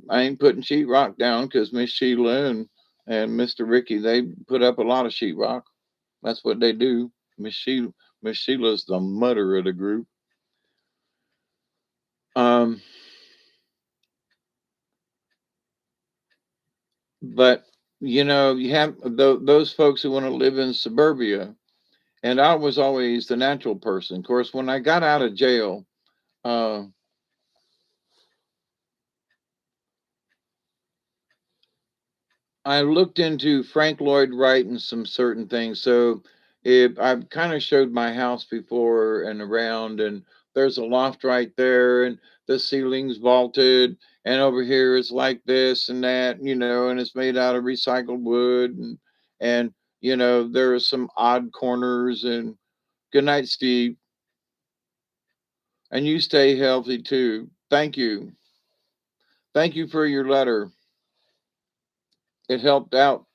I ain't putting sheetrock down because Miss Sheila and Mr. Ricky, they put up a lot of sheetrock. That's what they do. Miss Sheila's the mudder of the group. um But you have those folks who want to live in suburbia, and I was always the natural person. Of course, when I got out of jail, uh, I looked into Frank Lloyd Wright and some certain things. So if I've kind of showed my house before and around, and there's a loft right there, and the ceiling's vaulted, and over here it's like this and that, and it's made out of recycled wood, and there are some odd corners. And good night, Steve, and you stay healthy too. Thank you for your letter. It helped out.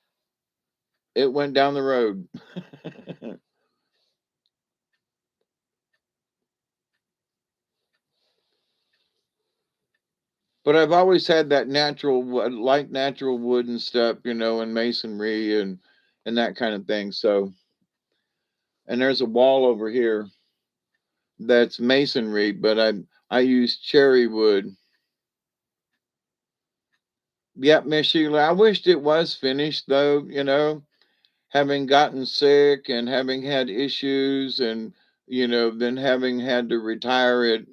It went down the road. But I've always had that natural wood, like natural wood and stuff, and masonry and that kind of thing. So, and there's a wall over here that's masonry, but I use cherry wood. Yep, Miss Sheila. I wished it was finished though, having gotten sick and having had issues, and then having had to retire it,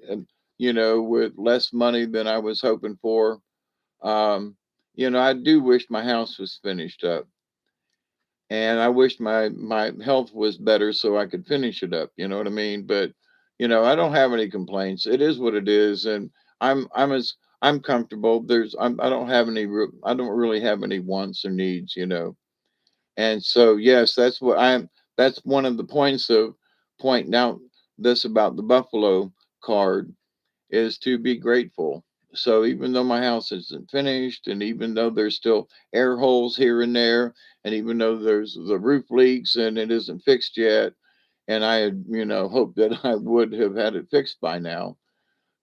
with less money than I was hoping for. Um, I do wish my house was finished up, and I wish my health was better so I could finish it up. You know what I mean? But I don't have any complaints. It is what it is, and I'm comfortable. I don't have I don't really have any wants or needs. And so yes, That's one of the points of pointing out this about the Buffalo card, is to be grateful. So even though my house isn't finished, and even though there's still air holes here and there, and even though there's the roof leaks and it isn't fixed yet, and I had, hoped that I would have had it fixed by now,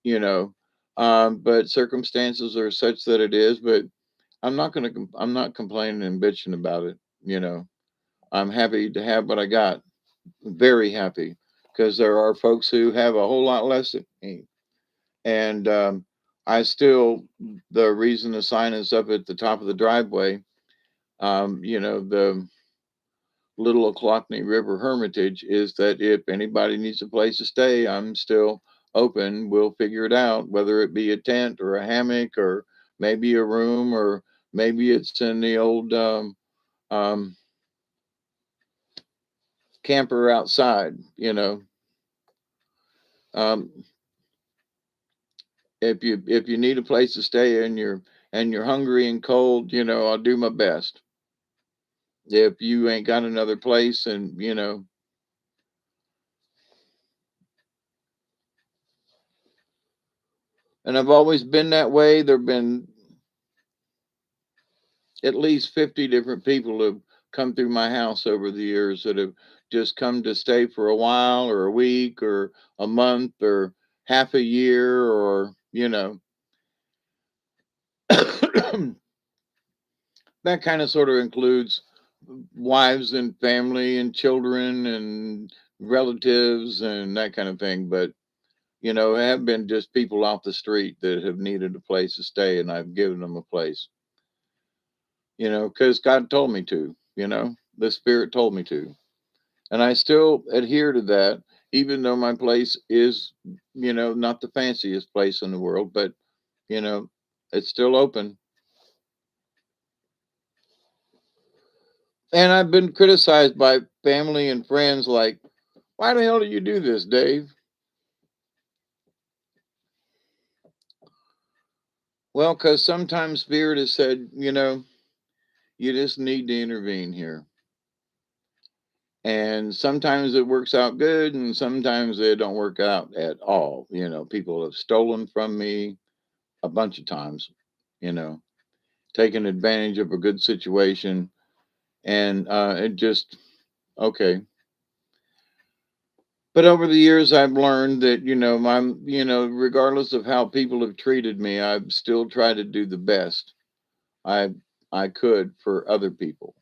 you know, but circumstances are such that it is. But I'm not complaining and bitching about it. I'm happy to have what I got. Very happy, because there are folks who have a whole lot less than me. And I still, the reason the sign is up at the top of the driveway, the Little Oclockney River Hermitage, is that if anybody needs a place to stay, I'm still open. We'll figure it out, whether it be a tent or a hammock, or maybe a room, or maybe it's in the old um, camper outside. Um, if you need a place to stay, and you're hungry and cold, I'll do my best. If you ain't got another place, and I've always been that way. There've been at least 50 different people who've come through my house over the years, that have just come to stay for a while, or a week, or a month, or half a year, or that kind of sort of includes wives and family and children and relatives and that kind of thing. But have been just people off the street that have needed a place to stay, and I've given them a place, because God told me to, the Spirit told me to. And I still adhere to that, even though my place is, not the fanciest place in the world, but, you know, it's still open. And I've been criticized by family and friends like, why the hell do you do this, Dave? Well, because sometimes Spirit has said, you just need to intervene here. And sometimes it works out good, and sometimes it don't work out at all. People have stolen from me a bunch of times, you know, taken advantage of a good situation, and it just okay. But over the years, I've learned that regardless of how people have treated me, I've still tried to do the best I I could for other people,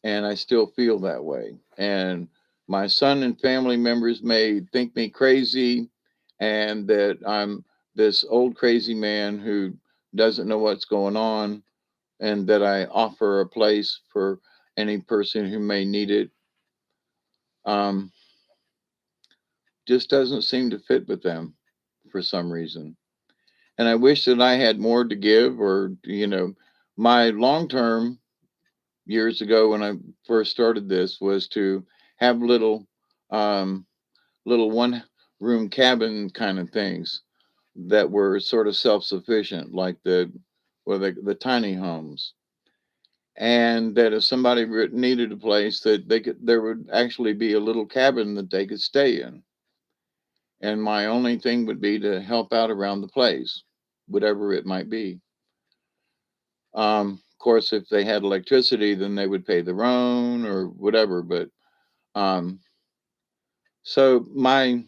and I still feel that way. And my son and family members may think me crazy, and that I'm this old crazy man who doesn't know what's going on, and that I offer a place for any person who may need it. Um, just doesn't seem to fit with them for some reason. And I wish that I had more to give, or My long term years ago when I first started this was to have um, little one room cabin kind of things that were sort of self sufficient, like the tiny homes, and that if somebody needed a place that there would actually be a little cabin that they could stay in, and my only thing would be to help out around the place, whatever it might be. Of course, if they had electricity, then they would pay their own or whatever. But um, so my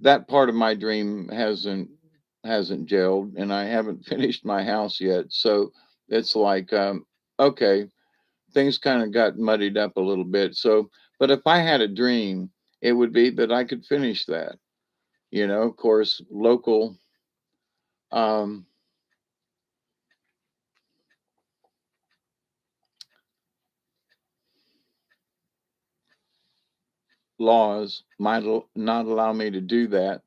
that part of my dream hasn't gelled, and I haven't finished my house yet. So it's like, okay, things kind of got muddied up a little bit. So, but if I had a dream, it would be that I could finish that. Of course, local um, laws might not allow me to do that.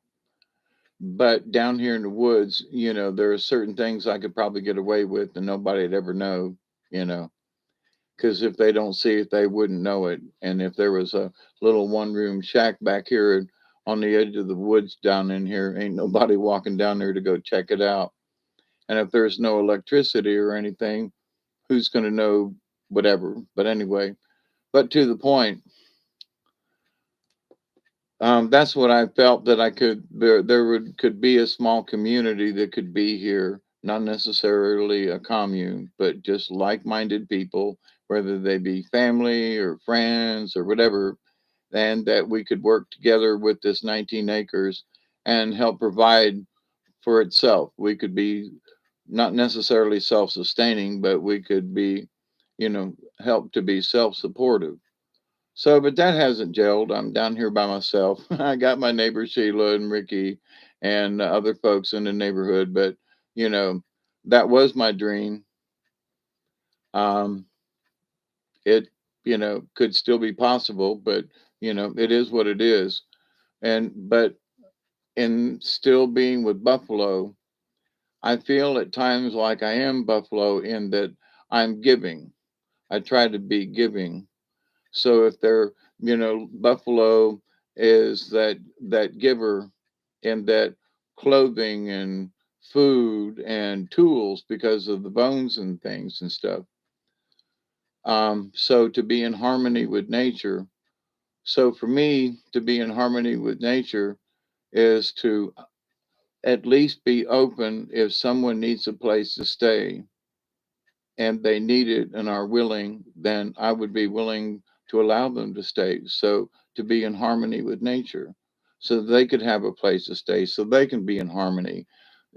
But down here in the woods, there are certain things I could probably get away with and nobody'd ever know, you know, because if they don't see it, they wouldn't know it. And if there was a little one room shack back here on the edge of the woods down in here, ain't nobody walking down there to go check it out. And if there's no electricity or anything, who's going to know whatever? But anyway, but to the point, that's what I felt that I could there would could be a small community that could be here, not necessarily a commune, but just like-minded people, whether they be family or friends or whatever, and that we could work together with this 19 acres and help provide for itself. We could be not necessarily self-sustaining, but we could be, help to be self-supportive. So, but that hasn't gelled. I'm down here by myself. I got my neighbor Sheila and Ricky and other folks in the neighborhood, but you know, that was my dream. Um, it, could still be possible, but it is what it is. But in still being with Buffalo, I feel at times like I am Buffalo in that I'm giving. I try to be giving. So if they're, Buffalo is that giver in that clothing and food and tools because of the bones and things and stuff. So to be in harmony with nature. So for me to be in harmony with nature is to at least be open if someone needs a place to stay and they need it and are willing, then I would be willing to allow them to stay. So to be in harmony with nature, so they could have a place to stay, so they can be in harmony.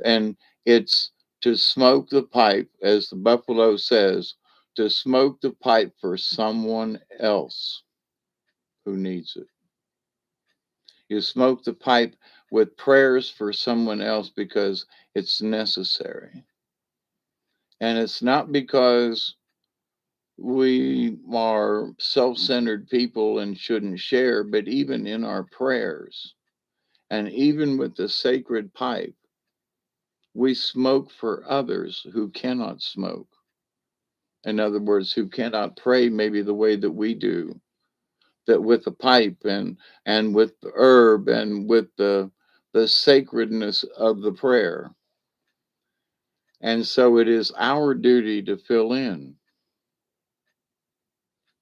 And it's to smoke the pipe, as the buffalo says, to smoke the pipe for someone else who needs it. You smoke the pipe with prayers for someone else because it's necessary. And it's not because we are self centered people and shouldn't share, but even in our prayers and even with the sacred pipe, we smoke for others who cannot smoke. In other words, who cannot pray maybe the way that we do, that with the pipe and with the herb and with the sacredness of the prayer. And so it is our duty to fill in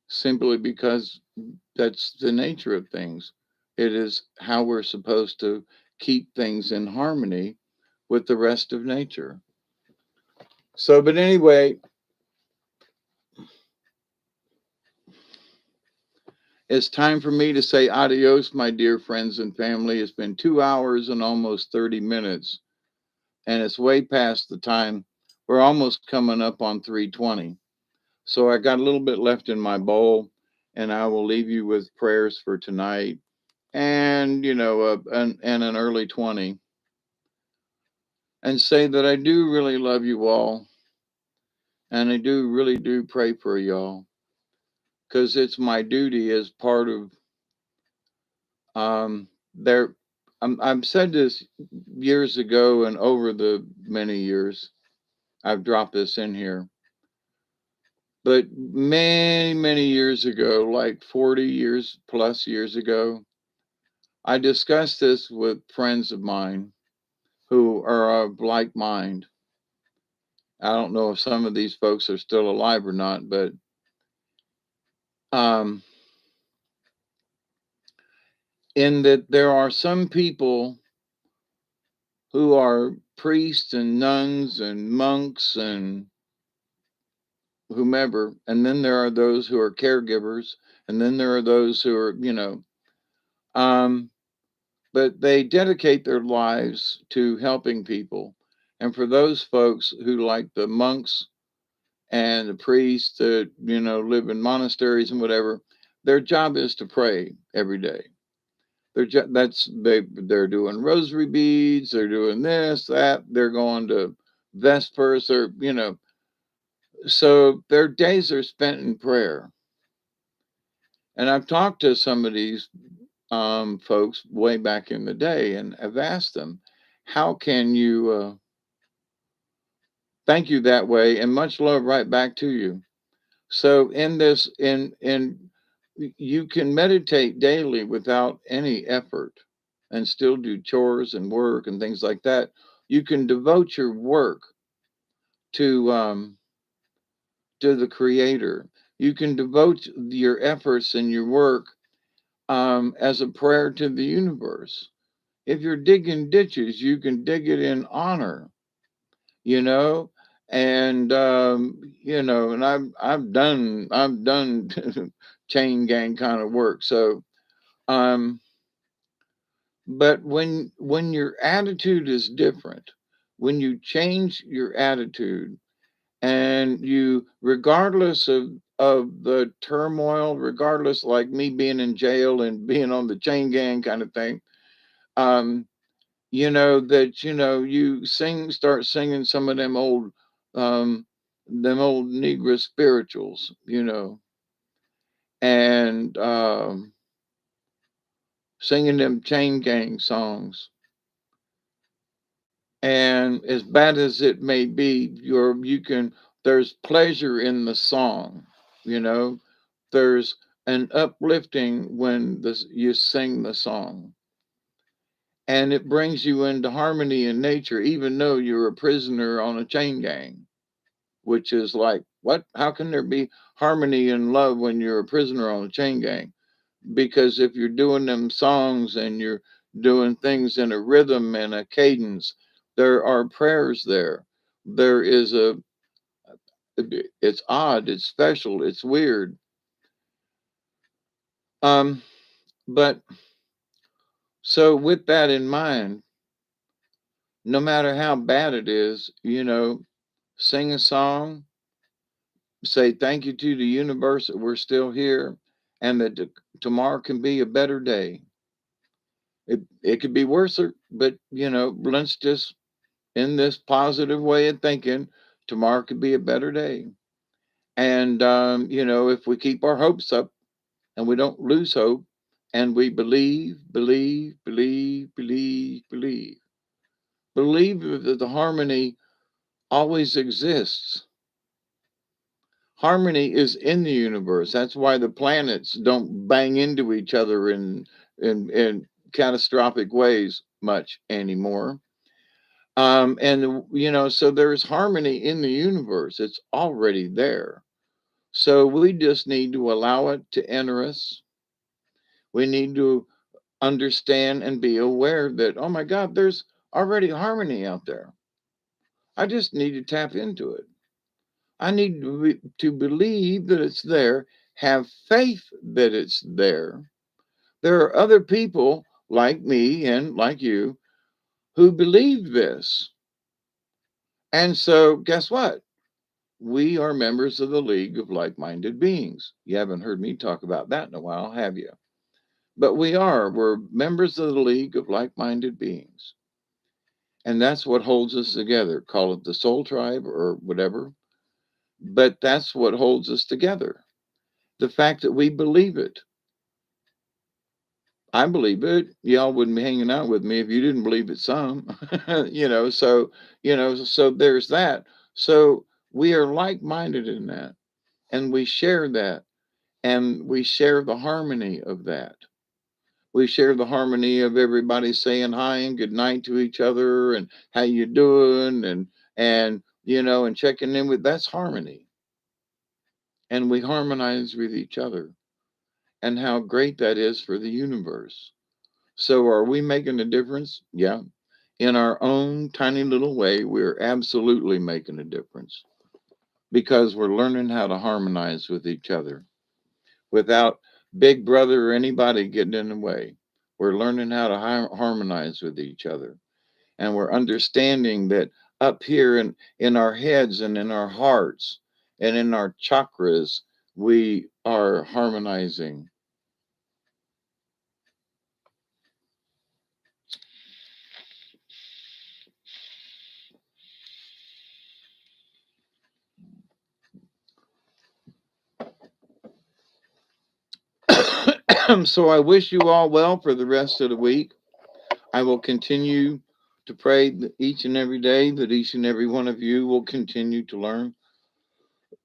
simply because that's the nature of things. It is how we're supposed to keep things in harmony with the rest of nature. So, but anyway, it's time for me to say adios, my dear friends and family. It's been 2 hours and almost 30 minutes, and it's way past the time. We're almost coming up on 3:20. So I got a little bit left in my bowl, and I will leave you with prayers for tonight and, and an early 20 and say that I do really love you all and I do really do pray for y'all because it's my duty as part of there. I've said this years ago and over the many years. I've dropped this in here. But many, many years ago, like 40 years plus years ago, I discussed this with friends of mine who are of like mind. I don't know if some of these folks are still alive or not, but um, in that there are some people who are priests and nuns and monks and whomever, and then there are those who are caregivers, and then there are those who are, um, but they dedicate their lives to helping people. And for those folks who, like the monks and the priests that, live in monasteries and whatever, their job is to pray every day. They're doing rosary beads, they're doing this, that, they're going to Vespers, or so their days are spent in prayer. And I've talked to some of these folks way back in the day, and I've asked them, how can you thank you that way, and much love right back to you. So in this, in you can meditate daily without any effort and still do chores and work and things like that. You can devote your work to the creator. You can devote your efforts and your work as a prayer to the universe. If you're digging ditches, you can dig it in honor, you know, and and I've done chain gang kind of work. So, um, but when your attitude is different, when you change your attitude, and you, regardless of the turmoil, regardless, like me being in jail and being on the chain gang kind of thing, um, that you start singing some of um them old Negro spirituals, and singing them chain gang songs. And as bad as it may be, there's pleasure in the song, you know. There's an uplifting when you sing the song. And it brings you into harmony in nature, even though you're a prisoner on a chain gang, which is like, what? How can there be harmony and love when you're a prisoner on a chain gang? Because if you're doing them songs and you're doing things in a rhythm and a cadence, there are prayers there. There is it's odd, it's special, it's weird. Um, but so with that in mind, no matter how bad it is, sing a song, say thank you to the universe that we're still here, and that tomorrow can be a better day. It could be worse, but let's just, in this positive way of thinking, tomorrow could be a better day. And if we keep our hopes up and we don't lose hope, and we believe, believe, believe, believe, believe, believe that the harmony always exists. Harmony is in the universe. That's why the planets don't bang into each other in catastrophic ways much anymore. And so there's harmony in the universe. It's already there. So we just need to allow it to enter us. We need to understand and be aware that, oh my God, there's already harmony out there. I just need to tap into it. I need to believe that it's there, have faith that it's there. There are other people like me and like you who believe this. And so, guess what? We are members of the League of Like Minded Beings. You haven't heard me talk about that in a while, have you? But we're members of the League of Like Minded Beings. And that's what holds us together. Call it the soul tribe or whatever. But that's what holds us together. The fact that we believe it. I believe it. Y'all wouldn't be hanging out with me if you didn't believe it some. So there's that. So we are like minded in that, and we share that, and we share the harmony of that. We share the harmony of everybody saying hi and good night to each other and how you doing, and and checking in with, that's harmony. And we harmonize with each other, and how great that is for the universe. So are we making a difference? Yeah. In our own tiny little way, we're absolutely making a difference, because we're learning how to harmonize with each other without Big Brother or anybody getting in the way. We're learning how to harmonize with each other. And we're understanding that up here in our heads and in our hearts and in our chakras, we are harmonizing. So I wish you all well for the rest of the week. I will continue to pray that each and every day that each and every one of you will continue to learn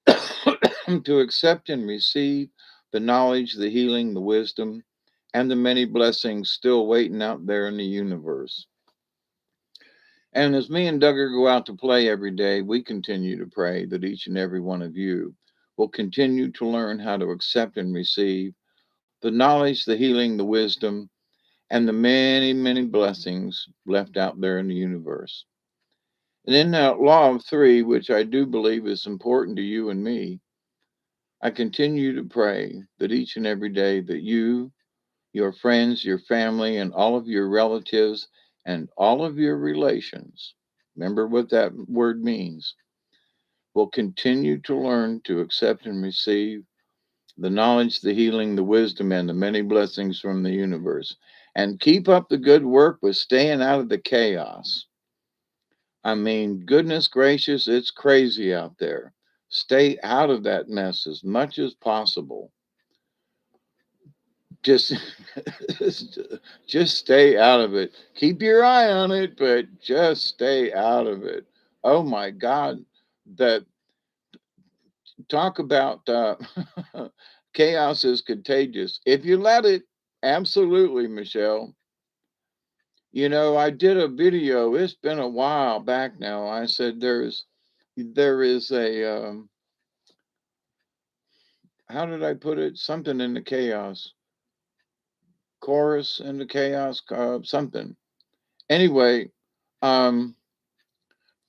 to accept and receive the knowledge, the healing, the wisdom, and the many blessings still waiting out there in the universe. And as me and Duggar go out to play every day, we continue to pray that each and every one of you will continue to learn how to accept and receive the knowledge, the healing, the wisdom, and the many, many blessings left out there in the universe. And in that law of three, which I do believe is important to you and me, I continue to pray that each and every day that you, your friends, your family, and all of your relatives and all of your relations, remember what that word means, will continue to learn to accept and receive the knowledge, the healing, the wisdom, and the many blessings from the universe. And keep up the good work with staying out of the chaos. I mean, goodness gracious, it's crazy out there. Stay out of that mess as much as possible. Just just stay out of it. Keep your eye on it, but just stay out of it. Oh my God, that talk about chaos is contagious. If you let it, absolutely, Michelle. I did a video. It's been a while back now. I said there is a how did I put it? Something in the chaos, chorus in the chaos, something. Anyway, um,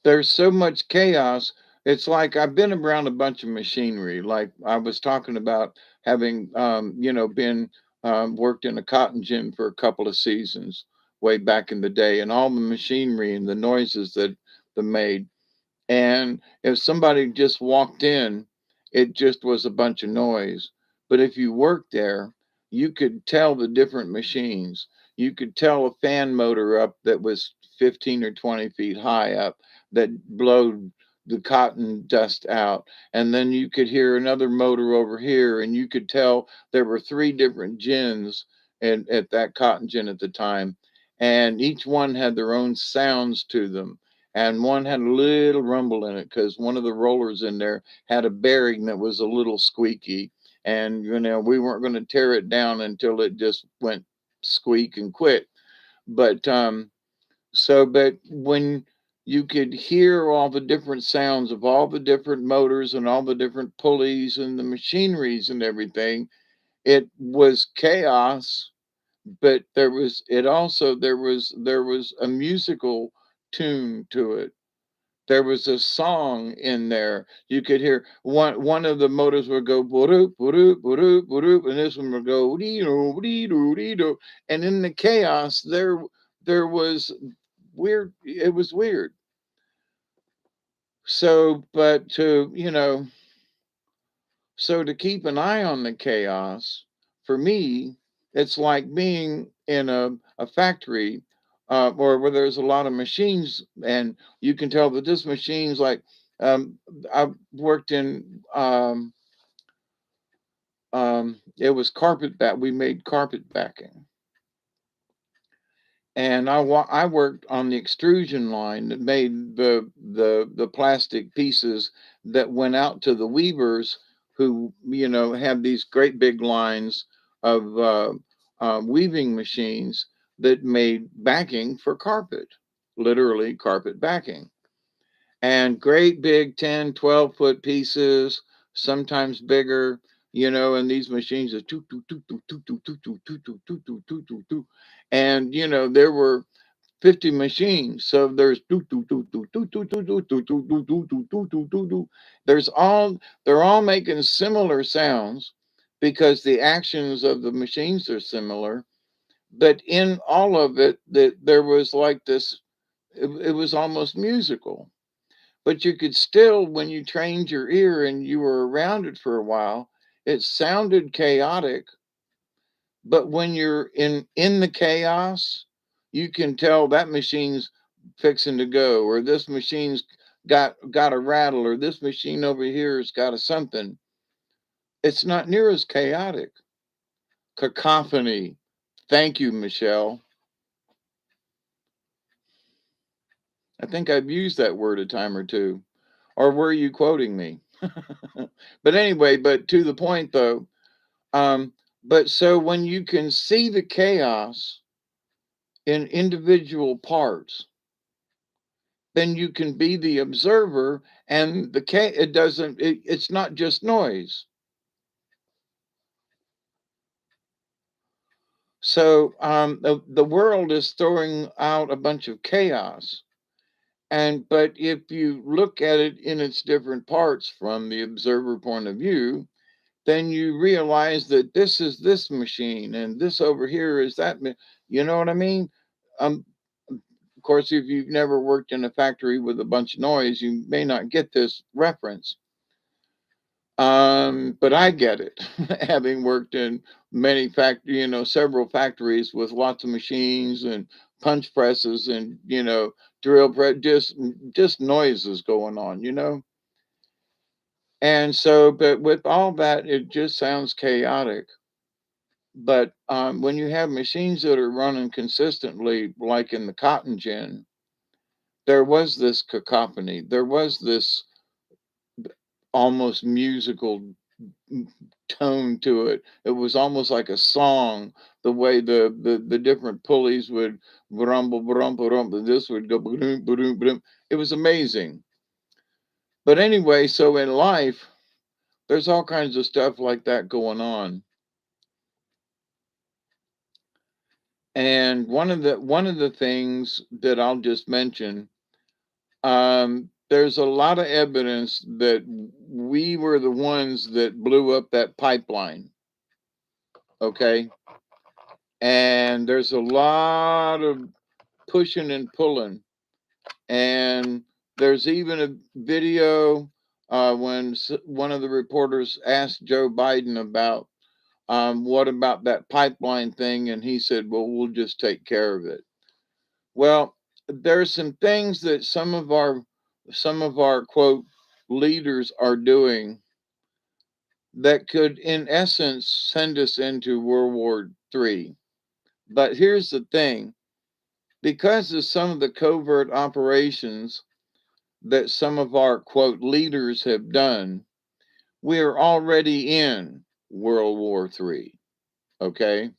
there's so much chaos. It's like I've been around a bunch of machinery. Like I was talking about having, been worked in a cotton gin for a couple of seasons way back in the day, and all the machinery and the noises that the made. And if somebody just walked in, it just was a bunch of noise. But if you worked there, you could tell the different machines. You could tell a fan motor up that was 15 or 20 feet high up that blowed the cotton dust out. And then you could hear another motor over here, and you could tell there were three different gins at that cotton gin at the time. And each one had their own sounds to them, and one had a little rumble in it because one of the rollers in there had a bearing that was a little squeaky, and we weren't going to tear it down until it just went squeak and quit. But when you could hear all the different sounds of all the different motors and all the different pulleys and the machineries and everything, it was chaos. But there was a musical tune to it. There was a song in there. You could hear one of the motors would go boop boop boop boop, and this one would go dee-doo, dee-doo, dee-doo. And in the chaos, there was weird. It was weird. So, but to keep an eye on the chaos, for me, it's like being in a factory, or where there's a lot of machines, and you can tell that this machine's like, I've worked in, it was carpet back. We made carpet backing, And I worked on the extrusion line that made the plastic pieces that went out to the weavers who, had these great big lines of weaving machines that made backing for carpet, literally carpet backing. And great big 10, 12-foot pieces, sometimes bigger, and these machines are toot, toot, toot, toot, toot, toot, toot, toot, toot, toot, toot, toot, toot, toot, toot. And, there were 50 machines. So there's do do do do do do do do do do do do do do do do do. There's all they're all making similar sounds because the actions of the machines are similar. But in all of it, that there was like this, it was almost musical. But you could still, when you trained your ear and you were around it for a while, it sounded chaotic, but when you're in the chaos, you can tell that machine's fixing to go, or this machine's got a rattle, or this machine over here has got a something. It's not near as chaotic. Cacophony. Thank you, Michelle. I think I've used that word a time or two. Or were you quoting me? But anyway, but to the point though, um, but so when you can see the chaos in individual parts, then you can be the observer, and it's not just noise. So the world is throwing out a bunch of chaos, but if you look at it in its different parts from the observer point of view, then you realize that this is this machine and this over here is you know what I mean? um of course, if you've never worked in a factory with a bunch of noise, you may not get this reference. But I get it, having worked in several factories with lots of machines and punch presses and drill press, just noises going on. And so, but with all that, it just sounds chaotic. But when you have machines that are running consistently, like in the cotton gin, there was this cacophony. There was this almost musical tone to it. It was almost like a song, the way the different pulleys would rumble, rumble, rumble. This would go boom, boom, boom. It was amazing. But anyway, so in life, there's all kinds of stuff like that going on. And one of the things that I'll just mention, there's a lot of evidence that we were the ones that blew up that pipeline. Okay. And there's a lot of pushing and pulling. And there's even a video when one of the reporters asked Joe Biden about what about that pipeline thing, and he said, "Well, we'll just take care of it." Well, there's some things that some of our quote leaders are doing that could, in essence, send us into World War III. But here's the thing: because of some of the covert operations that some of our quote leaders have done, we are already in World War III. Okay.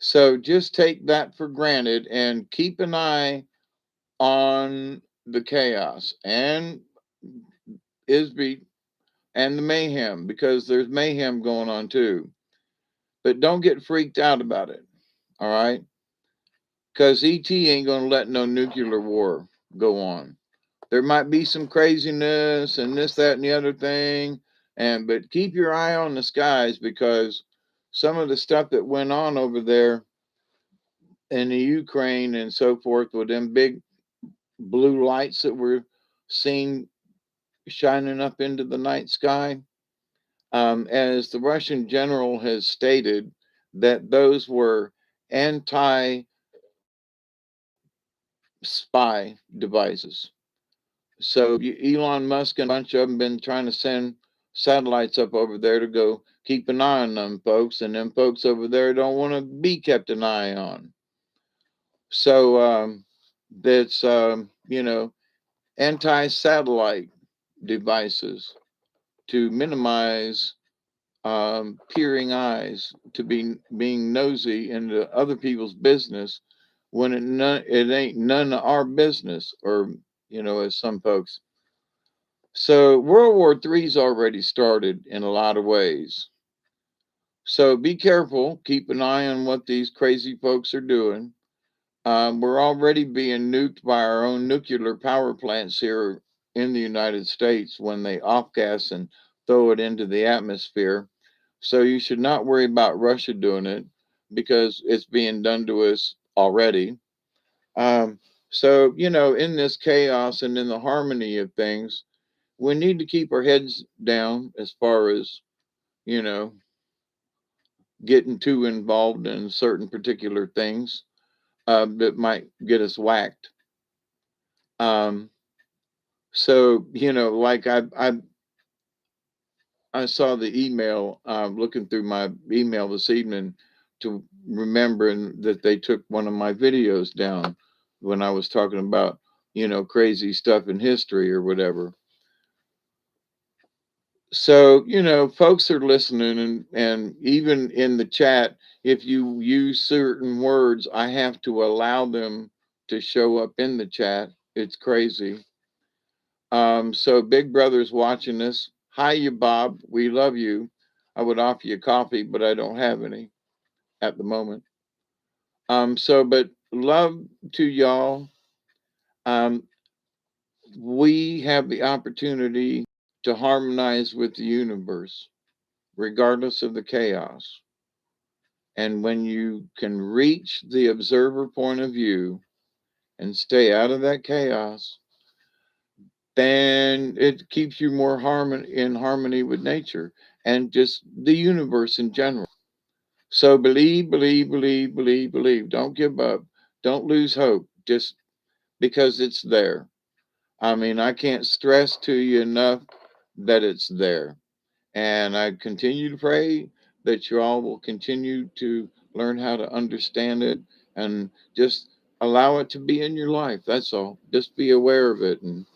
So just take that for granted and keep an eye on the chaos and Isby and the mayhem, because there's mayhem going on too. But don't get freaked out about it. All right. Because ET ain't going to let no nuclear war go on. There might be some craziness and this, that, and the other thing. But keep your eye on the skies, because some of the stuff that went on over there in the Ukraine and so forth, with them big blue lights that were seen shining up into the night sky, as the Russian general has stated, that those were anti spy devices. So Elon Musk and a bunch of them been trying to send satellites up over there to go keep an eye on them folks, and them folks over there don't want to be kept an eye on. So that's anti-satellite devices to minimize peering eyes, to be being nosy into other people's business when it ain't none of our business, or as some folks. So World War III's already started in a lot of ways. So be careful. Keep an eye on what these crazy folks are doing. We're already being nuked by our own nuclear power plants here in the United States when they off gas and throw it into the atmosphere. So you should not worry about Russia doing it because it's being done to us already. Um, so, in this chaos and in the harmony of things, we need to keep our heads down as far as, you know, getting too involved in certain particular things that might get us whacked. Um, so, like I saw the email, looking through my email this evening to remembering that they took one of my videos down when I was talking about, crazy stuff in history or whatever. So, folks are listening, and even in the chat, if you use certain words, I have to allow them to show up in the chat. It's crazy. So Big Brother's watching this. Hi, you Bob. We love you. I would offer you coffee, but I don't have any at the moment. But love to y'all. Um, we have the opportunity to harmonize with the universe, regardless of the chaos. And when you can reach the observer point of view and stay out of that chaos, then it keeps you more in harmony with nature and just the universe in general. So believe, believe, believe, believe, believe. Don't give up. Don't lose hope just because it's there. I mean, I can't stress to you enough that it's there. And I continue to pray that you all will continue to learn how to understand it and just allow it to be in your life. That's all. Just be aware of it, and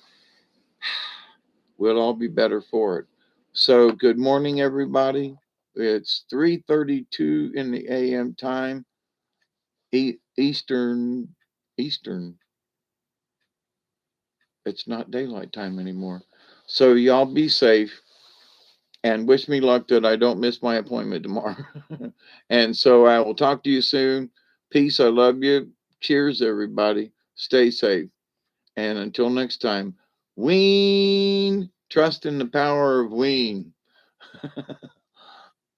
we'll all be better for it. So, good morning, everybody. It's 3:32 in the a.m. time, Eastern. Eastern. It's not daylight time anymore. So, y'all be safe and wish me luck that I don't miss my appointment tomorrow. And so, I will talk to you soon. Peace. I love you. Cheers, everybody. Stay safe. And until next time, Ween. Trust in the power of Ween.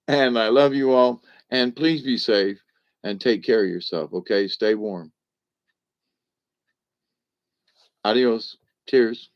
And I love you all. And please be safe and take care of yourself. Okay. Stay warm. Adios. Cheers.